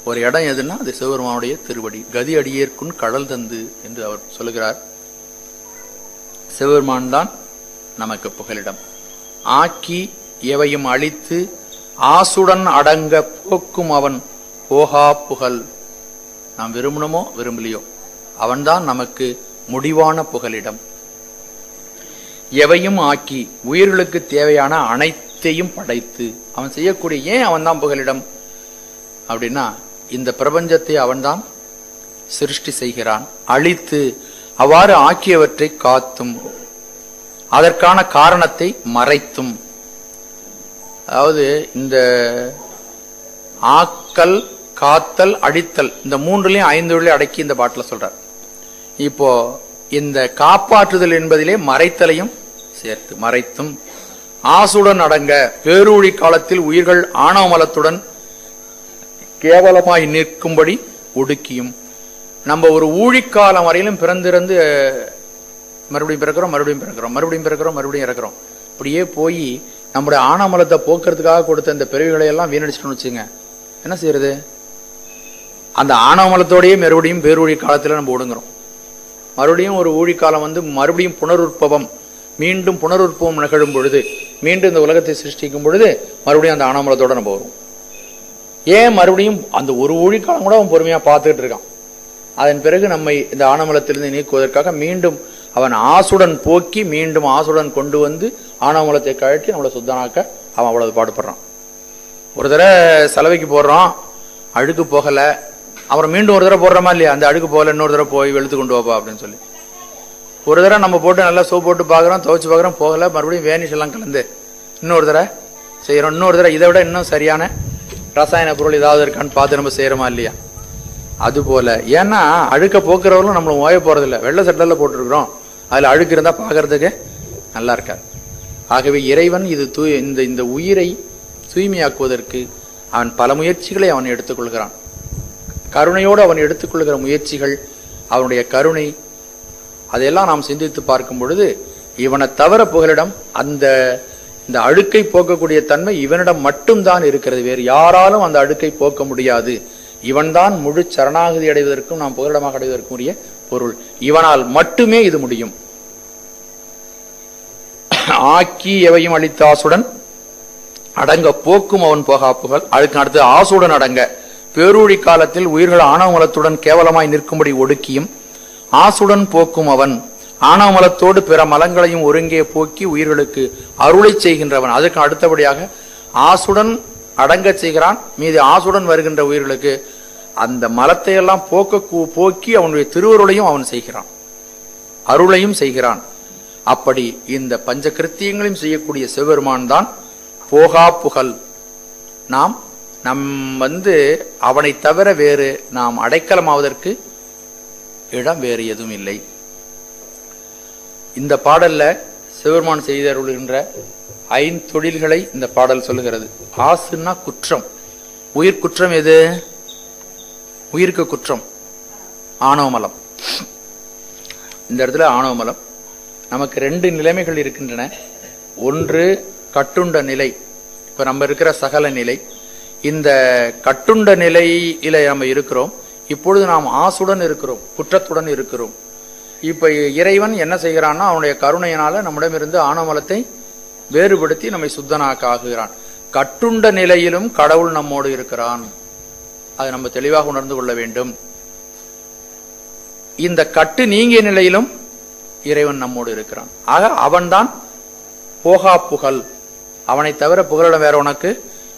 ஒரு இடம் எதுன்னா அது சிவபெருமானுடைய திருவடி. கதி அடியேற்குன் கடல் தந்து என்று அவர் சொல்லுகிறார். சிவபெருமான் தான் நமக்கு புகலிடம். ஆக்கி எவையும் அழித்து ஆசுடன் அடங்க போக்கும் அவன் போகா புகழ். நாம் விரும்பணுமோ விரும்பலையோ அவன்தான் நமக்கு முடிவான புகலிடம். எவையும் ஆக்கி உயிர்களுக்கு தேவையான அனைத்தையும் படைத்து அவன் செய்யக்கூடிய, ஏன் அவன் தான் புகலிடம் அப்படின்னா, இந்த பிரபஞ்சத்தை அவன்தான் சிருஷ்டி செய்கிறான். அழித்து அவ்வாறு ஆக்கியவற்றை காத்தும் அதற்கான காரணத்தை மறைத்தும். அதாவது இந்த ஆக்கல், காத்தல், அழித்தல் இந்த மூன்றுலையும் 5 அடக்கி இந்த பாட்டில் சொல்றார். இப்போ இந்த காப்பாற்றுதல் என்பதிலே மறைத்தலையும் சேர்த்து மறைத்தும் ஆசுடன் அடங்க பேரூழி காலத்தில் உயிர்கள் ஆணவமலத்துடன் கேவலமாய் நிற்கும்படி ஒடுக்கியும். நம்ம ஒரு ஊழிக்காலம் வரையிலும் பிறந்திருந்து மறுபடியும் பிறக்கிறோம், மறுபடியும் பிறக்கிறோம், மறுபடியும் பிறக்கிறோம், மறுபடியும் இறக்கிறோம். இப்படியே போய் நம்முடைய ஆணவமலத்தை போக்குறதுக்காக கொடுத்த இந்த பிறவிகளை எல்லாம் வீணடிச்சுட்டு வச்சுங்க, என்ன செய்யறது? அந்த ஆணவமலத்தோடையே மறுபடியும் பேரூழி காலத்துல நம்ம ஒடுங்குறோம். மறுபடியும் ஒரு ஊழிக்காலம் வந்து மறுபடியும் புனருற்பவம், மீண்டும் புனருற்பவம் நிகழும் பொழுது, மீண்டும் இந்த உலகத்தை சிருஷ்டிக்கும் பொழுது மறுபடியும் அந்த ஆணவமலத்தோட நம்ம வரும். ஏன் மறுபடியும் அந்த ஒரு ஊழிக்காலம் கூட அவன் பொறுமையா பார்த்துக்கிட்டு இருக்கான். அதன் பிறகு நம்மை இந்த ஆணவமலத்திலிருந்து நீக்குவதற்காக மீண்டும் அவன் ஆசுடன் போக்கி மீண்டும் ஆசுடன் கொண்டு வந்து ஆணவமலத்தை கழட்டி நம்மளை சுத்தனாக்க அவன் அவ்வளவு பாடுபடுறான். ஒரு தடவை செலவைக்கு போடுறான், அழுக்கு போகல, அப்புறம் மீண்டும் ஒரு தடவை போடுறோமா இல்லையா, அந்த அழுக்கு போகல, இன்னொரு தடவை போய் வெளுத்து கொண்டு வாப்பா அப்படின்னு சொல்லி ஒரு தடவை நம்ம போட்டு நல்லா சோப் போட்டு பார்க்குறோம், துவைச்சு பார்க்குறோம், போகல, மறுபடியும் வேனிஷ் எல்லாம் கலந்து இன்னொரு தடவை செய்யறோம். இன்னொரு தடவை இதை விட இன்னும் சரியான ரசாயன பொருள் ஏதாவது இருக்கான்னு பார்த்து நம்ம செய்யறோமா இல்லையா? அது போல, ஏன்னா அழுக்க போக்குறவர்களும் நம்மள ஓய போறதில்லை. வெள்ளை சட்டல போட்டுருக்கிறோம், அதுல அழுக்கு இருந்தா பாக்குறதுக்கு நல்லா இருக்காது. ஆகவே இறைவன் இது இந்த உயிரை தூய்மையாக்குவதற்கு அவன் பல முயற்சிகளை அவன் எடுத்துக்கொள்கிறான். கருணையோடு அவன் எடுத்துக்கொள்கிற முயற்சிகள், அவனுடைய கருணை, அதையெல்லாம் நாம் சிந்தித்து பார்க்கும் பொழுது இவனை தவிர புகலிடம், இந்த அழுக்கை போக்கக்கூடிய தன்மை இவனிடம் மட்டும்தான் இருக்கிறது. வேறு யாராலும் அந்த அழுக்கை போக்க முடியாது. இவன்தான் முழு சரணாகதி அடைவதற்கும் நாம் புகலிடமாக அடைவதற்கும் உரிய பொருள். இவனால் மட்டுமே இது முடியும். ஆக்கி எவையும் அளித்த ஆசுடன் அடங்க போக்கும் அவன் போகா புகழ். அதுக்கு அடுத்து ஆசுடன் அடங்க பேரூழி காலத்தில் உயிர்கள் ஆணவமலத்துடன் கேவலமாய் நிற்கும்படி ஒடுக்கியும் ஆசுடன் போக்கும் அவன். ஆணவமலத்தோடு பிற மலங்களையும் ஒருங்கே போக்கி உயிர்களுக்கு அருளை செய்கின்றவன். அதற்கு அடுத்தபடியாக ஆசுடன் அடங்க செய்கிறான். மீது ஆசுடன் வருகின்ற உயிர்களுக்கு அந்த மலத்தை எல்லாம் போக்கி அவனுடைய திருவருளையும் அவன் செய்கிறான், அருளையும் செய்கிறான். அப்படி இந்த பஞ்ச கிருத்தியங்களையும் செய்யக்கூடிய சிவபெருமான் தான் போகா புகழ். நாம் அவனை தவிர வேறு நாம் அடைக்கலமாவதற்கு இடம் வேறு எதுவும் இல்லை. இந்த பாடல்ல சிவபெருமான் செய்தருள்கின்ற 5 தொழில்களை இந்த பாடல் சொல்லுகிறது. ஆசுன்னா குற்றம். உயிர் குற்றம் எது? உயிருக்கு குற்றம் ஆணவமலம். இந்த இடத்துல ஆணவமலம். நமக்கு 2 நிலைமைகள் இருக்கின்றன. ஒன்று கட்டுண்ட நிலை, இப்ப நம்ம இருக்கிற சகல நிலை. இந்த கட்டுண்ட நிலையில நம்ம இருக்கிறோம். இப்பொழுது நாம் ஆசுடன் இருக்கிறோம், குற்றத்துடன் இருக்கிறோம். இப்ப இறைவன் என்ன செய்கிறான்னா, அவனுடைய கருணையினால நம்மிடமிருந்து ஆணவமலத்தை வேறுபடுத்தி நம்மை சுத்தனாக்க ஆகுகிறான். கட்டுண்ட நிலையிலும் கடவுள் நம்மோடு இருக்கிறான். அதை நம்ம தெளிவாக உணர்ந்து கொள்ள வேண்டும். இந்த கட்டு நீங்கிய நிலையிலும் இறைவன் நம்மோடு இருக்கிறான். ஆக அவன்தான் போகா புகழ். அவனை தவிர புகலிடம் வேற உனக்கு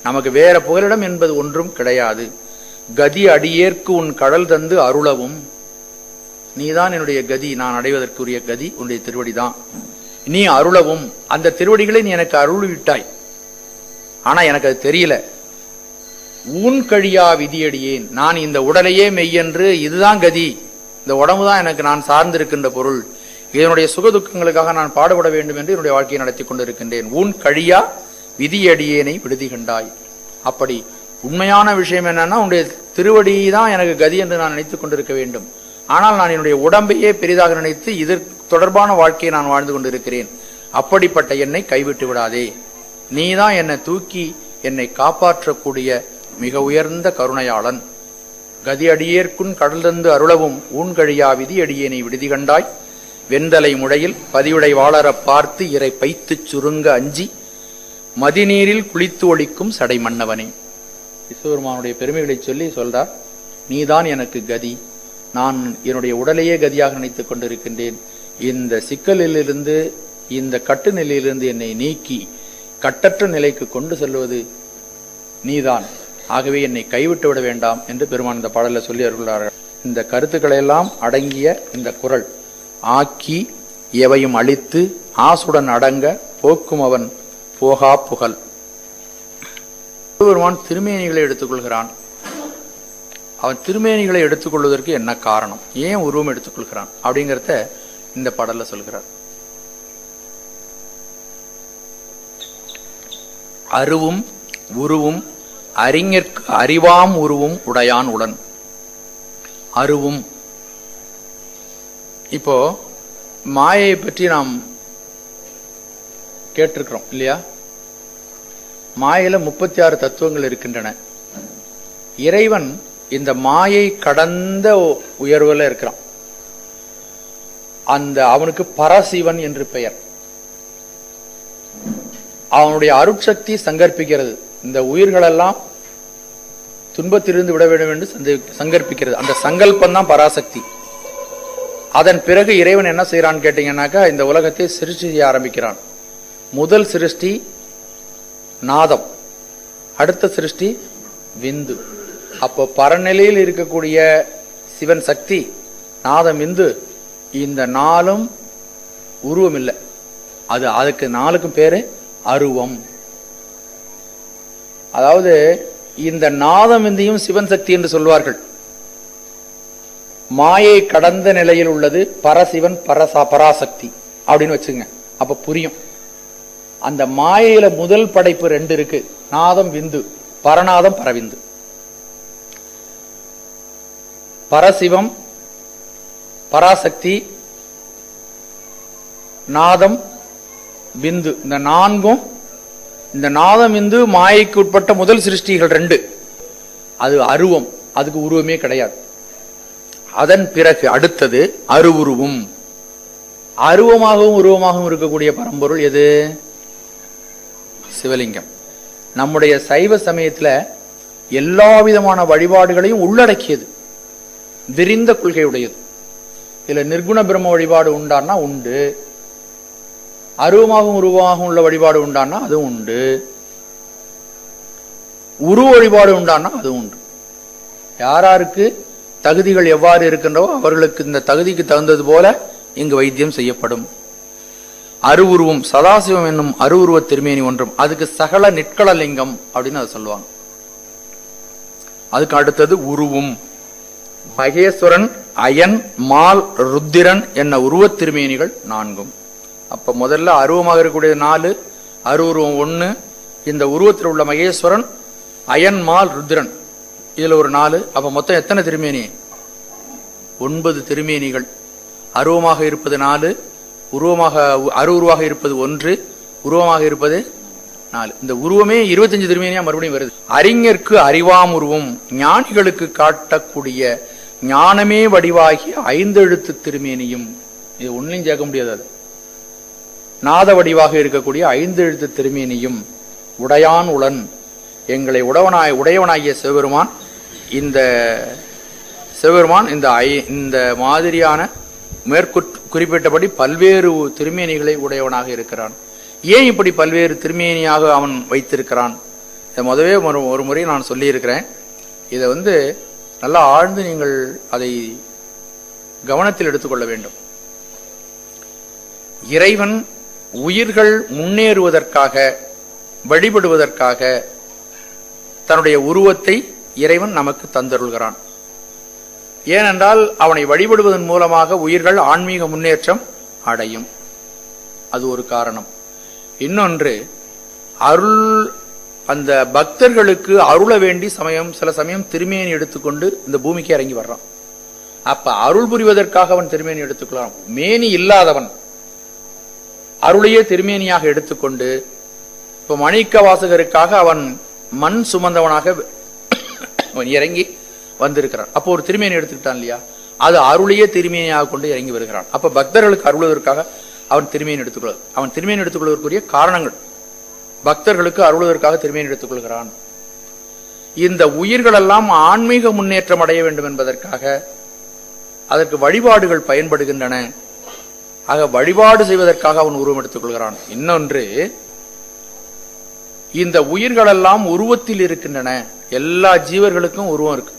நமக்கு வேற புகலிடம் என்பது ஒன்றும் கிடையாது. கதி அடியேற்கு உன் கடல் தந்து அருளவும். நீதான் என்னுடைய கதி, நான் அடைவதற்குரிய கதி உன்னுடைய திருவடிதான். நீ அருளவும், அந்த திருவடிகளை நீ எனக்கு அருள்விட்டாய், ஆனா எனக்கு அது தெரியல. ஊன் கழியா விதியடியேன், நான் இந்த உடலையே மெய்யென்று, இதுதான் கதி, இந்த உடம்புதான் எனக்கு நான் சார்ந்திருக்கின்ற பொருள், இதனுடைய சுகதுக்கங்களுக்காக நான் பாடுபட வேண்டும் என்று என்னுடைய வாழ்க்கையை நடத்தி கொண்டிருக்கின்றேன். ஊன் கழியா விதியடியேனை விடுதி கண்டாய். அப்படி உண்மையான விஷயம் என்னன்னா, உன்னுடைய திருவடி தான் எனக்கு கதி என்று நான் நினைத்துக் கொண்டிருக்க வேண்டும். ஆனால் நான் என்னுடைய உடம்பையே பெரிதாக நினைத்து இதற்கு தொடர்பான வாழ்க்கையை நான் வாழ்ந்து கொண்டிருக்கிறேன். அப்படிப்பட்ட என்னை கைவிட்டு விடாதே. நீதான் என்னை தூக்கி என்னை காப்பாற்றக்கூடிய மிக உயர்ந்த கருணையாளன். கதி அடியேற்குன் கடல் தந்து அருளவும் ஊன்கழியா விதி அடியேனை விடுதி கண்டாய் வெந்தலை முடையில் பதியுடை வாளரப் பார்த்து இறை பைத்துச் சுருங்க அஞ்சி மதிநீரில் குளித்து ஒழிக்கும் சடை மன்னவனே. சிவபெருமானுடைய பெருமைகளை சொல்லி சொல்றார், நீதான் எனக்கு கதி, நான் என்னுடைய உடலையே கதியாக நினைத்துக் கொண்டிருக்கின்றேன். இந்த சிக்கலிலிருந்து, இந்த கட்டு நிலையிலிருந்து என்னை நீக்கி கட்டற்ற நிலைக்கு கொண்டு செல்வது நீதான், ஆகவே என்னை கைவிட்டு விட வேண்டாம் என்று பெருமான் இந்த பாடலில் சொல்லி அருள்கிறார்கள். இந்த கருத்துக்களை எல்லாம் அடங்கிய இந்த குறள், ஆக்கி எவையும் அழித்து ஆசுடன் அடங்க போக்கும் அவன் போகா புகழ். பெருமான் திருமேனிகளை எடுத்துக்கொள்கிறான். அவன் திருமேனிகளை எடுத்துக்கொள்வதற்கு என்ன காரணம், ஏன் உருவம் எடுத்துக்கொள்கிறான் அப்படிங்கிறத இந்த பாடல்ல சொல்கிறார். அருவும் உருவும் அறிஞர்க்கு அறிவாம் உருவும் உடையான் உடன். அருவும், இப்போ மாயை பற்றி நாம் கேட்டிருக்கிறோம் இல்லையா? மாயையில 36 தத்துவங்கள் இருக்கின்றன. இறைவன் இந்த மாயை கடந்த உயர்வுல இருக்கிறான். அந்த அவனுக்கு பரசிவன் என்று பெயர். அவனுடைய அருட்சக்தி சங்கற்பிக்கிறது, இந்த உயிர்களெல்லாம் துன்பத்திலிருந்து விட வேண்டும் என்று சங்கற்பிக்கிறது. அந்த சங்கல்பம் தான் பராசக்தி. அதன் பிறகு இறைவன் என்ன செய்யறான்னு கேட்டீங்கன்னாக்கா, இந்த உலகத்தை சிருஷ்டி செய்ய ஆரம்பிக்கிறான். முதல் சிருஷ்டி நாதம், அடுத்த சிருஷ்டி விந்து. அப்போ பரநிலையில் இருக்கக்கூடிய சிவன் சக்தி, நாதம், விந்து, இந்த நாளும் உருவம் இல்லை. அதுக்கு நாளுக்கும் பேரு அருவம். அதாவது இந்த நாதம் விந்தியும் சிவன் சக்தி என்று சொல்வார்கள். மாயை கடந்த நிலையில் உள்ளது பரசிவன் பராசக்தி அப்படின்னு வச்சுங்க, அப்ப புரியும். அந்த மாயையில முதல் படைப்பு 2 இருக்கு, நாதம் விந்து, பரநாதம் பரவிந்து. பரசிவம் பராசக்தி நாதம் விந்து, இந்த 4ம், இந்த நாதம் விந்து மாயைக்கு உட்பட்ட முதல் சிருஷ்டிகள் 2. அது அருவம், அதுக்கு உருவமே கிடையாது. அதன் பிறகு அடுத்தது அருவுருவும். அருவமாகவும் உருவமாகவும் இருக்கக்கூடிய பரம்பொருள் எது? சிவலிங்கம். நம்முடைய சைவ சமயத்துல எல்லா விதமான வழிபாடுகளையும் உள்ளடக்கியது, விரிந்த கொள்கையுடையது. இதுல நிர்குண பிரம்ம வழிபாடு உண்டான்னா உண்டு, அருவமாகவும் உருவமாகவும் உள்ள வழிபாடு உண்டான்னா அதுவும் உண்டு, உருவ வழிபாடு உண்டான்னா அதுவும் உண்டு. யாராருக்கு தகுதிகள் எவ்வாறு இருக்கின்றவோ அவர்களுக்கு இந்த தகுதிக்கு தகுந்தது போல இங்கு வைத்தியம் செய்யப்படும். அருவுருவம், சதாசிவம் என்னும் அருவுருவ திருமேனி ஒன்றும், அதுக்கு சகல நிற்கள லிங்கம் அப்படின்னு அதை சொல்லுவாங்க. அதுக்கு அடுத்தது உருவும். மகேஸ்வரன், அயன், மால், ருத்திரன் என்ன உருவத் திருமேனிகள் 4. அப்ப முதல்ல அருவமாக இருக்கக்கூடிய 4, அருவுருவம் 1, இந்த உருவத்தில் உள்ள மகேஸ்வரன், அயன், மால், ருத்திரன், இதுல ஒரு 4. அப்ப மொத்தம் எத்தனை திருமேனி? 9 திருமேனிகள். அருவமாக இருப்பது 4, உருவமாக அருவுருவாக இருப்பது 1, உருவமாக இருப்பது 4. இந்த உருவமே 25 திருமேனியா மறுபடியும் வருது. அறிஞர்க்கு அறிவாம் உருவம், ஞானிகளுக்கு காட்டக்கூடிய ஞானமே வடிவாகிய 5 எழுத்து திருமேனியும். இது ஒன்னையும் சேர்க்க முடியாது. அது நாத வடிவாக இருக்கக்கூடிய 5 எழுத்து திருமேனியும் உடையான் உளன். எங்களை உடையவனாகிய சிவபெருமான், இந்த சிவபெருமான் இந்த மாதிரியான குறிப்பிட்டபடி பல்வேறு திருமேனிகளை உடையவனாக இருக்கிறான். ஏன் இப்படி பல்வேறு திருமேனியாக அவன் வைத்திருக்கிறான்? இதை முதவே ஒரு முறை நான் சொல்லியிருக்கிறேன். இதை நல்லா ஆழ்ந்து நீங்கள் அதை கவனத்தில் எடுத்துக்கொள்ள வேண்டும். இறைவன் உயிர்கள் முன்னேறுவதற்காக, வழிபடுவதற்காக தன்னுடைய உருவத்தை இறைவன் நமக்கு தந்தருள்கிறான். ஏனென்றால் அவனை வழிபடுவதன் மூலமாக உயிர்கள் ஆன்மீக முன்னேற்றம் அடையும். அது ஒரு காரணம். இன்னொன்று, அந்த பக்தர்களுக்கு அருள வேண்டி சில சமயம் திருமேனி எடுத்துக்கொண்டு இந்த பூமிக்கு இறங்கி வர்றான். அப்ப அருள் புரிவதற்காக அவன் திருமேனி எடுத்துக்கலாம். மேனி இல்லாதவன் அருளையே திருமேனியாக எடுத்துக்கொண்டு, இப்ப மாணிக்க வாசகருக்காக அவன் மண் சுமந்தவனாக அவன் இறங்கி வந்திருக்கிறான். அப்போ ஒரு திருமேனி எடுத்துக்கிட்டான் இல்லையா, அது அருளையே திருமேனியாக கொண்டு இறங்கி வருகிறான். அப்ப பக்தர்களுக்கு அருள்வதற்காக அவன் திருமேனி எடுத்துக்கொள்வது, அவன் திருமேனி எடுத்துக்கொள்வதற்குரிய காரணங்கள், பக்தர்களுக்கு அருள்வதற்காக திருமேனி எடுத்துக்கொள்கிறான். இந்த உயிர்கள் எல்லாம் ஆன்மீக முன்னேற்றம் அடைய வேண்டும் என்பதற்காக அதற்கு வழிபாடுகள் பயன்படுகின்றன. ஆக வழிபாடு செய்வதற்காக அவன் உருவம் எடுத்துக் கொள்கிறான். இன்னொன்று, இந்த உயிர்கள் எல்லாம் உருவத்தில் இருக்கின்றன. எல்லா ஜீவர்களுக்கும் உருவம் இருக்கு.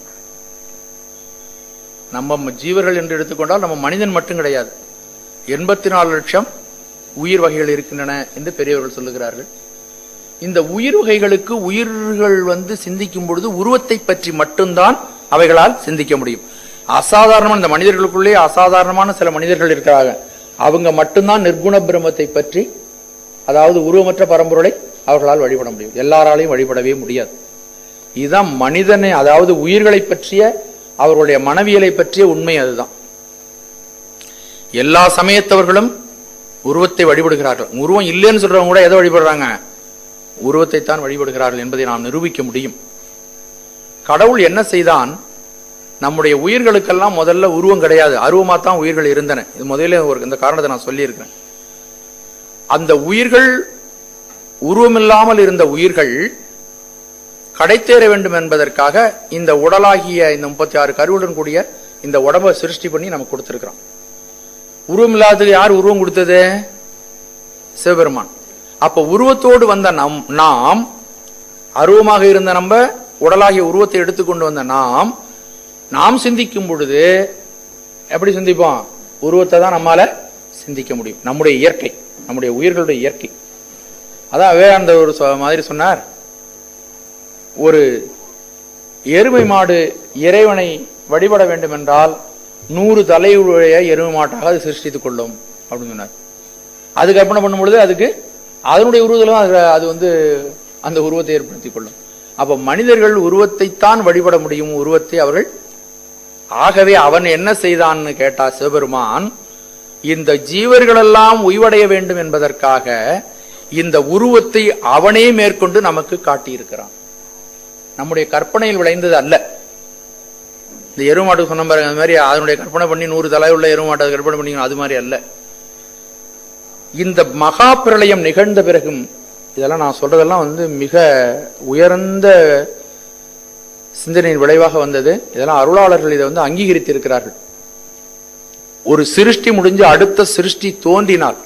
நம்ம ஜீவர்கள் என்று எடுத்துக்கொண்டால் நம்ம மனிதன் மட்டும் கிடையாது, 84 லட்சம் உயிர் வகைகள் இருக்கின்றன என்று பெரியவர்கள் சொல்லுகிறார்கள். இந்த உயிர் வகைகளுக்கு உயிர்கள் சிந்திக்கும் பொழுது உருவத்தை பற்றி மட்டும்தான் அவைகளால் சிந்திக்க முடியும். அசாதாரணமான இந்த மனிதர்களுக்குள்ளே அசாதாரணமான சில மனிதர்கள் இருக்கிறாங்க. அவங்க மட்டும்தான் நிர்குண பிரம்மத்தை பற்றி, அதாவது உருவமற்ற பரம்பொருளை அவர்களால் வழிபட முடியும். எல்லாராலையும் வழிபடவே முடியாது. இதுதான் மனிதனை, அதாவது உயிர்களை பற்றிய அவர்களுடைய மனவியலை பற்றிய உண்மை. அதுதான் எல்லா சமயத்தவர்களும் உருவத்தை வழிபடுகிறார்கள். உருவம் இல்லைன்னு சொல்றவங்க கூட எதை வழிபடுறாங்க? உருவத்தை தான் வழிபடுகிறார்கள் என்பதை நாம் நிரூபிக்க முடியும். கடவுள் என்ன செய்தான்? நம்முடைய உயிர்களுக்கெல்லாம் முதல்ல உருவம் கிடையாது, அருவமா தான் உயிர்கள் இருந்தன. இது முதல்ல இந்த காரணத்தை நான் சொல்லி இருக்கிறேன். அந்த உயிர்கள், உருவமில்லாமல் இருந்த உயிர்கள் கடைத்தேற வேண்டும் என்பதற்காக இந்த உடலாகிய இந்த 36 கருவுடன் கூடிய இந்த உடம்பை சிருஷ்டி பண்ணி நமக்கு கொடுத்திருக்கிறான். உருவம் இல்லாததுக்கு யார் உருவம் கொடுத்தது? சிவபெருமான். அப்ப உருவத்தோடு வந்த நாம், அருவமாக இருந்த நம்ம உடலாகிய உருவத்தை எடுத்துக்கொண்டு வந்த நாம் சிந்திக்கும் பொழுது எப்படி சிந்திப்போம்? உருவத்தை தான் நம்மால சிந்திக்க முடியும். நம்முடைய இயற்கை, நம்முடைய உயிர்களுடைய இயற்கை. அதான் வேற ஒரு மாதிரி சொன்னார், ஒரு எருமை மாடு இறைவனை வழிபட வேண்டும் என்றால் 100 தலையுடைய எருமை மாட்டாக அது சிருஷ்டித்துக் கொள்ளும் அப்படின்னு சொன்னார். அது கற்பனை பண்ணும் பொழுது அதுக்கு அதனுடைய உருவத்திலும் அது அந்த உருவத்தை ஏற்படுத்திக் கொள்ளும். அப்ப மனிதர்கள் உருவத்தைத்தான் வழிபட முடியும், உருவத்தை அவர்கள். ஆகவே அவன் என்ன செய்தான்னு கேட்டா, சிவபெருமான் இந்த ஜீவர்களெல்லாம் உய்வடைய வேண்டும் என்பதற்காக இந்த உருவத்தை அவனே மேற்கொண்டு நமக்கு காட்டியிருக்கிறான். நம்முடைய கற்பனையில் விளைந்தது அல்ல. இந்த எருமாட்டு சொன்ன பாருங்க, அது மாதிரி அதனுடைய கற்பனை பண்ணி 100 தலை உள்ள எருமாட்டை கற்பனை பண்ணி, அது மாதிரி அல்ல. இந்த மகா பிரளயம் நிகழ்ந்த பிறகும், இதெல்லாம் நான் சொல்றதெல்லாம் மிக உயர்ந்த சிந்தனையின் விளைவாக வந்தது. இதெல்லாம் அருளாளர்கள் இதை அங்கீகரித்து இருக்கிறார்கள். ஒரு சிருஷ்டி முடிஞ்சு அடுத்த சிருஷ்டி தோன்றினால்,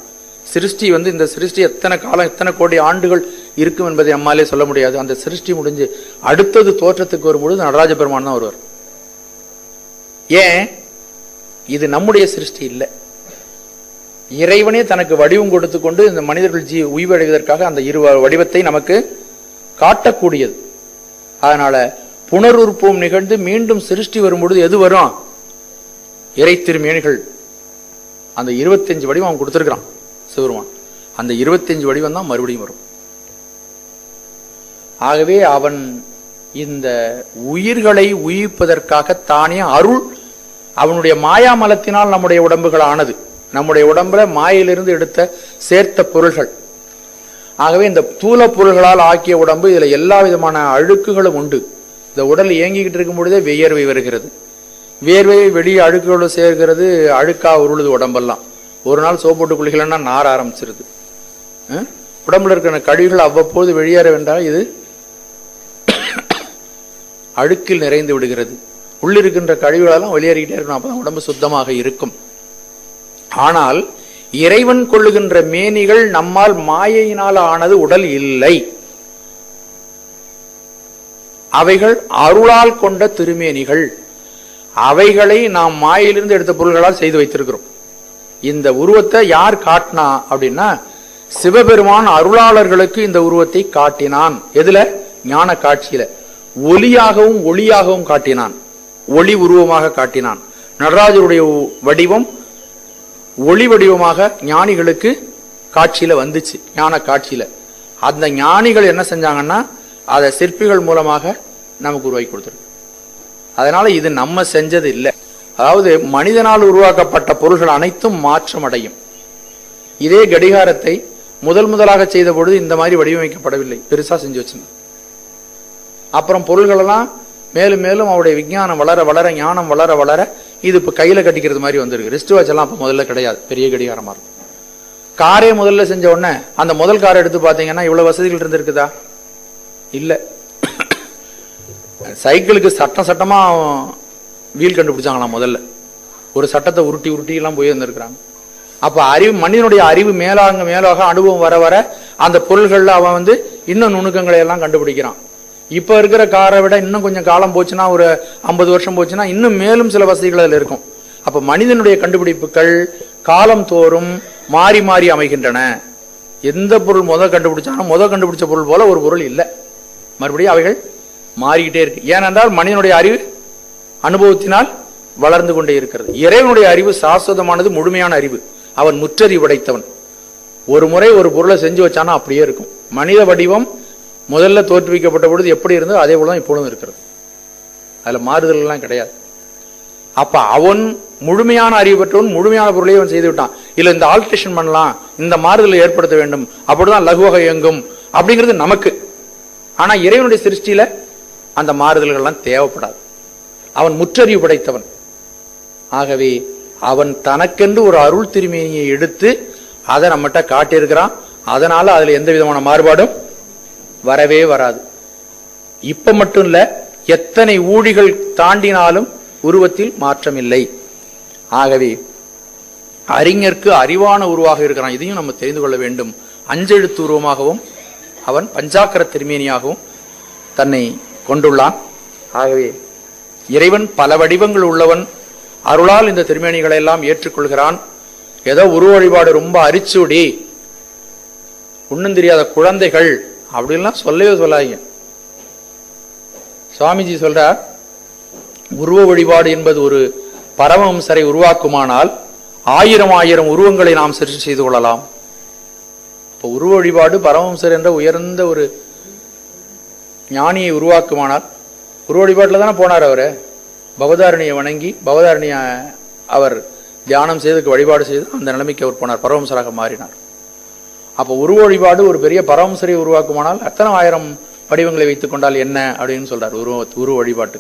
சிருஷ்டி இந்த சிருஷ்டி எத்தனை காலம், எத்தனை கோடி ஆண்டுகள் இருக்கும் என்பதை நம்மாலே சொல்ல முடியாது. அந்த சிருஷ்டி முடிஞ்சு அடுத்தது தோற்றத்துக்கு வரும்பொழுது நடராஜ பெருமான் தான் வருவார். ஏன்? இது நம்முடைய சிருஷ்டி இல்லை. இறைவனே தனக்கு வடிவம் கொடுத்து கொண்டு இந்த மனிதர்கள் உய்வடைவதற்காக அந்த இரு வடிவத்தை நமக்கு காட்டக்கூடியது. அதனால புனருற்பம் நிகழ்ந்து மீண்டும் சிருஷ்டி வரும்பொழுது எது வரும்? இறை திருமேனிகள். அந்த 25 வடிவம் அவன் கொடுத்திருக்கிறான் சிவருமான். அந்த 25 வடிவம் தான் மறுபடியும் வரும். ஆகவே அவன் இந்த உயிர்களை உயிர்ப்பதற்காக தானே அருள், அவனுடைய மாயாமலத்தினால் நம்முடைய உடம்புகள் ஆனது. நம்முடைய உடம்புல மாயிலிருந்து எடுத்த சேர்த்த பொருள்கள். ஆகவே இந்த தூல பொருள்களால் ஆக்கிய உடம்பு, இதுல எல்லா விதமான அழுக்குகளும் உண்டு. இந்த உடல் இயங்கிக்கிட்டு இருக்கும் பொழுதே வியர்வை வருகிறது. வியர்வை வெளியே அழுக்குகளோடு சேர்கிறது, அழுக்கா உருளுது உடம்பெல்லாம். ஒரு நாள் சோப்பு போட்டு குளிக்கலன்னா நார ஆரம்பிச்சிருது. உடம்புல இருக்கிற கழிவுகள் அவ்வப்போது வெளியேற வேண்டாம், இது அழுக்கில் நிறைந்து விடுகிறது. உள்ளிருக்கின்ற கழிவுகளெல்லாம் வெளியேறிக்கிட்டே இருக்கணும், அப்பதான் உடம்பு சுத்தமாக இருக்கும். ஆனால் இறைவன் கொள்ளுகின்ற மேனிகள் நம்மால் மாயையினால் ஆனது உடல் இல்லை. அவைகள் அருளால் கொண்ட திருமேனிகள். அவைகளை நாம் மாயிலிருந்து எடுத்த பொருள்களால் செய்து வைத்திருக்கிறோம். இந்த உருவத்தை யார் காட்டினா அப்படின்னா, சிவபெருமான் அருளாளர்களுக்கு இந்த உருவத்தை காட்டினான். எதுல? ஞான காட்சியில. ஒலியாகவும் ஒளியாகவும் காட்டினான். ஒளி உருவமாக காட்டினான். நடராஜருடைய வடிவம் ஒளி வடிவமாக ஞானிகளுக்கு காட்சியில வந்துச்சு, ஞான காட்சியில. அந்த ஞானிகள் என்ன செஞ்சாங்கன்னா, அதை சிற்பிகள் மூலமாக நமக்கு உருவாக்கி கொடுத்துருக்கு. அதனால இது நம்ம செஞ்சது இல்லை. அதாவது மனிதனால் உருவாக்கப்பட்ட பொருள்கள் அனைத்தும் மாற்றம் அடையும். இதே கடிகாரத்தை முதலாக செய்த பொழுது இந்த மாதிரி வடிவமைக்கப்படவில்லை, பெருசா செஞ்சு வச்சிருந்தோம். அப்புறம் பொருள்கள் எல்லாம் மேலும் மேலும் அவருடைய விஞ்ஞானம் வளர வளர, ஞானம் வளர வளர, இது இப்ப கையில கட்டிக்கிறது மாதிரி வந்திருக்கு. ரிஸ்ட் வாட்ச் எல்லாம் அப்ப முதல்ல கிடையாது, பெரிய கடிகாரமா இருக்கும். காரே முதல்ல செஞ்ச உடனே அந்த முதல் காரை எடுத்து பாத்தீங்கன்னா இவ்வளவு வசதிகள் இருந்திருக்குதா? இல்ல. சைக்கிளுக்கு சட்டமா வீல் கண்டுபிடிச்சாங்களாம் முதல்ல. ஒரு சட்டத்தை உருட்டி உருட்டி எல்லாம் போய் வந்திருக்கிறாங்க. அப்ப அறிவு, மனிதனுடைய அறிவு மேலாக அனுபவம் வர வர அந்த பொருள்கள்ல அவன் இன்னும் நுணுக்கங்களை எல்லாம் கண்டுபிடிக்கிறான். இப்ப இருக்கிற காரை விட இன்னும் கொஞ்சம் காலம் போச்சுன்னா, ஒரு 50 வருஷம் போச்சுன்னா இன்னும் மேலும் சில வசதிகள் அதில் இருக்கும். அப்ப மனிதனுடைய கண்டுபிடிப்புகள் காலம் தோறும் மாறி மாறி அமைகின்றன. எந்த பொருள் கண்டுபிடிச்ச பொருள் போல ஒரு பொருள் இல்லை. மறுபடியும் அவைகள் மாறிக்கிட்டே இருக்கு. ஏனென்றால் மனிதனுடைய அறிவு அனுபவத்தினால் வளர்ந்து கொண்டே இருக்கிறது. இறைவனுடைய அறிவு சாஸ்வதமானது, முழுமையான அறிவு. அவன் முற்றறிவு படைத்தவன். ஒரு முறை ஒரு பொருளை செஞ்சு வச்சானா அப்படியே இருக்கும். மனித வடிவம் முதல்ல தோற்றுவிக்கப்பட்ட பொழுது எப்படி இருந்தோ அதே போலதான் இப்பொழுதும் இருக்கிறது. அதுல மாறுதல் எல்லாம் கிடையாது. அப்ப அவன் முழுமையான அறிவு பெற்றவன், முழுமையான பொருளையும் அவன் செய்து விட்டான். இல்ல இந்த ஆல்ட்ரேஷன் பண்ணலாம், இந்த மாறுதலை ஏற்படுத்த வேண்டும், அப்படிதான் லகுவகை இயங்கும் அப்படிங்கிறது நமக்கு. ஆனா இறைவனுடைய சிருஷ்டியில அந்த மாறுதல்கள் எல்லாம் தேவைப்படாது. அவன் முற்றறிவு படைத்தவன். ஆகவே அவன் தனக்கென்று ஒரு அருள் திருமேனியை எடுத்து அதை நம்மகிட்ட காட்டியிருக்கிறான். அதனால அதுல எந்த விதமான மாறுபாடும் வரவே வராது. இப்ப மட்டும் இல்ல, எத்தனை ஊழிகள் தாண்டினாலும் உருவத்தில் மாற்றம் இல்லை. ஆகவே அறிஞருக்கு அறிவான உருவாக இருக்கிறான். இதையும் நம்ம தெரிந்து கொள்ள வேண்டும். அஞ்செழுத்து உருவமாகவும் அவன் பஞ்சாக்கர திருமேனியாகவும் தன்னை கொண்டுள்ளான். ஆகவே இறைவன் பல வடிவங்கள் உள்ளவன். அருளால் இந்த திருமேனிகளை எல்லாம் ஏற்றுக்கொள்கிறான். ஏதோ உருவ வழிபாடு ரொம்ப அரிச்சுடி, ஒன்னும் தெரியாத குழந்தைகள் அப்படின்லாம் சொல்லவே சொல்லாதீங்க. சுவாமிஜி சொல்றார், உருவ வழிபாடு என்பது ஒரு பரமஹம்சரை உருவாக்குமானால் 1000 உருவங்களை நாம் சிருஷ்டி செய்து கொள்ளலாம். இப்போ உருவ வழிபாடு பரமஹம்சர் என்ற உயர்ந்த ஒரு ஞானியை உருவாக்குமானால், உருவ வழிபாட்டில் தானே போனார் அவரு. பவதாரணியை வணங்கி பவதாரணிய அவர் தியானம் செய்து வழிபாடு செய்து அந்த நிலைமைக்கு அவர் போனார், பரமஹம்சராக மாறினார். அப்போ உருவ வழிபாடு ஒரு பெரிய பரமஹம்சரை உருவாக்குமானால் அத்தனை 1000 வடிவங்களை வைத்துக் கொண்டால் என்ன அப்படின்னு சொல்றார் உருவ வழிபாட்டு.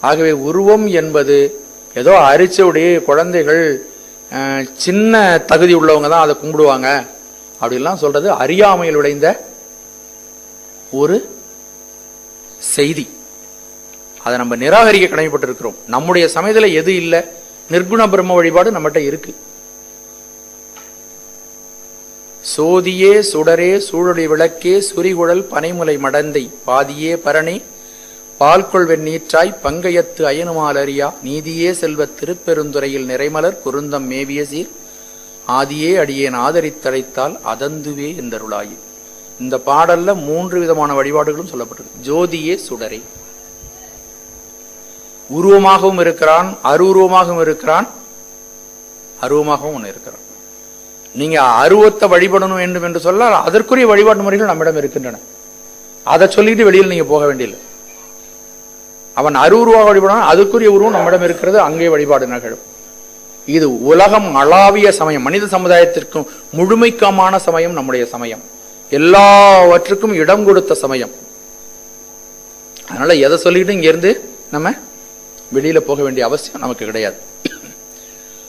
ஆகவே உருவம் என்பது ஏதோ அரிச்சவுடைய குழந்தைகள், சின்ன தகுதி உள்ளவங்க தான் அதை கும்பிடுவாங்க அப்படின்லாம் சொல்றது அறியாமையில் விளைந்த ஒரு செய்தி. அதை நம்ம நிராகரிக்க கடமைப்பட்டிருக்கிறோம். நம்முடைய சமயத்துல எது இல்லை, நிர்குண பிரம்ம வழிபாடு நம்மகிட்ட இருக்கு. சோதியே சுடரே சூழொளி விளக்கே சுரிகுழல் பனைமுலை மடந்தை பாதியே பரணே பால்கொள்வெண் நீற்றாய் பங்கையத்து அயனுமால் அறியா நீதியே செல்வத் திருப்பெருந்துறையில் நிறைமலர் குருந்தம் மேவிய சீர் ஆதியே அடியேன் ஆதரித்தழைத்தால் அதந்துவே என்றருளாயி. இந்த பாடல்ல 3 விதமான வழிபாடுகளும் சொல்லப்பட்டிருக்கு. ஜோதியே சுடரே, உருவமாகவும் இருக்கிறான், அருவுருவமாகவும் இருக்கிறான், அருவமாகவும் ஒன்று இருக்கிறான். நீங்க அருவத்தை வழிபடணும் வேண்டும் என்று சொன்னால் அதற்குரிய வழிபாட்டு முறைகள் நம்மிடம் இருக்கின்றன. அதை சொல்லிட்டு வெளியில் நீங்க போக வேண்டியதில்லை. அவன் அருவுருவாக வழிபடணும், அதுக்குரிய உருவம் நம்மிடம் இருக்கிறது, அங்கே வழிபாடு நிகழும். இது உலகம் அளாவிய சமயம், மனித சமுதாயத்திற்கும் முழுமைக்காமான சமயம் நம்முடைய சமயம், எல்லாவற்றுக்கும் இடம் கொடுத்த சமயம். அதனால எதை சொல்லிட்டு இங்க இருந்து நம்ம வெளியில போக வேண்டிய அவசியம் நமக்கு கிடையாது.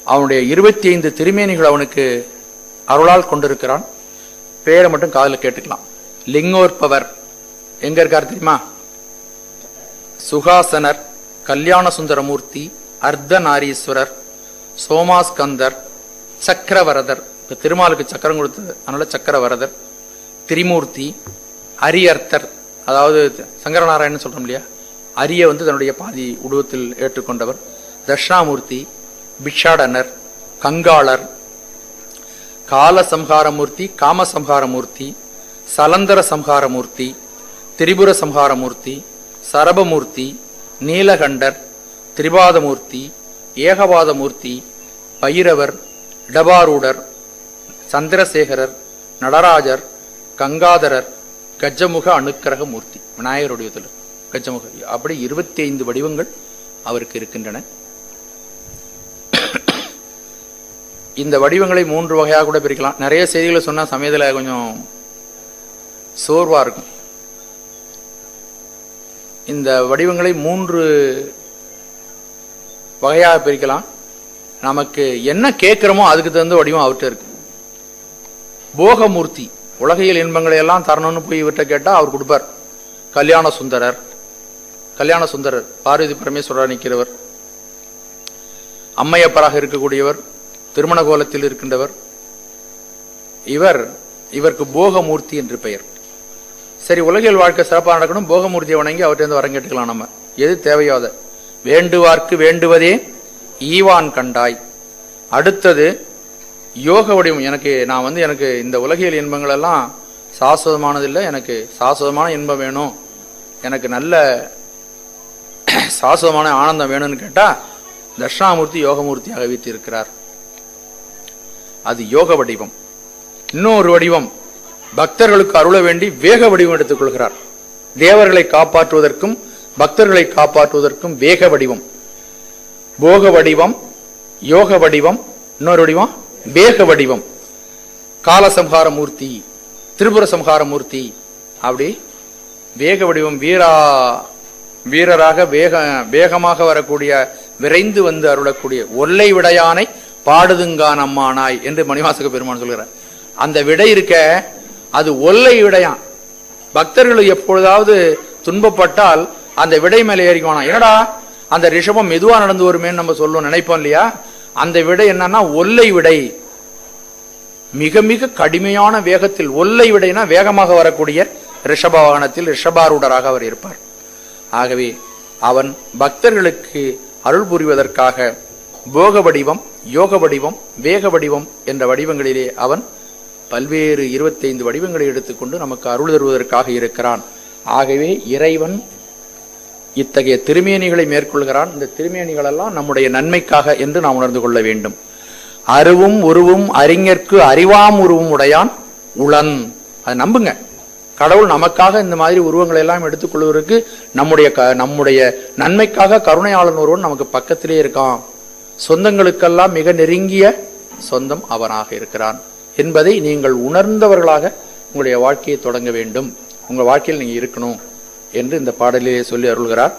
அவனுடைய 25 திருமேனிகள் அவனுக்கு அருளால் கொண்டிருக்கிறான். பேரை மட்டும் காதல கேட்டுக்கலாம். லிங்கோற்பவர் எங்க இருக்கார் தெரியுமா? சுகாசனர், கல்யாண சுந்தரமூர்த்தி, அர்த்தநாரீஸ்வரர், சோமாஸ்கந்தர், சக்கரவரதர். இப்ப திருமாலுக்கு சக்கரம் கொடுத்தது அதனால சக்கரவரதர், திரிமூர்த்தி, அரியர்த்தர், அதாவது சங்கரநாராயணன் சொல்றோம் இல்லையா, அரிய தன்னுடைய பாதி உருவத்தில் ஏற்றுக்கொண்டவர், தட்சிணாமூர்த்தி, பிக்ஷாடனர், கங்காளர், காலசம்ஹாரமூர்த்தி, காமசம்ஹாரமூர்த்தி, சலந்தர சம்ஹாரமூர்த்தி, திரிபுர சம்ஹாரமூர்த்தி, சரபமூர்த்தி, நீலகண்டர், திரிபாதமூர்த்தி, ஏகபாதமூர்த்தி, பைரவர், இடபாரூடர், சந்திரசேகரர், நடராஜர், கங்காதரர், கஜமுக அனுக்கிரக மூர்த்தி, விநாயகருடைய கஜமுக. அப்படி 25 வடிவங்கள் அவருக்கு இருக்கின்றன. இந்த வடிவங்களை 3 வகையாக கூட பிரிக்கலாம். நிறைய செய்திகளை சொன்னா சமயத்தில் கொஞ்சம் சோர்வா இருக்கும். இந்த வடிவங்களை 3 வகையாக பிரிக்கலாம். நமக்கு என்ன கேட்கிறோமோ அதுக்கு தகுந்த வடிவம் அவர்கிட்ட இருக்கு. போகமூர்த்தி, உலகியல் இன்பங்களை எல்லாம் தரணும்னு போய் இவர்கிட்ட கேட்டா அவர் கொடுப்பார். கல்யாண சுந்தரர் பார்வதி பரமேஸ்வரர் நிற்கிறவர், அம்மையப்பராக இருக்கக்கூடியவர், திருமண கோலத்தில் இருக்கின்றவர். இவருக்கு போகமூர்த்தி என்று பெயர். சரி, உலகியல் வாழ்க்கை சிறப்பாக நடக்கணும், போகமூர்த்தியை வணங்கி அவர்கிட்ட வரம் கேட்டுக்கலாம். நம்ம எது தேவையோ அதை. வேண்டுவார்க்கு வேண்டுவதே ஈவான் கண்டாய். அடுத்தது யோக வடிவம். எனக்கு இந்த உலகியல் இன்பங்கள் எல்லாம் சாஸ்வதமானதில்லை, எனக்கு சாஸ்வதமான இன்பம் வேணும், எனக்கு நல்ல சாஸ்வதமான ஆனந்தம் வேணும்னு கேட்டா தட்சிணாமூர்த்தி யோகமூர்த்தியாக வீற்றிருக்கிறார். அது யோக வடிவம். இன்னொரு வடிவம், பக்தர்களுக்கு அருள வேண்டி வேக வடிவம் எடுத்துக் கொள்கிறார். தேவர்களை காப்பாற்றுவதற்கும் பக்தர்களை காப்பாற்றுவதற்கும் வேக வடிவம். போக வடிவம், யோக வடிவம், இன்னொரு வடிவம் வேக வடிவம். காலசம்ஹார மூர்த்தி, திரிபுர சம்ஹார மூர்த்தி. அப்படி வேக வடிவம், வீரராக வேகமாக வரக்கூடிய, விரைந்து வந்து அருளக்கூடிய ஒல்லை விடையானை பாடுதுங்கான் அம்மானாய் என்று மணிவாசக பெருமான் சொல்கிறார். அந்த விடை இருக்க, அது ஒல்லை விடையான். பக்தர்கள் எப்பொழுதாவது துன்பப்பட்டால் அந்த விடை மேலே ஏறிக்குவானா. என்னடா அந்த ரிஷபம் மெதுவா நடந்து வருமேன்னு நம்ம சொல்லுவோம், நினைப்போம் இல்லையா? அந்த விடை என்னன்னா ஒல்லை விடை. மிக மிக கடுமையான வேகத்தில், ஒல்லை விடைனா வேகமாக வரக்கூடிய ரிஷப வாகனத்தில் ரிஷபாரூடராக அவர் இருப்பார். ஆகவே அவன் பக்தர்களுக்கு அருள் புரிவதற்காக போக வடிவம், யோக வடிவம், வேக வடிவம் என்ற வடிவங்களிலே அவன் பல்வேறு 25 வடிவங்களை எடுத்துக்கொண்டு நமக்கு அருள் தருவதற்காக இருக்கிறான். ஆகவே இறைவன் இத்தகைய திருமேனிகளை மேற்கொள்கிறான். இந்த திருமேனிகள் எல்லாம் நம்முடைய நன்மைக்காக என்று நாம் உணர்ந்து கொள்ள வேண்டும். அருவும் உருவும் அறிஞர்க்கு அறிவாம் உருவும் உடையான் உளன். அதை நம்புங்க. கடவுள் நமக்காக இந்த மாதிரி உருவங்களை எல்லாம் எடுத்துக்கொள்வதற்கு நம்முடைய நன்மைக்காக கருணையாளன் ஒருவன் நமக்கு பக்கத்திலே இருக்கான். சொந்தங்களுக்கெல்லாம் மிக நெருங்கிய சொந்தம் அவனாக இருக்கிறான் என்பதை நீங்கள் உணர்ந்தவர்களாக உங்களுடைய வாழ்க்கையை தொடங்க வேண்டும். உங்கள் வாழ்க்கையில் நீங்க இருக்கணும் என்று இந்த பாடலிலே சொல்லி அருள்கிறார்.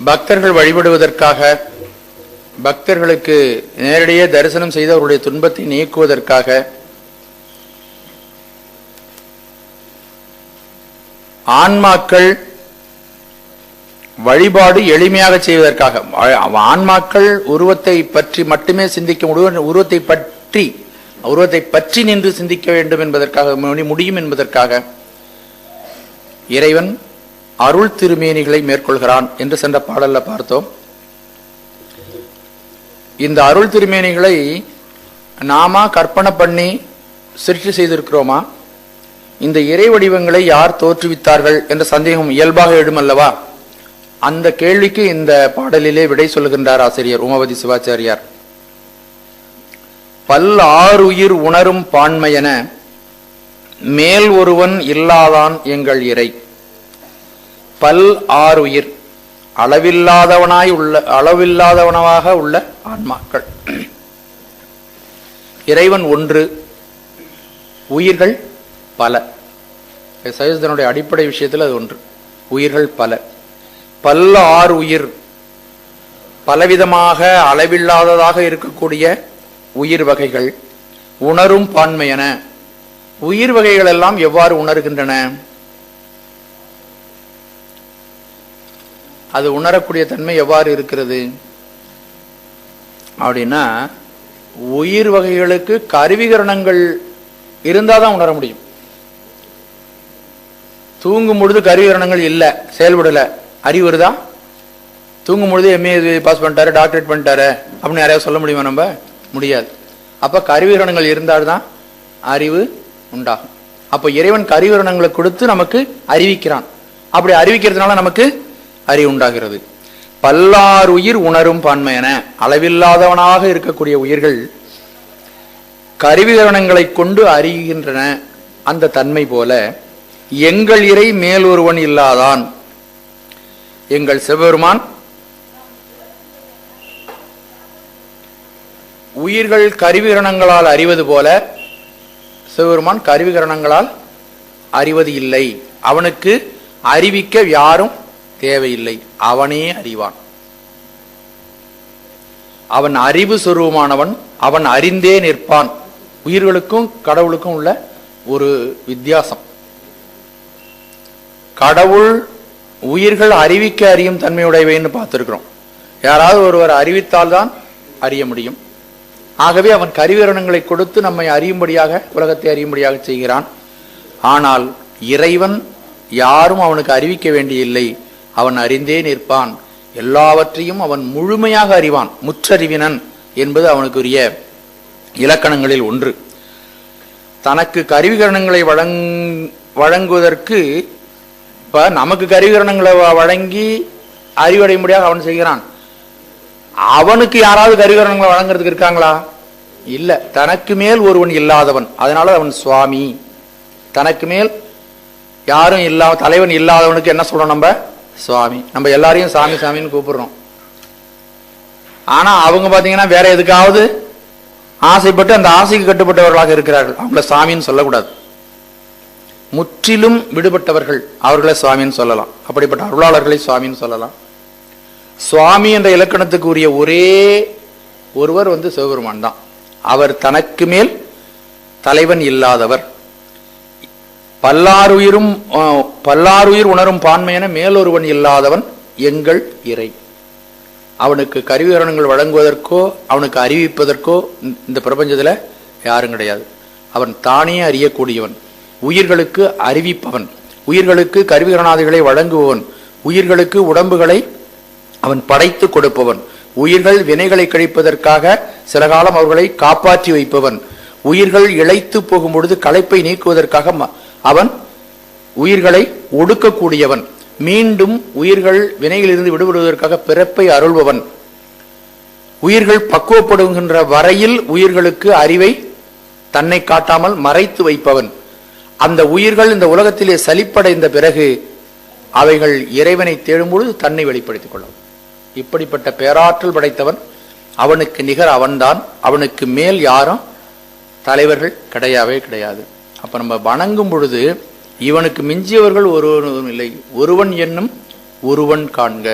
பக்தர்கள் வழிபடுவதற்காக, பக்தர்களுக்கு நேரடியே தரிசனம் செய்து அவருடைய துன்பத்தை நீக்குவதற்காக, ஆன்மாக்கள் வழிபாடு எளிமையாக செய்வதற்காக, ஆன்மாக்கள் உருவத்தை பற்றி மட்டுமே சிந்திக்க முடியும், உருவத்தை பற்றி நின்று சிந்திக்க வேண்டும் என்பதற்காக, முடியும் என்பதற்காக இறைவன் அருள் திருமேனிகளை மேற்கொள்கிறான் என்று சென்ற பாடல்ல பார்த்தோம். இந்த அருள் திருமேனிகளை நாம கற்பனை பண்ணி சிருஷ்டி செய்திருக்கிறோமா? இந்த இறை வடிவங்களை யார் தோற்றுவித்தார்கள் என்ற சந்தேகம் இயல்பாக எழுமல்லவா? அந்த கேள்விக்கு இந்த பாடலிலே விடை சொல்லுகின்றார் ஆசிரியர் உமாபதி சிவாச்சாரியார். பல் ஆறுயிர் உணரும் பான்மையென மேல் ஒருவன் இல்லாதான் எங்கள் இறை. பல் ஆறுயிர், அளவில்லாதவனாக உள்ள ஆன்மாக்கள். இறைவன் ஒன்று, உயிர்கள் பல. சைவத்தினுடைய அடிப்படை விஷயத்தில் அது ஒன்று, உயிர்கள் பல. பல்ல ஆறு உயிர், பலவிதமாக அளவில்லாததாக இருக்கக்கூடிய உயிர் வகைகள். உணரும் பான்மையென, உயிர் வகைகள் எல்லாம் எவ்வாறு உணர்கின்றன? அது உணரக்கூடிய தன்மை எவ்வாறு இருக்கிறது அப்படின்னா, உயிர் வகைகளுக்கு கருவிகரணங்கள் இருந்தாதான் உணர முடியும். தூங்கும் பொழுது கருவிகரணங்கள் இல்லை, செயல்படல, அறிவு வருதா? தூங்கும் பொழுது எம்ஏ பாஸ் பண்ணிட்டாரு, டாக்டரேட் பண்ணிட்டாரு அப்படின்னு யாரையாவது சொல்ல முடியுமா? நம்ம முடியாது. அப்ப கருவிகரணங்கள் இருந்தால்தான் அறிவு உண்டாகும். அப்ப இறைவன் கருவிகரணங்களை கொடுத்து நமக்கு அறிவிக்கிறான். அப்படி அறிவிக்கிறதுனால நமக்கு அறிவு உண்டாகிறது. பல்லார் உயிர் உணரும் பான்மையென, அளவில்லாதவனாக இருக்கக்கூடிய உயிர்கள் கருவிகரணங்களை கொண்டு அறிகின்றன. அந்த தன்மை போல எங்கள் இறை மேல் ஒருவன் இல்லாதான், எங்கள் சிவபெருமான் உயிர்கள் கருவிகரணங்களால் அறிவது போல சிவபெருமான் கருவிகரணங்களால் அறிவது இல்லை அவனுக்கு அறிவிக்க யாரும் தேவையில்லை, அவனே அறிவான். அவன் அறிவு சொரூபமானவன், அவன் அறிந்தே நிற்பான். உயிர்களுக்கும் கடவுளுக்கும் உள்ள ஒரு வித்தியாசம். கடவுள் உயிர்கள் அறிவிக்க அறியும் தன்மையுடையவைன்னு பார்த்திருக்கிறோம். யாராவது ஒருவர் அறிவித்தால்தான் அறிய முடியும். ஆகவே அவன் கருவிகரணங்களை கொடுத்து நம்மை அறியும்படியாக, உலகத்தை அறியும்படியாக செய்கிறான். ஆனால் இறைவன் யாரும் அவனுக்கு அறிவிக்க வேண்டியில்லை, அவன் அறிந்தே நிற்பான். எல்லாவற்றையும் அவன் முழுமையாக அறிவான். முற்றறிவினன் என்பது அவனுக்குரிய இலக்கணங்களில் ஒன்று. தனக்கு கருவிகரணங்களை வழங்குவதற்கு, இப்ப நமக்கு கருவிகரணங்களை வழங்கி அறிவடையும்படியாக அவன் செய்கிறான். அவனுக்கு யாராவது கருவிகரணங்களை வழங்குறதுக்கு இருக்காங்களா? இல்ல. தனக்கு மேல் ஒருவன் இல்லாதவன், அதனால அவன் சுவாமி. தனக்கு மேல் யாரும் தலைவன் இல்லாதவனுக்கு என்ன சொல்றோம்? நம்ம சுவாமி. நம்ம எல்லாரையும் சாமி சாமின்னு கூப்பிடுறோம். ஆனா அவங்க பாத்தீங்கன்னா வேற எதுக்காவது ஆசைப்பட்டு அந்த ஆசைக்கு கட்டுப்பட்டவர்களாக இருக்கிறார்கள். அவங்கள சாமின்னு சொல்லக்கூடாது. முற்றிலும் விடுபட்டவர்கள், அவர்களை சுவாமின்னு சொல்லலாம். அப்படிப்பட்ட அருளாளர்களை சுவாமின்னு சொல்லலாம். சுவாமி என்ற இலக்கணத்துக்கு உரிய ஒரே ஒருவர் சிவபெருமான் தான். அவர் தனக்கு மேல் தலைவன் இல்லாதவர். பல்லாருயிர் உணரும் பான்மையென மேலொருவன் இல்லாதவன் எங்கள் இறை. அவனுக்கு கருவிகரணங்கள் வழங்குவதற்கோ அவனுக்கு அறிவிப்பதற்கோ இந்த பிரபஞ்சத்துல யாரும் கிடையாது. அவன் தானே அறியக்கூடியவன், உயிர்களுக்கு அறிவிப்பவன், உயிர்களுக்கு கருவிகரணாதிகளை வழங்குபவன், உயிர்களுக்கு உடம்புகளை அவன் படைத்து கொடுப்பவன், உயிர்கள் வினைகளை கழிப்பதற்காக சில காலம் அவர்களை காப்பாற்றி வைப்பவன், உயிர்கள் இளைத்து போகும் பொழுது களைப்பை நீக்குவதற்காக அவன் உயிர்களை ஒடுக்கக்கூடியவன், மீண்டும் உயிர்கள் வினையிலிருந்து விடுபடுவதற்காக பிறப்பை அருள்பவன், உயிர்கள் பக்குவப்படுகின்ற வரையில் உயிர்களுக்கு அறிவை தன்னை காட்டாமல் மறைத்து வைப்பவன், அந்த உயிர்கள் இந்த உலகத்திலே சலிப்படைந்த பிறகு அவைகள் இறைவனை தேடும்பொழுது தன்னை வெளிப்படுத்திக் கொள்ளும். இப்படிப்பட்ட பேராற்றல் படைத்தவன். அவனுக்கு நிகர் அவன்தான். அவனுக்கு மேல் யாரும் தலைவர்கள் கிடையவே கிடையாது. அப்ப நம்ம வணங்கும் பொழுது இவனுக்கு மிஞ்சியவர்கள் ஒருவனும் இல்லை. ஒருவன் என்னும் ஒருவன் காண்க.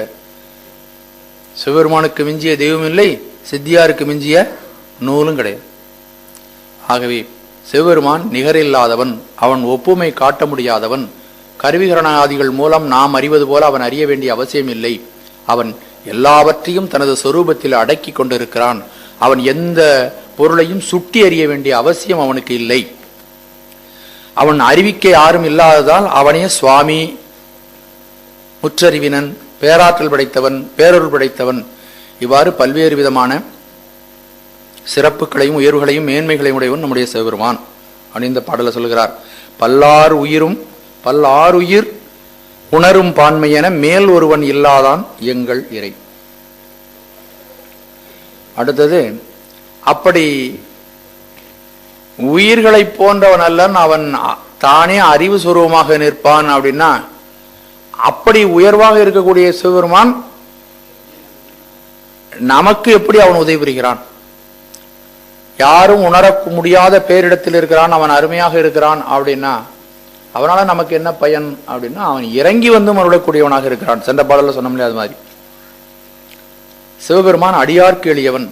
சிவபெருமானுக்கு மிஞ்சிய தெய்வம் இல்லை, சித்தியாருக்கு மிஞ்சிய நூலும் கிடையாது. ஆகவே சிவபெருமான் நிகரில்லாதவன், அவன் ஒப்புமை காட்ட முடியாதவன். கருவிகரணாதிகள் மூலம் நாம் அறிவது போல அவன் அறிய வேண்டிய அவசியம் இல்லை. அவன் எல்லாவற்றையும் தனது சொரூபத்தில் அடக்கி கொண்டிருக்கிறான். அவன் எந்த பொருளையும் சுட்டி அறிய வேண்டிய அவசியம் அவனுக்கு இல்லை. அவன் அறிவிக்க யாரும் இல்லாததால் அவனே சுவாமி, முற்றறிவினன், பேராற்றல் படைத்தவன், பேரொருள் படைத்தவன். இவ்வாறு பல்வேறு விதமான சிறப்புகளையும் உயர்வுகளையும் மேன்மைகளையும் உடையவன் நம்முடைய சிவபெருமான். அப்படின்னு இந்த பாடல சொல்கிறார். பல்லாருயிர் உணரும் பான்மை என மேல் ஒருவன் இல்லாதான் எங்கள் இறை. அடுத்தது, அப்படி உயிர்களை போன்றவன் அல்லன், அவன் தானே அறிவு சுரூபமாக நிற்பான். அப்படின்னா அப்படி உயர்வாக இருக்கக்கூடிய சிவபெருமான் நமக்கு எப்படி அவன் உதவி புரிகிறான்? யாரும் உணர முடியாத பேரிடத்தில் இருக்கிறான், அவன் அருமையாக இருக்கிறான். அப்படின்னா அவனால நமக்கு என்ன பயன்? அப்படின்னா அவன் இறங்கி வந்து மறுடக்கூடியவனாக இருக்கிறான். சென்ற பாடல சொன்ன முடியாது மாதிரி சிவபெருமான் அடியார்க்கு எளியவன்.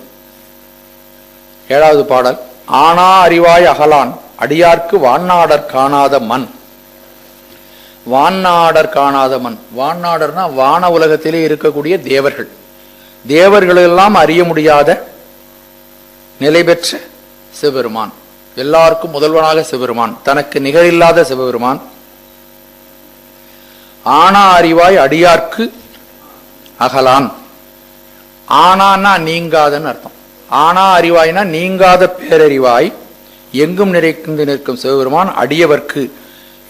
7வது பாடல். ஆனா அறிவாய் அகலான் அடியார்க்கு வான்நாடர் காணாத மண். வான்நாடர் காணாத மண். வான்நாடர்னா வான உலகத்திலே இருக்கக்கூடிய தேவர்கள். தேவர்களெல்லாம் அறிய முடியாத நிலை பெற்ற சிவபெருமான், எல்லாருக்கும் முதல்வனாக சிவபெருமான், தனக்கு நிகரில்லாத சிவபெருமான். ஆனா அறிவாய் அடியார்க்கு அகலான். ஆனான்னா நீங்காதன்னு அர்த்தம். ஆனா அறிவாய்னா நீங்காத பேரறிவாய் எங்கும் நிறைந்து நிற்கும் சிவபெருமான் அடியவர்க்கு,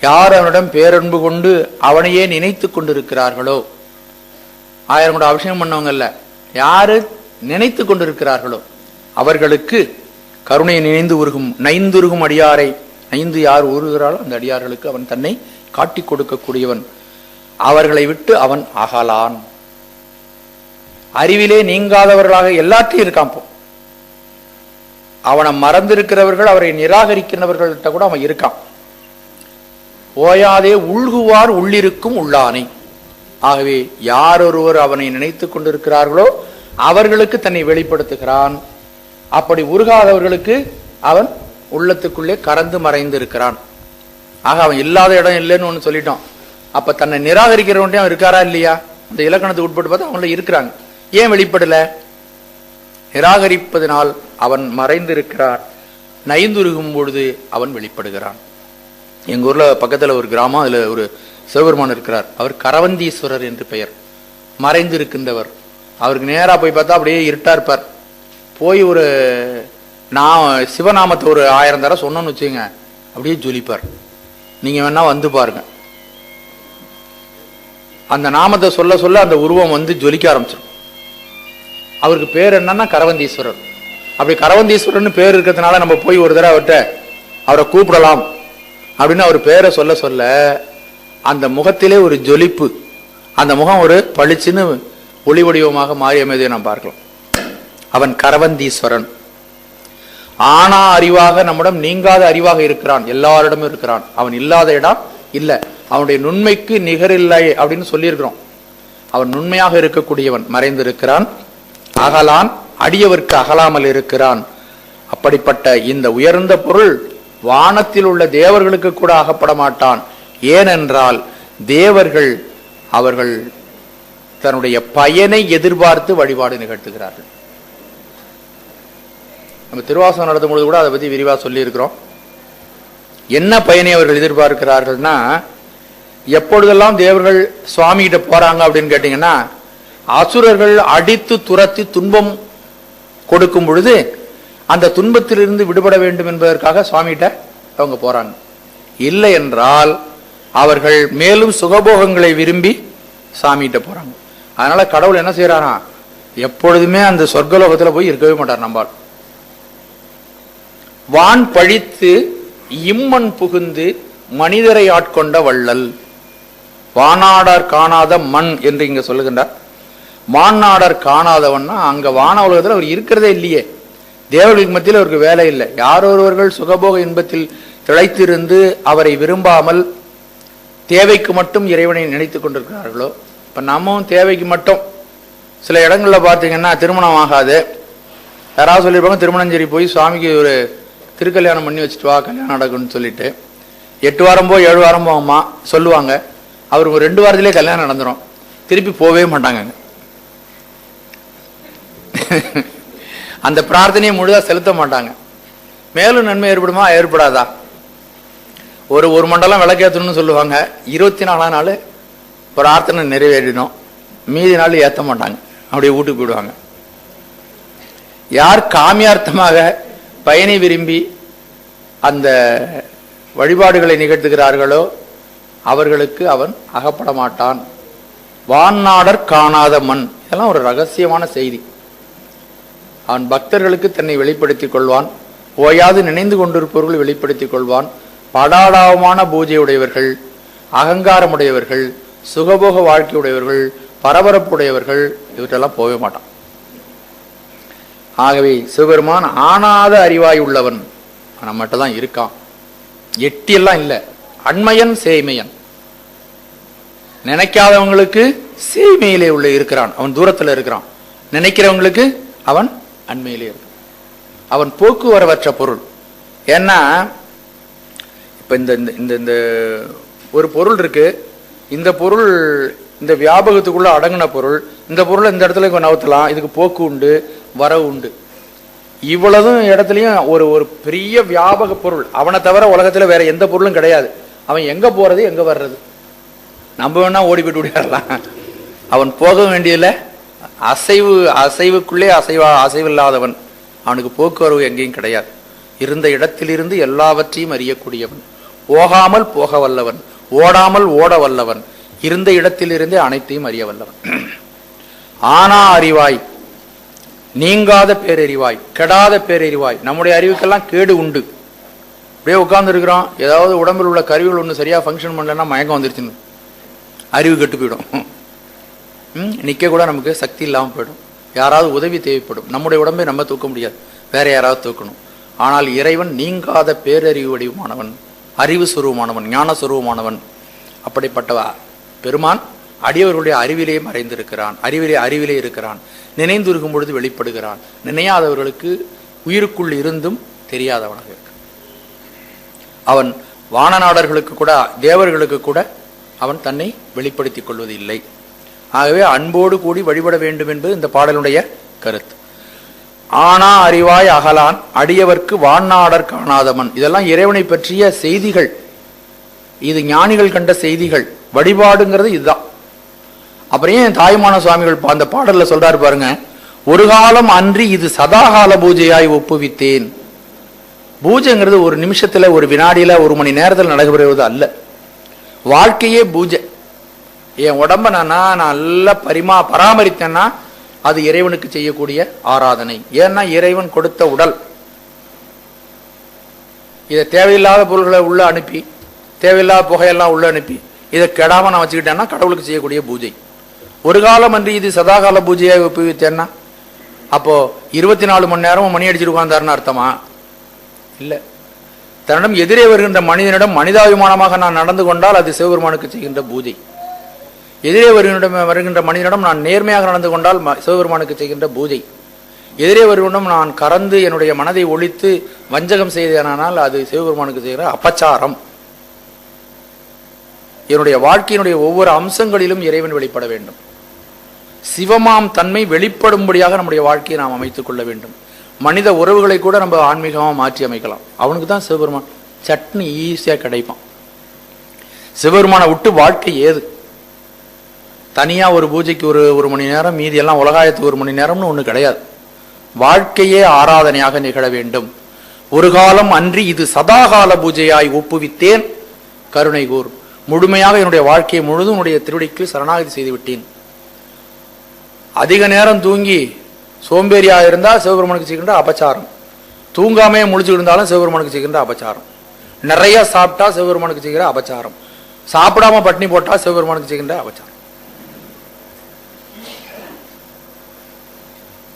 யார் அவனிடம் பேரன்பு கொண்டு அவனையே நினைத்து கொண்டிருக்கிறார்களோ, 1000 கூட அபிஷேகம் பண்ணவங்கல்ல, யாரு நினைத்து கொண்டிருக்கிறார்களோ அவர்களுக்கு கருணை நினைந்து உருகும் நைந்துருகும் அடியாரை, நைந்து யார் உருகிறாளோ அந்த அடியார்களுக்கு அவன் தன்னை காட்டி கொடுக்கக்கூடியவன். அவர்களை விட்டு அவன் அகலான். அறிவிலே நீங்காதவர்களாக எல்லாத்தையும் இருக்கான். போ அவனை மறந்திருக்கிறவர்கள், அவரை நிராகரிக்கிறவர்கள்ட்ட கூட அவன் இருக்கான். ஓயாதே உள்குவார் உள்ளிருக்கும் உள்ளானை. ஆகவே யாரொருவர் அவனை நினைத்து கொண்டிருக்கிறார்களோ அவர்களுக்கு தன்னை வெளிப்படுத்துகிறான். அப்படி உருகாதவர்களுக்கு அவன் உள்ளத்துக்குள்ளே கறந்து மறைந்து இருக்கிறான். ஆக அவன் இல்லாத இடம் இல்லைன்னு ஒன்று சொல்லிட்டோம். அப்ப தன்னை நிராகரிக்கிறவன்டே அவன் இருக்காரா இல்லையா? இந்த இலக்கணத்துக்கு உட்பட்டு பார்த்தா அவங்கள இருக்கிறாங்க. ஏன் வெளிப்படல? நிராகரிப்பதனால் அவன் மறைந்திருக்கிறான். நைந்துருகும் பொழுது அவன் வெளிப்படுகிறான். எங்க ஊர்ல பக்கத்துல ஒரு கிராமம், அதுல ஒரு சிவபெருமான் இருக்கிறார். அவர் கரவந்தீஸ்வரர் என்று பெயர். மறைந்திருக்கின்றவர். அவருக்கு நேரா போய் பார்த்தா அப்படியே இருட்டா இருப்பார். போய் ஒரு சிவநாமத்தை ஒரு 1000 தடவை சொன்னோன்னு வச்சுங்க, அப்படியே ஜொலிப்பார். நீங்க வேணா வந்து பாருங்க. அந்த நாமத்தை சொல்ல சொல்ல அந்த உருவம் வந்து ஜொலிக்க ஆரம்பிச்சிடும். அவருக்கு பேர் என்னன்னா கரவந்தீஸ்வரர். அப்படி கரவந்தீஸ்வரர்னு பேர் இருக்கிறதுனால நம்ம போய் ஒரு தடவை அவரை கூப்பிடலாம் அப்படின்னு அவர் பேரை சொல்ல சொல்ல அந்த முகத்திலே ஒரு ஜொலிப்பு, அந்த முகம் ஒரு பளிச்சுன்னு ஒளி வடிவமாக மாறி அமைதியை நாம் பார்க்கலாம். அவன் கரவந்தீஸ்வரன். ஆனா அறிவாக நம்மிடம் நீங்காத அறிவாக இருக்கிறான். எல்லாரிடமும் இருக்கிறான். அவன் இல்லாத இடம் இல்ல. அவனுடைய நுண்மைக்கு நிகரில்லை அப்படின்னு சொல்லியிருக்கிறோம். அவன் நுண்மையாக இருக்கக்கூடியவன், மறைந்திருக்கிறான். அகலான், அடியவர்க்கு அகலாமல் இருக்கிறான். அப்படிப்பட்ட இந்த உயர்ந்த பொருள் வானத்தில் உள்ள தேவர்களுக்கு கூட அகப்பட மாட்டான். ஏனென்றால் தேவர்கள் அவர்கள் தன்னுடைய பயனை எதிர்பார்த்து வழிபாடு நிகழ்த்துகிறார்கள். நம்ம திருவாசகம் நடத்தும் பொழுது கூட அதை பத்தி விரிவா சொல்லி இருக்கிறோம். என்ன பயனை அவர்கள் எதிர்பார்க்கிறார்கள்னா, எப்பொழுதெல்லாம் தேவர்கள் சுவாமி கிட்ட போறாங்க அப்படின்னு கேட்டீங்கன்னா, அசுரர்கள் அடித்து துரத்தி துன்பம் கொடுக்கும் பொழுது அந்த துன்பத்திலிருந்து விடுபட வேண்டும் என்பதற்காக சுவாமிகிட்ட அவங்க போறாங்க. இல்லை என்றால் அவர்கள் மேலும் சுகபோகங்களை விரும்பி சாமிகிட்ட போறாங்க. அதனால கடவுள் என்ன செய்யறாரா, எப்பொழுதுமே அந்த சொர்க்கலோகத்துல போய் இருக்கவே மாட்டார். நம்பால் வான் பழித்து இம்மண் புகுந்து மனிதரை ஆட்கொண்ட வள்ளல். வானாடார் காணாத மண் என்று இங்க சொல்லுகின்றார். மாநாடர் காணாதவன்னா அங்க வான உலகத்தில் அவர் இருக்கிறதே இல்லையே. தேவர்களுக்கு மத்தியில் அவருக்கு வேலை இல்லை. யாரொருவர்கள் சுகபோக இன்பத்தில் திளைத்திருந்து அவரை விரும்பாமல் தேவைக்கு மட்டும் இறைவனை நினைத்துக் கொண்டிருக்கிறார்களோ, இப்ப நம்மவும் தேவைக்கு மட்டும் சில இடங்கள்ல பார்த்தீங்கன்னா திருமணம் ஆகாது. யாராவது சொல்லியிருப்பாங்க, திருமணஞ்சேரி போய் சுவாமிக்கு ஒரு திருக்கல்யாணம் பண்ணி வச்சுட்டு வா, கல்யாணம் நடக்கும்னு சொல்லிட்டு 8 வாரம் போ 7 வாரம் போகமா சொல்லுவாங்க. அவருக்கு ஒரு 2 வாரத்திலே கல்யாணம் நடந்துடும். திருப்பி போவே மாட்டாங்க. அந்த பிரார்த்தனையை முழுதா செலுத்த மாட்டாங்க. மேலும் நன்மை ஏற்படுமா ஏற்படாதா? ஒரு மண்டலம் விளக்கேற்றணும்னு சொல்லுவாங்க. 24ஆம் நாள் பிரார்த்தனை நிறைவேறிடும். மீதி நாள் ஏற்ற மாட்டாங்க, அப்படியே வீட்டுக்கு போயிடுவாங்க. யார் காமியார்த்தமாக பயனை விரும்பி அந்த வழிபாடுகளை நிகழ்த்துகிறார்களோ அவர்களுக்கு அவன் அகப்பட மாட்டான். வான்னாடர் காணாத மண். இதெல்லாம் ஒரு ரகசியமான செய்தி. அவன் பக்தர்களுக்கு தன்னை வெளிப்படுத்திக் கொள்வான். ஓயாது நினைந்து கொண்டிருப்பவர்கள் வெளிப்படுத்திக் கொள்வான். படாடாவமான பூஜையுடையவர்கள், அகங்காரமுடையவர்கள், சுகபோக வாழ்க்கையுடையவர்கள், பரபரப்புடையவர்கள், இவற்றெல்லாம் போக மாட்டான். ஆகவே சிவபெருமான் ஆனாத அறிவாய் உள்ளவன். நம்மகிட்ட தான் இருக்கான். எட்டியெல்லாம் இல்லை. அண்மையன் சேய்மையன். நினைக்காதவங்களுக்கு சேய்மையிலே உள்ள இருக்கிறான். அவன் தூரத்தில் இருக்கிறான். நினைக்கிறவங்களுக்கு அவன் அண்மையிலே இருக்கான். அவன் போக்குவரவற்ற பொருள். ஏன்னா இப்ப இந்த ஒரு பொருள் இருக்கு. இந்த பொருள் இந்த வியாபகத்துக்குள்ள அடங்கின பொருள். இந்த பொருளை இந்த இடத்துல நவுத்தலாம். இதுக்கு போக்கு உண்டு, வரவு உண்டு. இவ்வளவும் இடத்துலயும் ஒரு பெரிய வியாபக பொருள். அவனை தவிர உலகத்துல வேற எந்த பொருளும் கிடையாது. அவன் எங்க போறது எங்க வர்றது? நம்ம வேணா ஓடி போயிட்டு ஓடிடலாம். அவன் போக வேண்டியல அசைவுக்குள்ளே அசைவில்லாதவன். அவனுக்கு போக்குவரவு எங்கேயும் கிடையாது. இருந்த இடத்திலிருந்து எல்லாவற்றையும் அறியக்கூடியவன். போகாமல் போக வல்லவன், ஓடாமல் ஓட வல்லவன், இருந்த இடத்திலிருந்தே அனைத்தையும் அறிய வல்லவன். ஆனா அறிவாய், நீங்காத பேரறிவாய், கெடாத பேரறிவாய். நம்முடைய அறிவுக்கெல்லாம் கேடு உண்டு. அப்படியே உட்கார்ந்து இருக்கிறோம். ஏதாவது உடம்பில் உள்ள கருவிகள் ஒன்று சரியா ஃபங்க்ஷன் பண்ணலன்னா மயக்கம் வந்துருச்சுன்னு அறிவு கெட்டு போயிடும். நிக்க கூட நமக்கு சக்தி இல்லாமல் போயிடும். யாராவது உதவி தேவைப்படும். நம்முடைய உடம்பை நம்ம தூக்க முடியாது, வேற யாராவது தூக்கணும். ஆனால் இறைவன் நீங்காத பேரறிவு வடிவமானவன். அறிவு சுரூபமானவன், ஞான சுரூபமானவன். அப்படிப்பட்ட பெருமான் அடியவர்களுடைய அறிவிலே மறைந்திருக்கிறான், அறிவிலே இருக்கிறான். நினைந்திருக்கும் பொழுது வெளிப்படுகிறான். நினையாதவர்களுக்கு உயிருக்குள் இருந்தும் தெரியாதவனாக இருக்கு. அவன் வானநாடர்களுக்கு கூட, தேவர்களுக்கு கூட அவன் தன்னை வெளிப்படுத்திக் கொள்வது இல்லை. ஆகவே அன்போடு கூடி வழிபட வேண்டும் என்பது இந்த பாடலுடைய கருத்து. ஆனா அறிவாய் அகலான் அடியவர்க்கு வான்னாடர் காணாதவன். இதெல்லாம் இறைவனை பற்றிய செய்திகள். இது ஞானிகள் கண்ட செய்திகள். வழிபாடுங்கிறது இதுதான். அப்புறம் ஏன் தாயுமான சுவாமிகள் அந்த பாடல்ல சொல்றாரு பாருங்க, ஒரு காலம் அன்றி இது சதாகால பூஜையாய் ஒப்புவித்தேன். பூஜைங்கிறது ஒரு நிமிஷத்துல, ஒரு வினாடியில, ஒரு மணி நேரத்தில் நடைபெறுவது அல்ல. வாழ்க்கையே பூஜை. என் உடம்ப நான் நல்லா பராமரித்தேன்னா அது இறைவனுக்கு செய்யக்கூடிய ஆராதனை. ஏன்னா இறைவன் கொடுத்த உடல். இதை தேவையில்லாத பொருள்களை உள்ள அனுப்பி, தேவையில்லாத புகையெல்லாம் உள்ள அனுப்பி, இதை கெடாம நான் வச்சுக்கிட்டேன்னா கடவுளுக்கு செய்யக்கூடிய பூஜை. ஒரு காலம் அன்றி இது சதாகால பூஜையாக ஒப்புவித்தேன்னா அப்போ 24 மணி நேரமும் மணி அடிச்சுட்டு உட்கார்ந்தாருன்னு அர்த்தமா? இல்லை. தன்னிடம் எதிரே வருகின்ற மனிதனிடம் மனிதாபிமானமாக நான் நடந்து கொண்டால் அது சிவபெருமானுக்கு செய்கின்ற பூஜை. எதிரே வருகின்ற மனிதனிடம் நான் நேர்மையாக நடந்து கொண்டால் சிவபெருமானுக்கு செய்கின்ற பூஜை. எதிரே வருவனிடம் நான் கறந்து என்னுடைய மனதை ஒழித்து வஞ்சகம் செய்தேனால் அது சிவபெருமானுக்கு செய்கிற அபச்சாரம். என்னுடைய வாழ்க்கையினுடைய ஒவ்வொரு அம்சங்களிலும் இறைவன் வெளிப்பட வேண்டும். சிவமாம் தன்மை வெளிப்படும்படியாக நம்முடைய வாழ்க்கையை நாம் அமைத்துக் கொள்ள வேண்டும். மனித உறவுகளை கூட நம்ம ஆன்மீகமாக மாற்றி அமைக்கலாம். அவனுக்கு தான் சிவபெருமான் சட்னி ஈஸியாக கிடைப்பான். சிவபெருமானை விட்டு வாழ்க்கை ஏது? தனியா ஒரு பூஜைக்கு ஒரு மணி நேரம், மீதி எல்லாம் உலகாயத்துக்கு 1 மணி நேரம்னு ஒண்ணு கிடையாது. வாழ்க்கையே ஆராதனையாக நிகழ வேண்டும். ஒரு காலம் அன்றி இது சதாகால பூஜையாய் ஒப்புவித்தேன் கருணை கூர். முழுமையாக என்னுடைய வாழ்க்கையை முழுதும் உன்னுடைய திருவடிக்கு சரணாகதி செய்து விட்டேன். அதிக நேரம் தூங்கி சோம்பேறியா இருந்தா சிவபெருமானுக்கு செய்கின்ற அபச்சாரம். தூங்காமே முழிச்சு இருந்தாலும் சிவபெருமானுக்கு செய்கின்ற அபச்சாரம். நிறைய சாப்பிட்டா சிவபெருமானுக்கு செய்கிற அபச்சாரம். சாப்பிடாம பட்டினி போட்டா சிவபெருமானுக்கு செய்கின்ற அபச்சாரம்.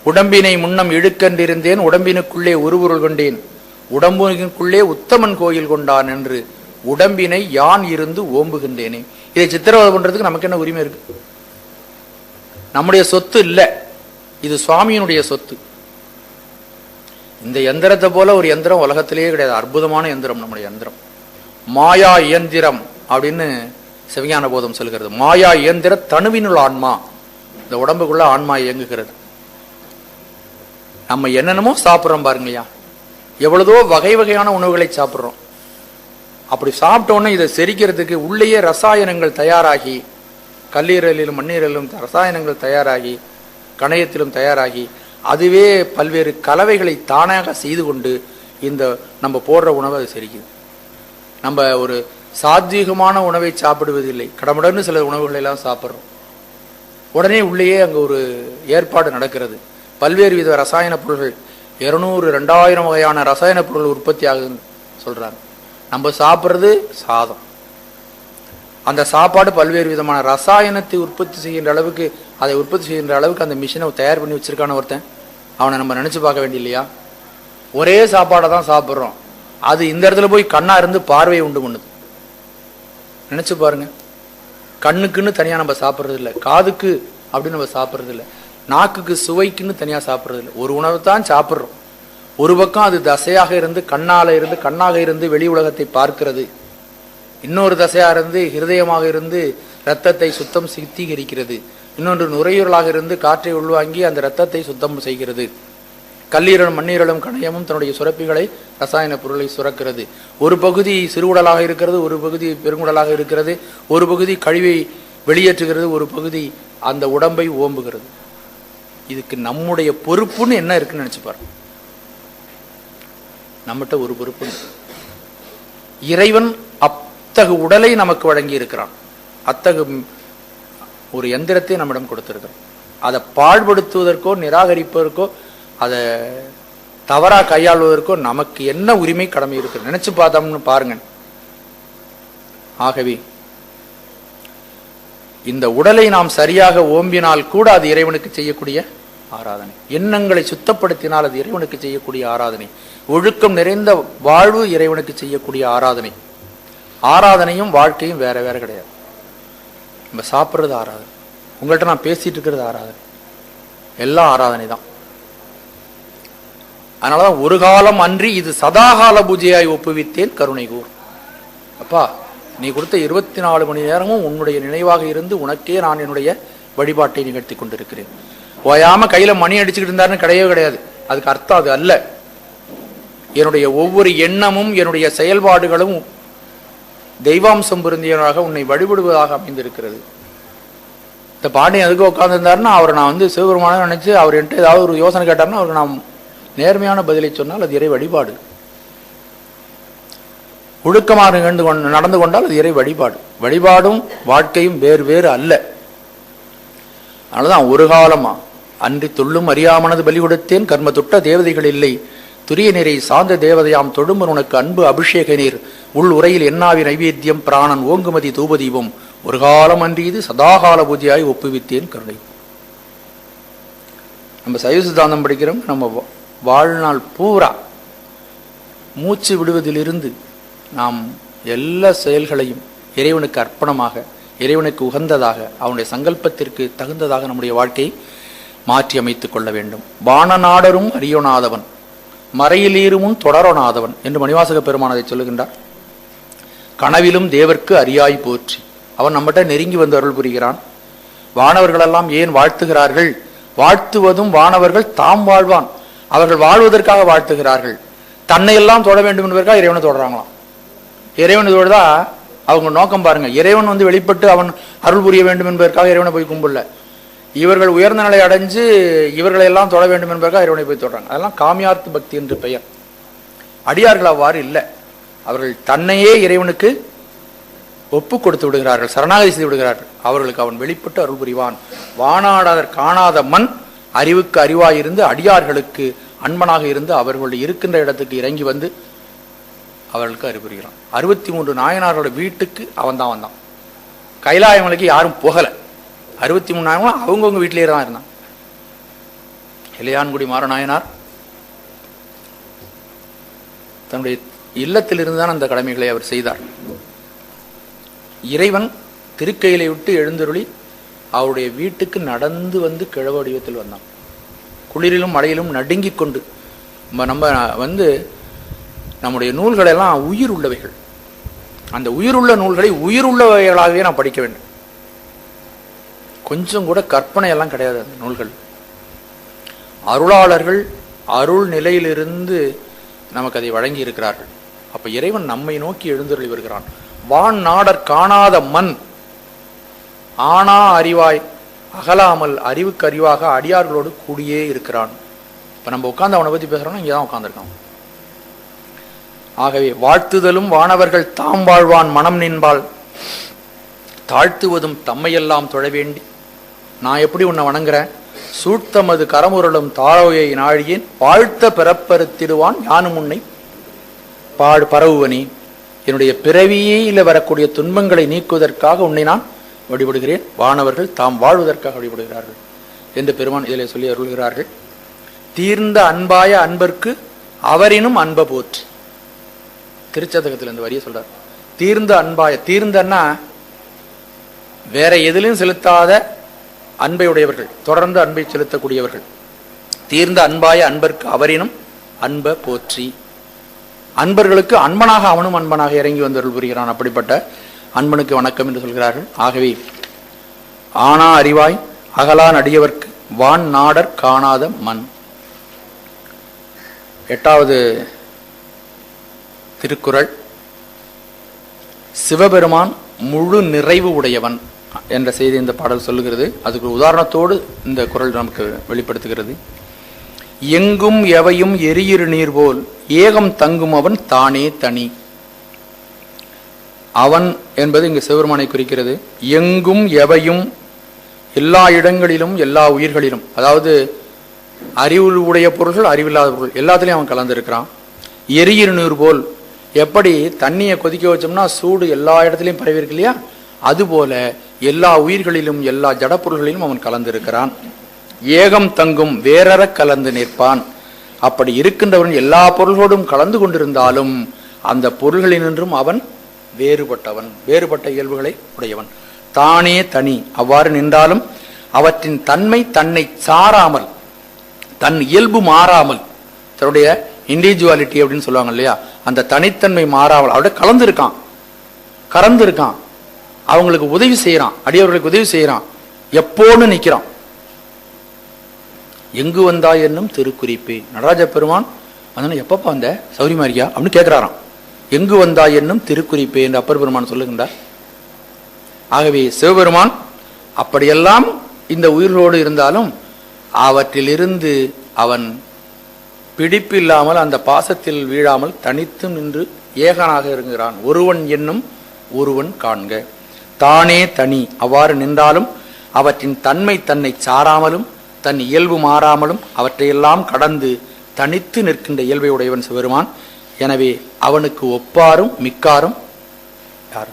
உடம்பினை முன்னம் இழுக்கன்றிருந்தேன் உடம்பினுக்குள்ளே உருவுருள் கொண்டேன் உடம்பினுக்குள்ளே உத்தமன் கோயில் கொண்டான் என்று உடம்பினை யான் இருந்து ஓம்புகின்றேனே. இதை சித்திரவதை பண்றதுக்கு நமக்கு என்ன உரிமை இருக்கு? நம்முடைய சொத்து இல்ல, இது சுவாமியினுடைய சொத்து. இந்த எந்திரத்தை போல ஒரு எந்திரம் உலகத்திலேயே கிடையாது. அற்புதமான எந்திரம் நம்முடைய எந்திரம். மாயா இயந்திரம் அப்படின்னு சிவஞான போதம் சொல்கிறது. மாயா இயந்திர தனுவினுள் ஆன்மா. இந்த உடம்புக்குள்ள ஆன்மா இயங்குகிறது. நம்ம என்னென்னமோ சாப்பிட்றோம் பாருங்கய்யா. எவ்வளவோ வகை வகையான உணவுகளை சாப்பிட்றோம். அப்படி சாப்பிட்டோன்னே இதை செரிக்கிறதுக்கு உள்ளேயே ரசாயனங்கள் தயாராகி, கல்லீரலிலும் மண்ணீரலிலும் ரசாயனங்கள் தயாராகி, கணையத்திலும் தயாராகி, அதுவே பல்வேறு கலவைகளை தானாக செய்து கொண்டு இந்த நம்ம போடுற உணவை அது செரிக்குது. நம்ம ஒரு சாத்வீகமான உணவை சாப்பிடுவதில்லை, கடமுடன்னு சில உணவுகளை எல்லாம் சாப்பிட்றோம். உடனே உள்ளேயே அங்கே ஒரு ஏற்பாடு நடக்கிறது. பல்வேறு வித ரசாயன பொருள்கள் 200-2000 வகையான ரசாயன பொருள் உற்பத்தி ஆகுதுன்னு சொல்றாங்க. நம்ம சாப்பிட்றது சாதம். அந்த சாப்பாடு பல்வேறு விதமான ரசாயனத்தை உற்பத்தி செய்கின்ற அளவுக்கு, அதை உற்பத்தி செய்கின்ற அளவுக்கு அந்த மிஷினை தயார் பண்ணி வச்சிருக்கான ஒருத்தன். அவனை நம்ம நினைச்சு பார்க்க வேண்டிய ஒரே சாப்பாடை தான் சாப்பிட்றோம். அது இந்த இடத்துல போய் கண்ணா இருந்து பார்வையை உண்டு பண்ணுது. நினைச்சு பாருங்க. கண்ணுக்குன்னு தனியா நம்ம சாப்பிட்றது இல்லை, காதுக்கு அப்படின்னு நம்ம சாப்பிட்றது இல்லை, நாக்குக்கு சுவைக்குன்னு தனியா சாப்பிட்றது இல்லை. ஒரு உணவு தான் சாப்பிட்றோம். ஒரு பக்கம் அது தசையாக இருந்து கண்ணாக இருந்து வெளி உலகத்தை பார்க்கிறது. இன்னொரு தசையாக இருந்து ஹிருதயமாக இருந்து இரத்தத்தை சுத்தம் சுத்திகரிக்கிறது. இன்னொன்று நுரையீரலாக இருந்து காற்றை உள்வாங்கி அந்த இரத்தத்தை சுத்தம் செய்கிறது. கல்லீரலும் மண்ணீரலும் கணையமும் தன்னுடைய சுரப்பிகளை ரசாயன பொருளை சுரக்கிறது. ஒரு பகுதி சிறுகுடலாக இருக்கிறது, ஒரு பகுதி பெருங்குடலாக இருக்கிறது, ஒரு பகுதி கழிவை வெளியேற்றுகிறது, ஒரு பகுதி அந்த உடம்பை ஓம்புகிறது. இதுக்கு நம்முடைய பொறுப்புன்னு என்ன இருக்குன்னு நினைச்சு பாருங்க. நம்மகிட்ட ஒரு பொறுப்பு. இறைவன் அத்தகு உடலை நமக்கு வழங்கி இருக்கிறான். அத்தகு ஒரு எந்திரத்தை நம்மிடம் கொடுத்திருக்கிறான். அதை பாழ்படுத்துவதற்கோ நிராகரிப்பதற்கோ அதை தவறா கையாளுவதற்கோ நமக்கு என்ன உரிமை கடமை இருக்கு நினைச்சு பார்த்தோம்னு பாருங்க. ஆகவே இந்த உடலை நாம் சரியாக ஓம்பினால் கூட அது இறைவனுக்கு செய்யக்கூடிய ஆராதனை. எண்ணங்களை சுத்தப்படுத்தினால் அது இறைவனுக்கு செய்யக்கூடிய ஆராதனை. ஒழுக்கம் நிறைந்த வாழ்வு இறைவனுக்கு செய்யக்கூடிய ஆராதனை. ஆராதனையும் வாழ்க்கையும் வேற வேற கிடையாது. நம்ம சாப்பிட்றது ஆராதனை, உங்கள்கிட்ட நான் பேசிட்டு இருக்கிறது ஆராதனை, எல்லாம் ஆராதனை தான். அதனாலதான் ஒரு காலம் அன்றி இது சதாகால பூஜையாய் ஒப்புவித்தேன் கருணை கூர். அப்பா, நீ கொடுத்த 24 மணி நேரமும் உன்னுடைய நினைவாக இருந்து உனக்கே நான் என்னுடைய வழிபாட்டை நிகழ்த்தி கொண்டிருக்கிறேன். ஓயாம கையில மணி அடிச்சுக்கிட்டு இருந்தாருன்னு கிடையவே கிடையாது. அதுக்கு அர்த்தம் அது அல்ல. என்னுடைய ஒவ்வொரு எண்ணமும் என்னுடைய செயல்பாடுகளும் தெய்வாம்சம் பொருந்தியவராக உன்னை வழிபடுவதாக அமைந்திருக்கிறது. இந்த பாண்டியன் எதுக்கு உட்கார்ந்துருந்தாருன்னா, அவரை நான் சிவபெருமான நினைச்சு அவர் என்கிட்ட ஏதாவது ஒரு யோசனை கேட்டாருன்னா அவருக்கு நான் நேர்மையான பதிலை சொன்னால் அது இறை வழிபாடு. ஒழுக்கமாக நடந்து கொண்டால் அது இறை வழிபாடு. வழிபாடும் வாழ்க்கையும் வேறு வேறு அல்ல. அதனாலதான் ஒரு காலமா அன்றி தொல்லும் அறியாமனது பலி கொடுத்தேன் கர்ம தொட்ட தேவதைகள் இல்லை துரிய நீரை சார்ந்த தேவதையாம் தொடுமர் உனக்கு அன்பு அபிஷேக நீர் உள் உரையில் எண்ணாவி நைவேத்தியம் பிராணன் ஓங்குமதி தூபதீபம் ஒரு காலம் அன்றி இது சதாகால பூஜையாய் ஒப்புவித்தேன் கருணை. நம்ம சைவ சித்தாந்தம் படிக்கிறோம். நம்ம வாழ்நாள் பூரா மூச்சு விடுவதிலிருந்து நாம் எல்லா செயல்களையும் இறைவனுக்கு அர்ப்பணமாக, இறைவனுக்கு உகந்ததாக, அவனுடைய சங்கல்பத்திற்கு தகுந்ததாக நம்முடைய வாழ்க்கையை மாற்றி அமைத்துக் கொள்ள வேண்டும். வானநாடரும் அறியோனாதவன் மறையிலீருமுன் தொடரோனாதவன் என்று மணிவாசக பெருமான் அதை சொல்லுகின்றார். கனவிலும் தேவர்க்கு அறியாய் போற்றி. அவன் நம்மகிட்ட நெருங்கி வந்து அருள் புரிகிறான். வானவர்களெல்லாம் ஏன் வாழ்த்துகிறார்கள்? வாழ்த்துவதும் வானவர்கள் தாம் வாழ்வான், அவர்கள் வாழ்வதற்காக வாழ்த்துகிறார்கள். தன்னை எல்லாம் தொட வேண்டும் என்பதற்காக இறைவனை தொடராங்களாம். இறைவனை தொழுதா அவங்க நோக்கம் பாருங்க. இறைவன் வெளிப்பட்டு அவன் அருள் புரிய வேண்டும் என்பதற்காக இறைவனை போய் கும்பிடல. இவர்கள் உயர்ந்த நிலை அடைஞ்சு இவர்களை எல்லாம் தொட வேண்டும் என்பதற்காக இறைவனை போய் தொடுறாங்க. அதெல்லாம் காமியார்த்த பக்தி என்று பெயர். அடியார்கள் அவ்வாறு இல்லை. அவர்கள் தன்னையே இறைவனுக்கு ஒப்பு கொடுத்து விடுகிறார்கள், சரணாகதி செய்து விடுகிறார்கள். அவர்களுக்கு அவன் வெளிப்பட்டு அருள் புரிவான். வானாடாதர் காணாத மண் அறிவுக்கு அறிவாயிருந்து அடியார்களுக்கு அன்பனாக இருந்து அவர்களுடைய இருக்கின்ற இடத்துக்கு இறங்கி வந்து அவர்களுக்கு அறிவுறுகிறான். 63 நாயனாரோட வீட்டுக்கு அவன் தான் வந்தான். கைலாயமலைக்கு யாரும் போகல. 63 நாயனாரும் அவங்கவுங்க வீட்டிலேயே தான் இருந்தான். இளையான்குடி மாறநாயனார் தன்னுடைய இல்லத்திலிருந்து தான் அந்த கடமைகளை அவர் செய்தார். இறைவன் திருக்கையிலை விட்டு எழுந்தருளி அவருடைய வீட்டுக்கு நடந்து வந்து கிழவ வடிவத்தில் வந்தான். குளிரிலும் மழையிலும் நடுங்கிக் கொண்டு. நம்ம நம்முடைய நூல்கள் எல்லாம் உயிர் உள்ளவைகள். அந்த உயிருள்ள நூல்களை உயிருள்ளவைகளாகவே நான் படிக்க வேண்டும். கொஞ்சம் கூட கற்பனை எல்லாம் கிடையாது அந்த நூல்கள். அருளாளர்கள் அருள் நிலையிலிருந்து நமக்கு அதை வழங்கி இருக்கிறார்கள். அப்ப இறைவன் நம்மை நோக்கி எழுந்தருளி வருகிறான். வான் நாடர் காணாத மண் ஆனா அறிவாய் அகலாமல் அறிவுக்கு அறிவாக அடியார்களோடு கூடியே இருக்கிறான். இப்ப நம்ம உட்கார்ந்து அவனை பத்தி பேசுறோம்னா இங்கதான் உட்கார்ந்துருக்கான். ஆகவே வாழ்த்துதலும் வானவர்கள் தாம் வாழ்வான் மனம் நின்பால் தாழ்த்துவதும் தம்மையெல்லாம் தொழ வேண்டி. நான் எப்படி உன்னை வணங்குறேன்? சூழ்த்தமது கரமுரலும் தாரோயை நாழியேன் வாழ்த்த பிறப்பறுத்திடுவான் யானும் உன்னை பரவுவனி. என்னுடைய பிறவியில வரக்கூடிய துன்பங்களை நீக்குவதற்காக உன்னை நான் வழிபடுகிறேன். வானவர்கள் தாம் வாழ்வதற்காக வழிபடுகிறார்கள் என்று பெருமான் இதிலே சொல்லி அருள்கிறார்கள். தீர்ந்த அன்பாய அன்பர்க்கு அவரினும் அன்ப போற்று. திருச்சதகத்தில் இந்த வரியை சொல்றார். தீர்ந்த அன்பாய, தீர்ந்தன்னா வேற எதிலும் செலுத்தாத அன்பை உடையவர்கள், தொடர்ந்து அன்பை செலுத்தக்கூடியவர்கள். தீர்ந்த அன்பாய அன்பர்க்கு அவரினும் அன்ப போற்றி. அன்பர்களுக்கு அன்பனாக அவனும் அன்பனாக இறங்கி வந்தருள் புரிகிறான். அப்படிப்பட்ட அன்பனுக்கு வணக்கம் என்று சொல்கிறார்கள். ஆகவே ஆனா அறிவாய் அகலான் அடியவர்க்கு வான் நாடர் காணாத மண். 8வது திருக்குறள். சிவபெருமான் முழு நிறைவு உடையவன் என்ற செய்தி இந்த பாடல் சொல்லுகிறது. அதுக்கு உதாரணத்தோடு இந்த குறள் நமக்கு வெளிப்படுத்துகிறது. எங்கும் எவையும் எரியிரு நீர் போல் ஏகம் தங்கும் அவன் தானே தனி. அவன் என்பது இங்கு சிவபெருமானை குறிக்கிறது. எங்கும் எவையும், எல்லா இடங்களிலும் எல்லா உயிர்களிலும், அதாவது அறிவு உடைய பொருள்கள் அறிவில்லாத பொருள் எல்லாத்திலையும் அவன் கலந்துருக்கிறான். எரியிரு நீர் போல், எப்படி தண்ணியை கொதிக்க வச்சோம்னா சூடு எல்லா இடத்துலையும் பரவி இருக்கு இல்லையா, அதுபோல எல்லா உயிர்களிலும் எல்லா ஜடப்பொருள்களிலும் அவன் கலந்திருக்கிறான். ஏகம் தங்கும் வேறற கலந்து நிற்பான். அப்படி இருக்கின்றவன் எல்லா பொருள்களோடும் கலந்து கொண்டிருந்தாலும் அந்த பொருள்களினின்றும் அவன் வேறுபட்டவன், வேறுபட்ட இயல்புகளை உடையவன். தானே தனி, அவ்வாறு நின்றாலும் அவற்றின் தன்மை தன்னை சாராமல், தன் இயல்பு மாறாமல், தன்னுடைய இண்டிவிஜுவாலிட்டி அப்படின்னு சொல்லுவாங்க இல்லையா, அந்த தனித்தன்மை மாறாமல் அவருடைய கறந்திருக்கான், அவங்களுக்கு உதவி செய்யறான், அடியவர்களுக்கு உதவி செய்யறான், எப்போன்னு நிக்கிறான். எங்கு வந்தாய் என்னும் திருக்குறிப்பே. நடராஜ பெருமான் அதனால எப்பப்பா வந்த சௌரியமா இருக்கியா அப்படின்னு கேட்கிறாராம். எங்கு வந்தாய் என்னும் திருக்குறிப்பே என்று அப்பர் பெருமான் சொல்லுகின்றார். ஆகவே சிவபெருமான் அப்படியெல்லாம் இந்த உயிர்களோடு இருந்தாலும் அவற்றிலிருந்து அவன் பிடிப்பில்லாமல் அந்த பாசத்தில் வீழாமல் தனித்து நின்று ஏகனாக இருக்கிறான். ஒருவன் என்னும் ஒருவன் காண்க. தானே தனி, அவ்வாறு நின்றாலும் அவற்றின் தன்மை தன்னை சாராமலும் தன் இயல்பு மாறாமலும் அவற்றையெல்லாம் கடந்து தனித்து நிற்கின்ற இயல்பை உடையவன் சிவபெருமான். எனவே அவனுக்கு ஒப்பாரும் மிக்காரும் யார்?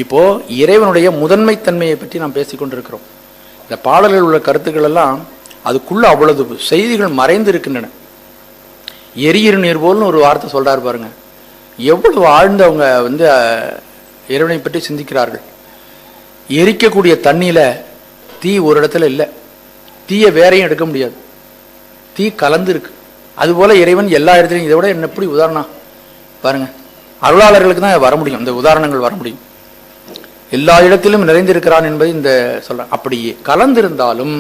இப்போ இறைவனுடைய முதன்மை தன்மையை பற்றி நாம் பேசிக்கொண்டிருக்கிறோம். இந்த பாடல்கள் உள்ள கருத்துக்கள் எல்லாம் அதுக்குள்ள அவ்வளவு செய்திகள் மறைந்து இருக்கின்றன. எரியிரு நீர் போல்னு ஒரு வார்த்தை சொல்றாரு பாருங்க. எவ்வளவு ஆழ்ந்து அவங்க இறைவனை பற்றி சிந்திக்கிறார்கள். எரிக்கக்கூடிய தண்ணியில தீ ஒரு இடத்துல இல்லை, தீயை வேறையும் எடுக்க முடியாது, தீ கலந்து இருக்கு. அதுபோல இறைவன் எல்லா இடத்துலையும். இதை விட என்ன எப்படி உதாரணம் பாருங்க. அருளாளர்களுக்கு தான் வர முடியும், இந்த உதாரணங்கள் வர முடியும். எல்லா இடத்திலும் நிறைந்திருக்கிறான் என்பதை இந்த சொல்ற. அப்படி கலந்திருந்தாலும்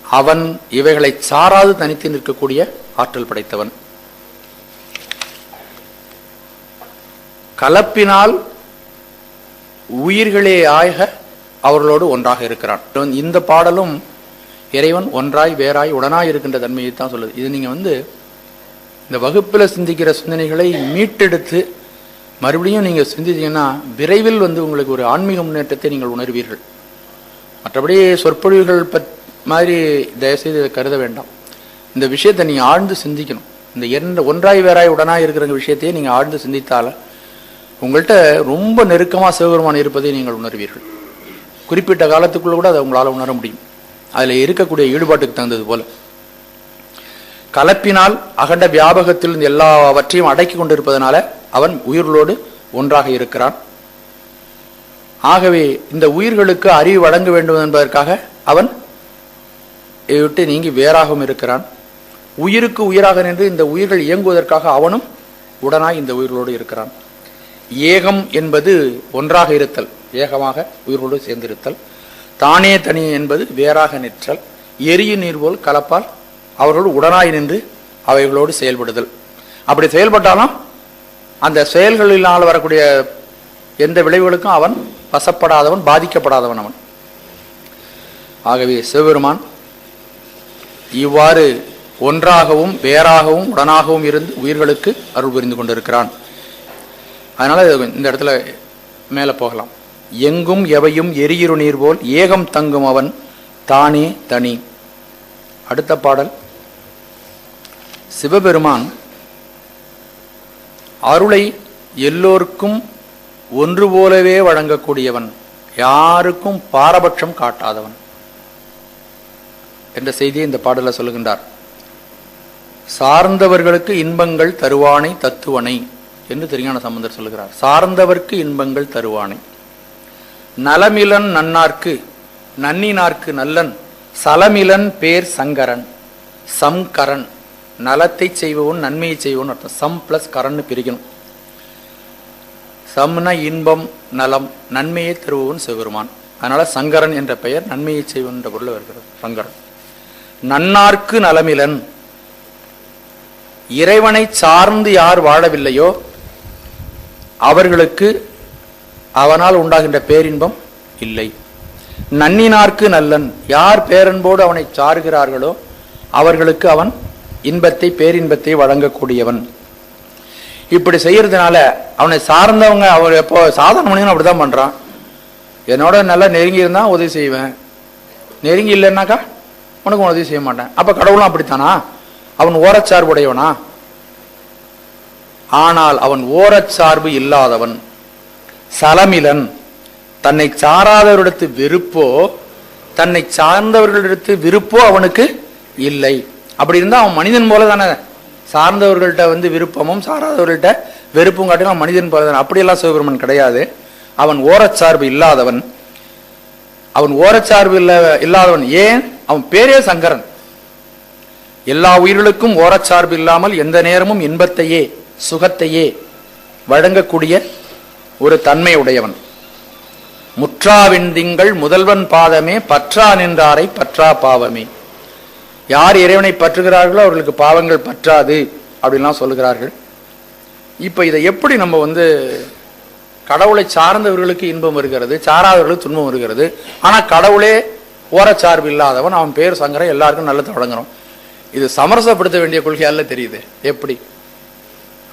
அவன் இவைகளை சாராது தனித்து நிற்கக்கூடிய ஆற்றல் படைத்தவன். கலப்பினால் உயிர்களே ஆக அவர்களோடு ஒன்றாக இருக்கிறான். இந்த பாடலும் இறைவன் ஒன்றாய் வேறாய் உடனாய் இருக்கின்ற தன்மையை தான் சொல்லுது. இது நீங்க இந்த வகுப்பில் சிந்திக்கிற சிந்தனைகளை மீட்டெடுத்து மறுபடியும் நீங்க சிந்திச்சீங்கன்னா விரைவில் உங்களுக்கு ஒரு ஆன்மீக முன்னேற்றத்தை நீங்கள் உணர்வீர்கள். மற்றபடி சொற்பொழிவுகள் மாதிரி தயவுசெய்து இதை கருத வேண்டாம். இந்த விஷயத்தை நீங்க ஆழ்ந்து சிந்திக்கணும். இந்த ஒன்றாய் வேறாய் உடனாய் இருக்கிற விஷயத்தையே நீங்க ஆழ்ந்து சிந்தித்தால உங்கள்கிட்ட ரொம்ப நெருக்கமாக சிவபெருமான் இருப்பதை நீங்கள் உணர்வீர்கள். குறிப்பிட்ட காலத்துக்குள்ள கூட அதை உங்களால் உணர முடியும். அதில் இருக்கக்கூடிய ஈடுபாட்டுக்கு தகுந்தது போல கலப்பினால் அகண்ட வியாபகத்தில் எல்லாவற்றையும் அடக்கி கொண்டிருப்பதனால அவன் உயிர்களோடு ஒன்றாக இருக்கிறான். ஆகவே இந்த உயிர்களுக்கு அறிவு வழங்க வேண்டும் என்பதற்காக அவன் விட்டு நீங்கி வேறாகவும் இருக்கிறான். உயிருக்கு உயிராக நின்று இந்த உயிர்கள் இயங்குவதற்காக அவனும் உடனாய் இந்த உயிர்களோடு இருக்கிறான். ஏகம் என்பது ஒன்றாக இருத்தல், ஏகமாக உயிர்களோடு சேர்ந்திருத்தல். தானே தனி என்பது வேறாக நிற்றல். எரிய நீர் போல் கலப்பால் அவர்களோடு உடனாய் நின்று அவைகளோடு செயல்படுதல். அப்படி செயல்பட்டாலும் அந்த செயல்களினால் வரக்கூடிய எந்த விளைவுகளுக்கும் அவன் வசப்படாதவன், பாதிக்கப்படாதவன் அவன். ஆகவே சிவபெருமான் இவ்வாறு ஒன்றாகவும் வேறாகவும் உடனாகவும் இருந்து உயிர்களுக்கு அருள் புரிந்து கொண்டிருக்கிறான். அதனால இந்த இடத்துல மேலே போகலாம். எங்கும் எவையும் எரியிரு நீர் போல் ஏகம் தங்கும் அவன் தானே தனி. அடுத்த பாடல். சிவபெருமான் அருளை எல்லோருக்கும் ஒன்று போலவே வழங்கக்கூடியவன், யாருக்கும் பாரபட்சம் காட்டாதவன் என்ற செய்தியை இந்த பாடல சொல்லுகின்றார். சார்ந்தவர்களுக்கு இன்பங்கள் தருவானை தத்துவனை என்று திருஞான சம்பந்தர் சொல்லுகிறார். சார்ந்தவர்க்கு இன்பங்கள் தருவானை. நலமிலன் நன்னார்க்கு நன்னினார்க்கு நல்லன் சலமிலன் பேர் சங்கரன். சம்கரன் நலத்தை செய்பவன் நன்மையை செய்பவன் அர்த்தம். சம் பிளஸ் கரன்னு பிரிக்கணும். சம்னா இன்பம் நலம், நன்மையை தருபவன் சிவபெருமான். அதனால சங்கரன் என்ற பெயர் நன்மையை செய்வன் என்ற பொருள் வருகிறது. சங்கரன். நன்னார்க்கு நலமிலன், இறைவனை சார்ந்து யார் வாழவில்லையோ அவர்களுக்கு அவனால் உண்டாகின்ற பேரின்பம் இல்லை. நன்னினார்க்கு நல்லன், யார் பேரன்போடு அவனை சார்கிறார்களோ அவர்களுக்கு அவன் இன்பத்தை பேரின்பத்தை வழங்கக்கூடியவன். இப்படி செய்யறதுனால அவனை சார்ந்தவங்க அவர் எப்போ சாதாரண மனிதன் அப்படிதான் பண்றான். என்னோட நல்லா நெருங்கி இருந்தா உதவி செய்வேன், நெருங்கி இல்லைன்னாக்கா உனக்கு உதவி செய்ய மாட்டேன். அப்ப கடவுளும் அப்படித்தானா? அவன் ஓரச்சார்புடையவனா? ஆனால் அவன் ஓரச்சார்பு இல்லாதவன். சலமிலன், தன்னை சாராதவரிடத்து வெறுப்போ தன்னை சார்ந்தவர்களிடத்து விருப்போ அவனுக்கு இல்லை. அப்படி இருந்தா அவன் மனிதன் போல தானே சார்ந்தவர்கள்ட்ட வந்து விருப்பமும் சாராதவர்கள்ட்ட வெறுப்பும் காட்டிலும் மனிதன் பிறந்தவன். அப்படியெல்லாம் சிவபெருமன் கிடையாது. அவன் ஓரச்சார்பு இல்லாதவன். அவன் ஓரச்சார்பு இல்லாதவன். ஏன்? அவன் பேரே சங்கரன். எல்லா உயிர்களுக்கும் ஓரச்சார்பு இல்லாமல் எந்த நேரமும் இன்பத்தையே சுகத்தையே வழங்கக்கூடிய ஒரு தன்மை உடையவன். முற்றாவின் திங்கள் முதல்வன் பாதமே பற்றா நின்றாரை பற்றா பாவமே. யார் இறைவனை பற்றுகிறார்களோ அவர்களுக்கு பாவங்கள் பற்றாது அப்படின்லாம் சொல்லுகிறார்கள். இப்ப இதை எப்படி நம்ம வந்து கடவுளை சார்ந்தவர்களுக்கு இன்பம் வருகிறது, சாராதவர்களுக்கு துன்பம் வருகிறது. ஆனா கடவுளே ஓரச்சார்பு இல்லாதவன், அவன் பேர் சங்கரன், எல்லாருக்கும் நல்லது வழங்குறோம். இது சமரசப்படுத்த வேண்டிய கொள்கையால தெரியுது. எப்படி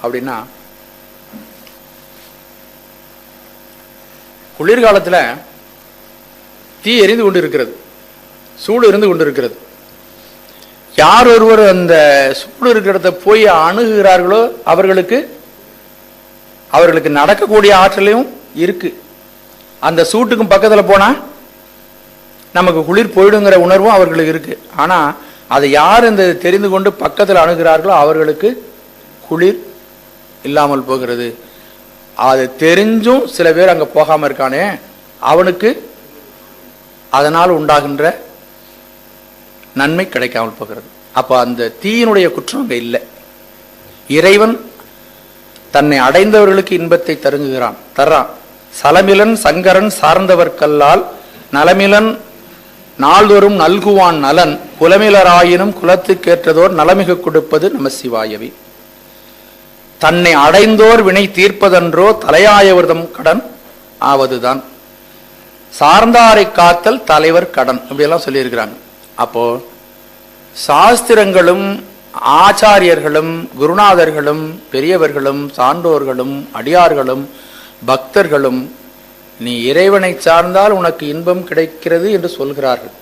அப்படின்னா, குளிர்காலத்துல தீ எரிந்து கொண்டு இருக்கிறது, சூடு இருந்து கொண்டு இருக்கிறது. யார் ஒருவர் அந்த சூடு இருக்கிறத போய் அணுகுகிறார்களோ அவர்களுக்கு நடக்கக்கூடிய ஆற்றலையும் இருக்கு. அந்த சூட்டுக்கும் பக்கத்துல போனா நமக்கு குளிர் போயிடுங்கிற உணர்வும் அவர்களுக்கு இருக்கு. ஆனா அதை யார் இந்த தெரிந்து கொண்டு பக்கத்தில் அணுகிறார்களோ அவர்களுக்கு குளிர் இல்லாமல் போகிறது. அது தெரிஞ்சும் சில பேர் அங்க போகாம இருக்கானே, அவனுக்கு அதனால் உண்டாகின்ற நன்மை கிடைக்காமல் போகிறது. அப்ப அந்த தீயினுடைய குற்றம் அங்க இல்லை. இறைவன் தன்னை அடைந்தவர்களுக்கு இன்பத்தை தர்றான். சலமிலன் சங்கரன் சார்ந்தவர்கல்லால் நலமிலன் நாள்தோறும் நல்குவான் நலன் குலமிலராயினும் குலத்துக்கேற்றதோர் நலமிக கொடுப்பது நம சிவாயவி. தன்னை அடைந்தோர் வினை தீர்ப்பதன்றோ தலையாயவர்தம் கடன் ஆவதுதான். சார்ந்தாரை காத்தல் தலைவர் கடன், இப்படியெல்லாம் சொல்லியிருக்கிறாங்க. அப்போ சாஸ்திரங்களும் ஆச்சாரியர்களும் குருநாதர்களும் பெரியவர்களும் சான்றோர்களும் அடியார்களும் பக்தர்களும் நீ இறைவனை சார்ந்தால் உனக்கு இன்பம் கிடைக்கிறது என்று சொல்கிறார்கள்.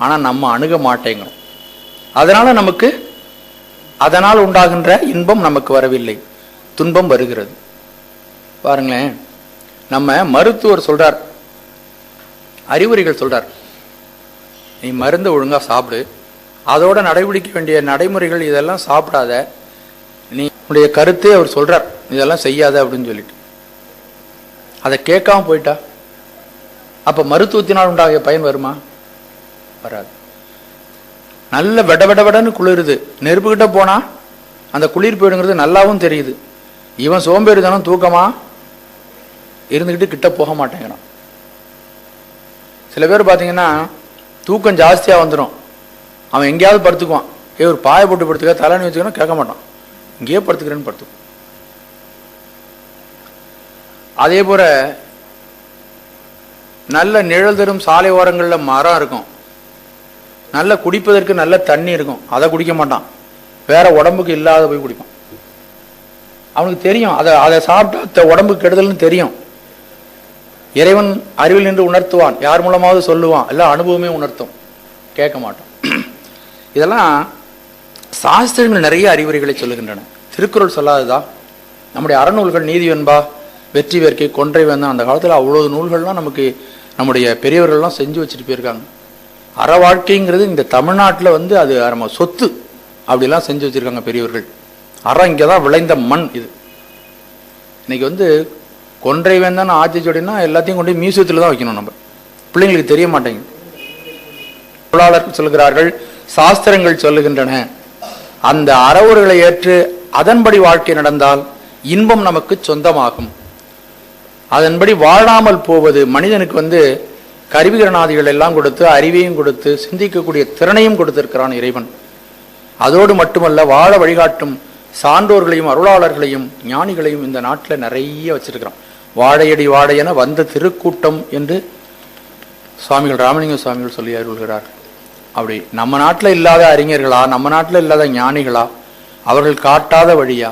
ஆனா நம்ம அணுக மாட்டேங்கிறோம். அதனால் உண்டாகின்ற இன்பம் நமக்கு வரவில்லை, துன்பம் வருகிறது. பாருங்களேன், நம்ம மருத்துவர் சொல்றார், அறிவுரைகள் சொல்றார், நீ மருந்து ஒழுங்கா சாப்பிடு, அதோட நடைபிடிக்க வேண்டிய நடைமுறைகள் இதெல்லாம் சாப்பிடாத, நீ உன்னுடைய கருத்தை அவர் சொல்றார், இதெல்லாம் செய்யாத அப்படின்னு சொல்லிட்டு அதை கேட்காம போயிட்டா அப்ப மருத்துவத்தினால் உண்டாகிய பயன் வருமா? வராது. நல்ல வெடன்னு குளிருது, நெருப்புகிட்ட போனா அந்த குளிர் போயிடுங்கிறது நல்லாவும் தெரியுது. இவன் சோம்பேறிதனம் தூக்கமா இருந்துகிட்டு கிட்ட போக மாட்டேங்கிறான். சில பேர் பாத்தீங்கன்னா தூக்கம் ஜாஸ்தியா வந்துடும், அவன் எங்கேயாவது படுத்துக்குவான். ஒரு பாய போட்டு படுத்துக்க, தலைன்னு வச்சுக்கணும், கேட்க மாட்டான், இங்கேயே படுத்துக்கிறேன்னு படுத்துக்கும். அதே போல நல்ல நிழல் தரும் சாலை ஓரங்கள்ல மரம் இருக்கும், நல்ல குடிப்பதற்கு நல்ல தண்ணி இருக்கும், அதை குடிக்க மாட்டான், வேற உடம்புக்கு இல்லாத போய் குடிப்பான். அவனுக்கு தெரியும் அதை சாப்பிட்டா உடம்புக்கு கெடுதல்னு தெரியும். இறைவன் அறிவில் நின்று உணர்த்துவான், யார் மூலமாவது சொல்லுவான், எல்லாம் அனுபவமே உணர்த்தும், கேட்க மாட்டோம். இதெல்லாம் சாஸ்திரங்கள் நிறைய அறிவுரைகளை சொல்லுகின்றன. திருக்குறள் சொல்லாததா? நம்முடைய அறநூல்கள் நீதிவென்பா, வெற்றி வேர்க்கை, கொன்றை வேந்தான், அந்த காலத்தில் அவ்வளவு நூல்கள்லாம் நமக்கு நம்முடைய பெரியவர்கள்லாம் செஞ்சு வச்சுட்டு போயிருக்காங்க. அற வாழ்க்கைங்கிறது இந்த தமிழ்நாட்டில் வந்து அது நம்ம சொத்து, அப்படிலாம் செஞ்சு வச்சிருக்காங்க பெரியவர்கள். அறம் இங்கே தான் விளைந்த மண் இது. இன்னைக்கு வந்து கொன்றை வேந்தான் ஆட்சி சொடினா எல்லாத்தையும் கொண்டு மியூசியத்தில் தான் வைக்கணும். நம்ம பிள்ளைங்களுக்கு தெரிய மாட்டேங்குது. தொழிலாளர்கள் சொல்லுகிறார்கள், சாஸ்திரங்கள் சொல்லுகின்றன, அந்த அறவுரைகளை ஏற்று அதன்படி வாழ்க்கை நடந்தால் இன்பம் நமக்கு சொந்தமாகும். அதன்படி வாழாமல் போவது, மனிதனுக்கு வந்து கருவிகரணாதிகள் எல்லாம் கொடுத்து அறிவையும் கொடுத்து சிந்திக்கக்கூடிய திறனையும் கொடுத்திருக்கிறான் இறைவன். அதோடு மட்டுமல்ல, வாழ வழிகாட்டும் சான்றோர்களையும் அருளாளர்களையும் ஞானிகளையும் இந்த நாட்டில் நிறைய வச்சிருக்கிறான். வாழையடி வாழையென வந்த திருக்கூட்டம் என்று சுவாமிகள் ராமலிங்க சுவாமிகள் சொல்லி அருள்கிறார். அப்படி நம்ம நாட்டில் இல்லாத அறிஞர்களா, நம்ம நாட்டில் இல்லாத ஞானிகளா, அவர்கள் காட்டாத வழியா?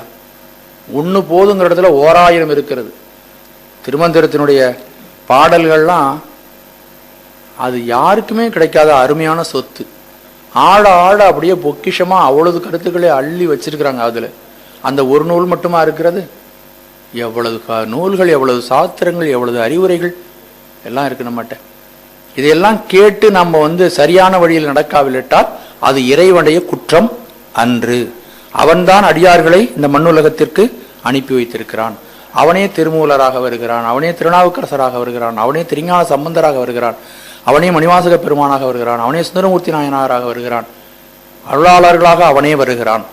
ஒன்று போதுங்கிற இடத்துல 1000 இருக்கிறது. திருமந்திரத்தினுடைய பாடல்கள்லாம் அது யாருக்குமே கிடைக்காத அருமையான சொத்து. ஆழ ஆழ அப்படியே பொக்கிஷமா அவ்வளவு கருத்துக்களை அள்ளி வச்சிருக்கிறாங்க. அதுல அந்த ஒரு நூல் மட்டுமா இருக்கிறது? எவ்வளவு நூல்கள், எவ்வளவு சாஸ்திரங்கள், எவ்வளவு அறிவுரைகள் எல்லாம் இருக்கு நம்மகிட்ட. இதையெல்லாம் கேட்டு நம்ம வந்து சரியான வழியில் நடக்காவிட்டால் அது இறைவனுடைய குற்றம் அன்று. அவன்தான் அடியார்களை இந்த மண்ணுலகத்திற்கு அனுப்பி வைத்திருக்கிறான். அவனே திருமூலராக வருகிறான், அவனே திருநாவுக்கரசராக வருகிறான், அவனே திருஞான சம்பந்தராக வருகிறான், அவனே மணிவாசக பெருமானாக வருகிறான், அவனே சுந்தரமூர்த்தி நாயனாராக வருகிறான், அருளாளர்களாக அவனே வருகிறான்.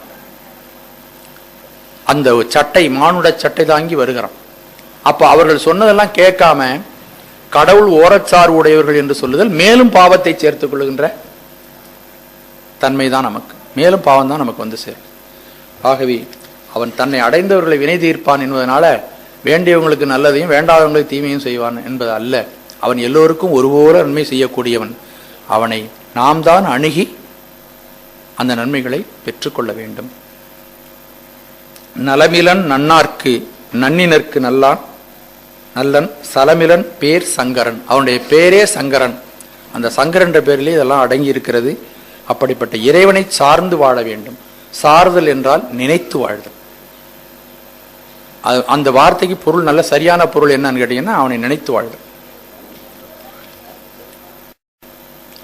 அந்த சட்டை மானுட சட்டை தாங்கி வருகிறான். அப்ப அவர்கள் சொன்னதெல்லாம் கேட்காம கடவுள் ஓரச்சார்பு உடையவர்கள் என்று சொல்லுதல் மேலும் பாவத்தை சேர்த்துக் கொள்ளுகின்ற தன்மைதான் நமக்கு, மேலும் பாவம் தான் நமக்கு வந்து சேரும். ஆகவே அவன் தன்னை அடைந்தவர்களை வினை தீர்ப்பான் என்பதனால வேண்டியவங்களுக்கு நல்லதையும் வேண்டாதவங்களுக்கு தீமையும் செய்வான் என்பது அல்ல. அவன் எல்லோருக்கும் ஒருபோல நன்மை செய்யக்கூடியவன். அவனை நாம் தான் அணுகி அந்த நன்மைகளை பெற்றுக்கொள்ள வேண்டும். நலமிலன் நன்னார்க்கு நன்னினர்க்கு நல்லான் நல்லன் சலமிலன் பேர் சங்கரன். அவனுடைய பேரே சங்கரன். அந்த சங்கரன் என்ற பேரிலே இதெல்லாம் அடங்கி இருக்கிறது. அப்படிப்பட்ட இறைவனை சார்ந்து வாழ வேண்டும். சார்தல் என்றால் நினைத்து வாழ்தல். அந்த வார்த்தைக்கு பொருள், நல்ல சரியான பொருள் என்னன்னு கேட்டீங்கன்னா அவனை நினைத்து வாழ்தல்.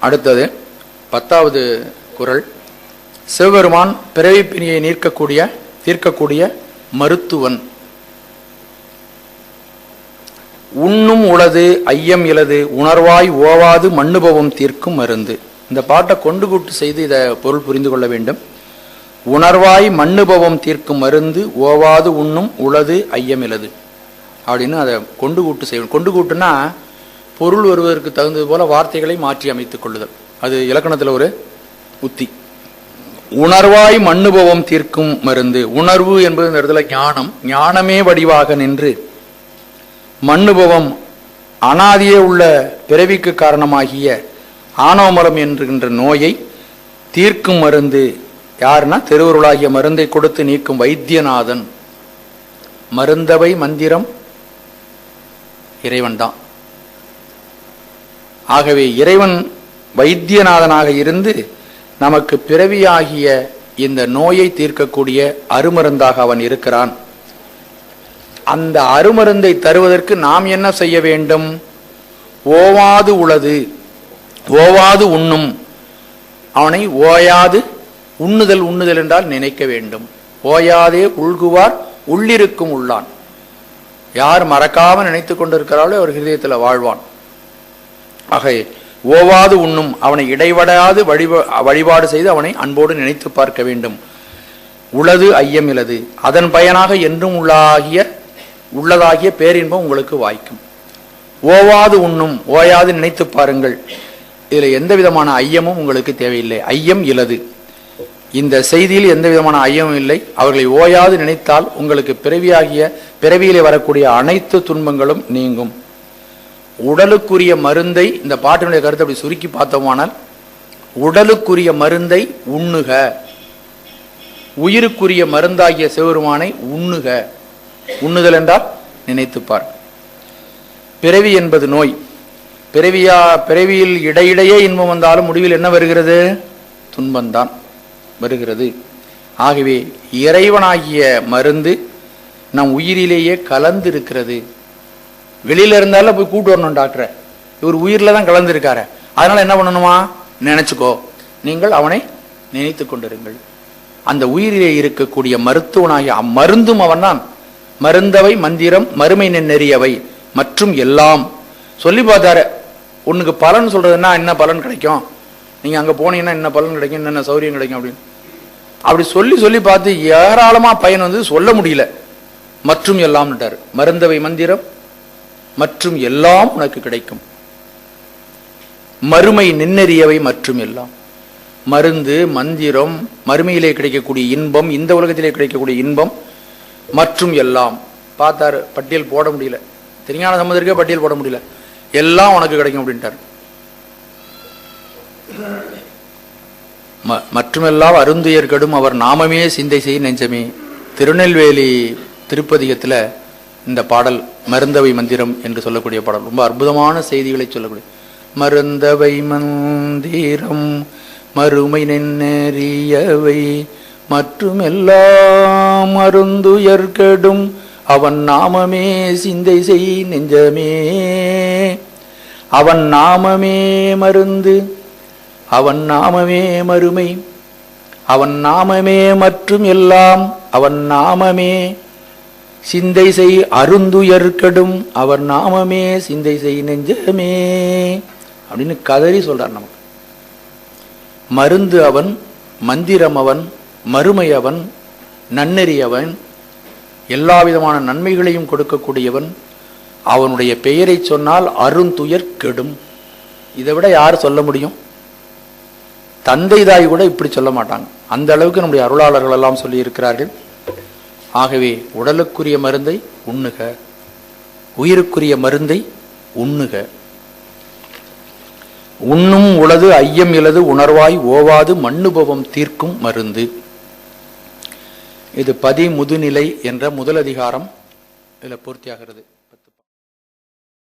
அடுத்தது 10வது குறள். சிவபெருமான் பிறவி பிணியை தீர்க்கக்கூடிய மருத்துவன். உண்ணும் உளது ஐயம் இலது உணர்வாய் ஓவாது மண்ணுபவம் தீர்க்கும் மருந்து. இந்த பாட்டை கொண்டு கூட்டு செய்து இதை பொருள் புரிந்து கொள்ள வேண்டும். உணர்வாய் மண்ணுபவம் தீர்க்கும் மருந்து ஓவாது உண்ணும் உளது ஐயம் இலது அப்படின்னு அதை கொண்டு கூட்டு செய்யணும். கொண்டு கூட்டுனா பொருள் வருவதற்கு தகுந்தது போல வார்த்தைகளை மாற்றி அமைத்துக் கொள்ளுதல். அது இலக்கணத்தில் ஒரு உத்தி. உணர்வாய் மண்ணுபவம் தீர்க்கும் மருந்து. உணர்வு என்பது இந்த இடத்துல ஞானம். ஞானமே வடிவாக நின்று மண்ணுபவம் அனாதியே உள்ள பிறவிக்கு காரணமாகிய ஆணவமலம் என்கின்ற நோயை தீர்க்கும் மருந்து யாருன்னா திருவருளாகிய மருந்தை கொடுத்து நீக்கும் வைத்தியநாதன். மருந்தவை மந்திரம் இறைவன் தான். ஆகவே இறைவன் வைத்தியநாதனாக இருந்து நமக்கு பிறவியாகிய இந்த நோயை தீர்க்கக்கூடிய அருமருந்தாக அவன் இருக்கிறான். அந்த அருமருந்தை தருவதற்கு நாம் என்ன செய்ய வேண்டும்? ஓவாது உளது, ஓவாது உண்ணும். அவனை ஓயாது உண்ணுதல். உண்ணுதல் என்றால் நினைக்க வேண்டும். ஓயாதே உள்குவார் உள்ளிருக்கும் உள்ளான். யார் மறக்காம நினைத்துக் கொண்டிருக்கிறாளோ அவர் ஹிருதயத்தில் வாழ்வான். ஆக ஓவாது உண்ணும். அவனை இடைவடாது வழிபாடு செய்து அவனை அன்போடு நினைத்து பார்க்க வேண்டும். உளது ஐயம் இலது. அதன் பயனாக என்றும் உள்ளதாகிய பேரின்பம் உங்களுக்கு வாய்க்கும். ஓவாது உண்ணும். ஓயாது நினைத்து பாருங்கள். இதுல எந்த விதமான ஐயமும் உங்களுக்கு தேவையில்லை. ஐயம் இலது. இந்த செய்தியில் எந்த விதமான ஐயமும் இல்லை. அவர்களை ஓயாது நினைத்தால் உங்களுக்கு பிறவியிலே வரக்கூடிய அனைத்து துன்பங்களும் நீங்கும். உடலுக்குரிய மருந்தை, இந்த பாட்டினுடைய கருத்தை அப்படி சுருக்கி பார்த்தோமானால், உடலுக்குரிய மருந்தை உண்ணுக, உயிருக்குரிய மருந்தாகிய சிவபெருமானை உண்ணுக. உண்ணுதல் என்றால் நினைத்துப்பார். பிறவி என்பது நோய். பிறவியில் இடையிடையே இன்பம் வந்தாலும் முடிவில் என்ன வருகிறது? துன்பந்தான் வருகிறது. ஆகவே இறைவனாகிய மருந்து நம் உயிரிலேயே கலந்து இருக்கிறது. வெளியில இருந்தாலும் போய் கூட்டு வரணும் டாக்டரை. இவர் உயிரில தான் கலந்து இருக்காரு. அதனால என்ன பண்ணணுமா? நினைச்சுக்கோ. நீங்கள் அவனை நினைத்து கொண்டிருங்கள். அந்த உயிரிலே இருக்கக்கூடிய மருத்துவனாகிய மருந்தும் அவன் தான். மருந்தவை மந்திரம் மறுமை நெறியவை மற்றும் எல்லாம் சொல்லி பார்த்தாரு. உனக்கு பலன் சொல்றதுன்னா என்ன பலன் கிடைக்கும், நீங்க அங்க போனீங்கன்னா என்ன பலன் கிடைக்கும், என்னென்ன சௌரியம் கிடைக்கும் அப்படின்னு அப்படி சொல்லி பார்த்து ஏராளமா பயன் வந்து சொல்ல முடியல. மற்றும் எல்லாம்ட்டாரு. மருந்தவை மந்திரம் மற்றும் எல்லாம் உனக்கு கிடைக்கும். மறுமை நின்னறியவை மற்றும் எல்லாம். மருந்து மந்திரம், மறுமையிலே கிடைக்கக்கூடிய இன்பம், இந்த உலகத்திலே கிடைக்கக்கூடிய இன்பம் மற்றும் எல்லாம் பார்த்தாரு. பட்டியல் போட முடியல. திருஞான சம்பந்தருக்கே பட்டியல் போட முடியல. எல்லாம் உனக்கு கிடைக்கும் அப்படின்ட்டார். மற்றுமெல்லாம் அருந்துயர் கடும் அவர் நாமமே சிந்தை செய் நெஞ்சமே. திருநெல்வேலி திருப்பதிகத்தில் இந்த பாடல் மருந்தவை மந்திரம் என்று சொல்லக்கூடிய பாடல் ரொம்ப அற்புதமான செய்திகளை சொல்லக்கூடிய. மருந்தவை மந்திரம் மறுமை நெறியவை மற்றும் எல்லாம் மருந்துயர் கெடும் அவன் நாமமே சிந்தை செய் நெஞ்சமே. அவன் நாமமே மருந்து, அவன் நாமமே மறுமை, அவன் நாமமே மற்றும் எல்லாம் அவன் நாமமே சிந்தை செய் அருந்துயர்கடும் அவர் நாமமே சிந்தை செய் நெஞ்சமே அப்படின்னு கதறி சொல்றார் நமக்கு. மருந்து அவன், மந்திரம் அவன், மறுமை அவன், நன்னெறி அவன், எல்லா விதமான நன்மைகளையும் கொடுக்கக்கூடியவன். அவனுடைய பெயரை சொன்னால் அருந்துயர் கெடும். இதை விட யார் சொல்ல முடியும்? தந்தை தாய் கூட இப்படி சொல்ல மாட்டாங்க. அந்த அளவுக்கு நம்முடைய அருளாளர்கள் எல்லாம் சொல்லி இருக்கிறார்கள். ஆகவே உடலுக்குரிய மருந்தை உண்ணுக, உயிருக்குரிய மருந்தை உண்ணுக. உண்ணும் உளது ஐயம் இலது உணர்வாய் ஓவாது மண்ணுபவம் தீர்க்கும் மருந்து. இது பதி முதுநிலை என்ற முதல் அதிகாரம் இதில் பூர்த்தியாகிறது.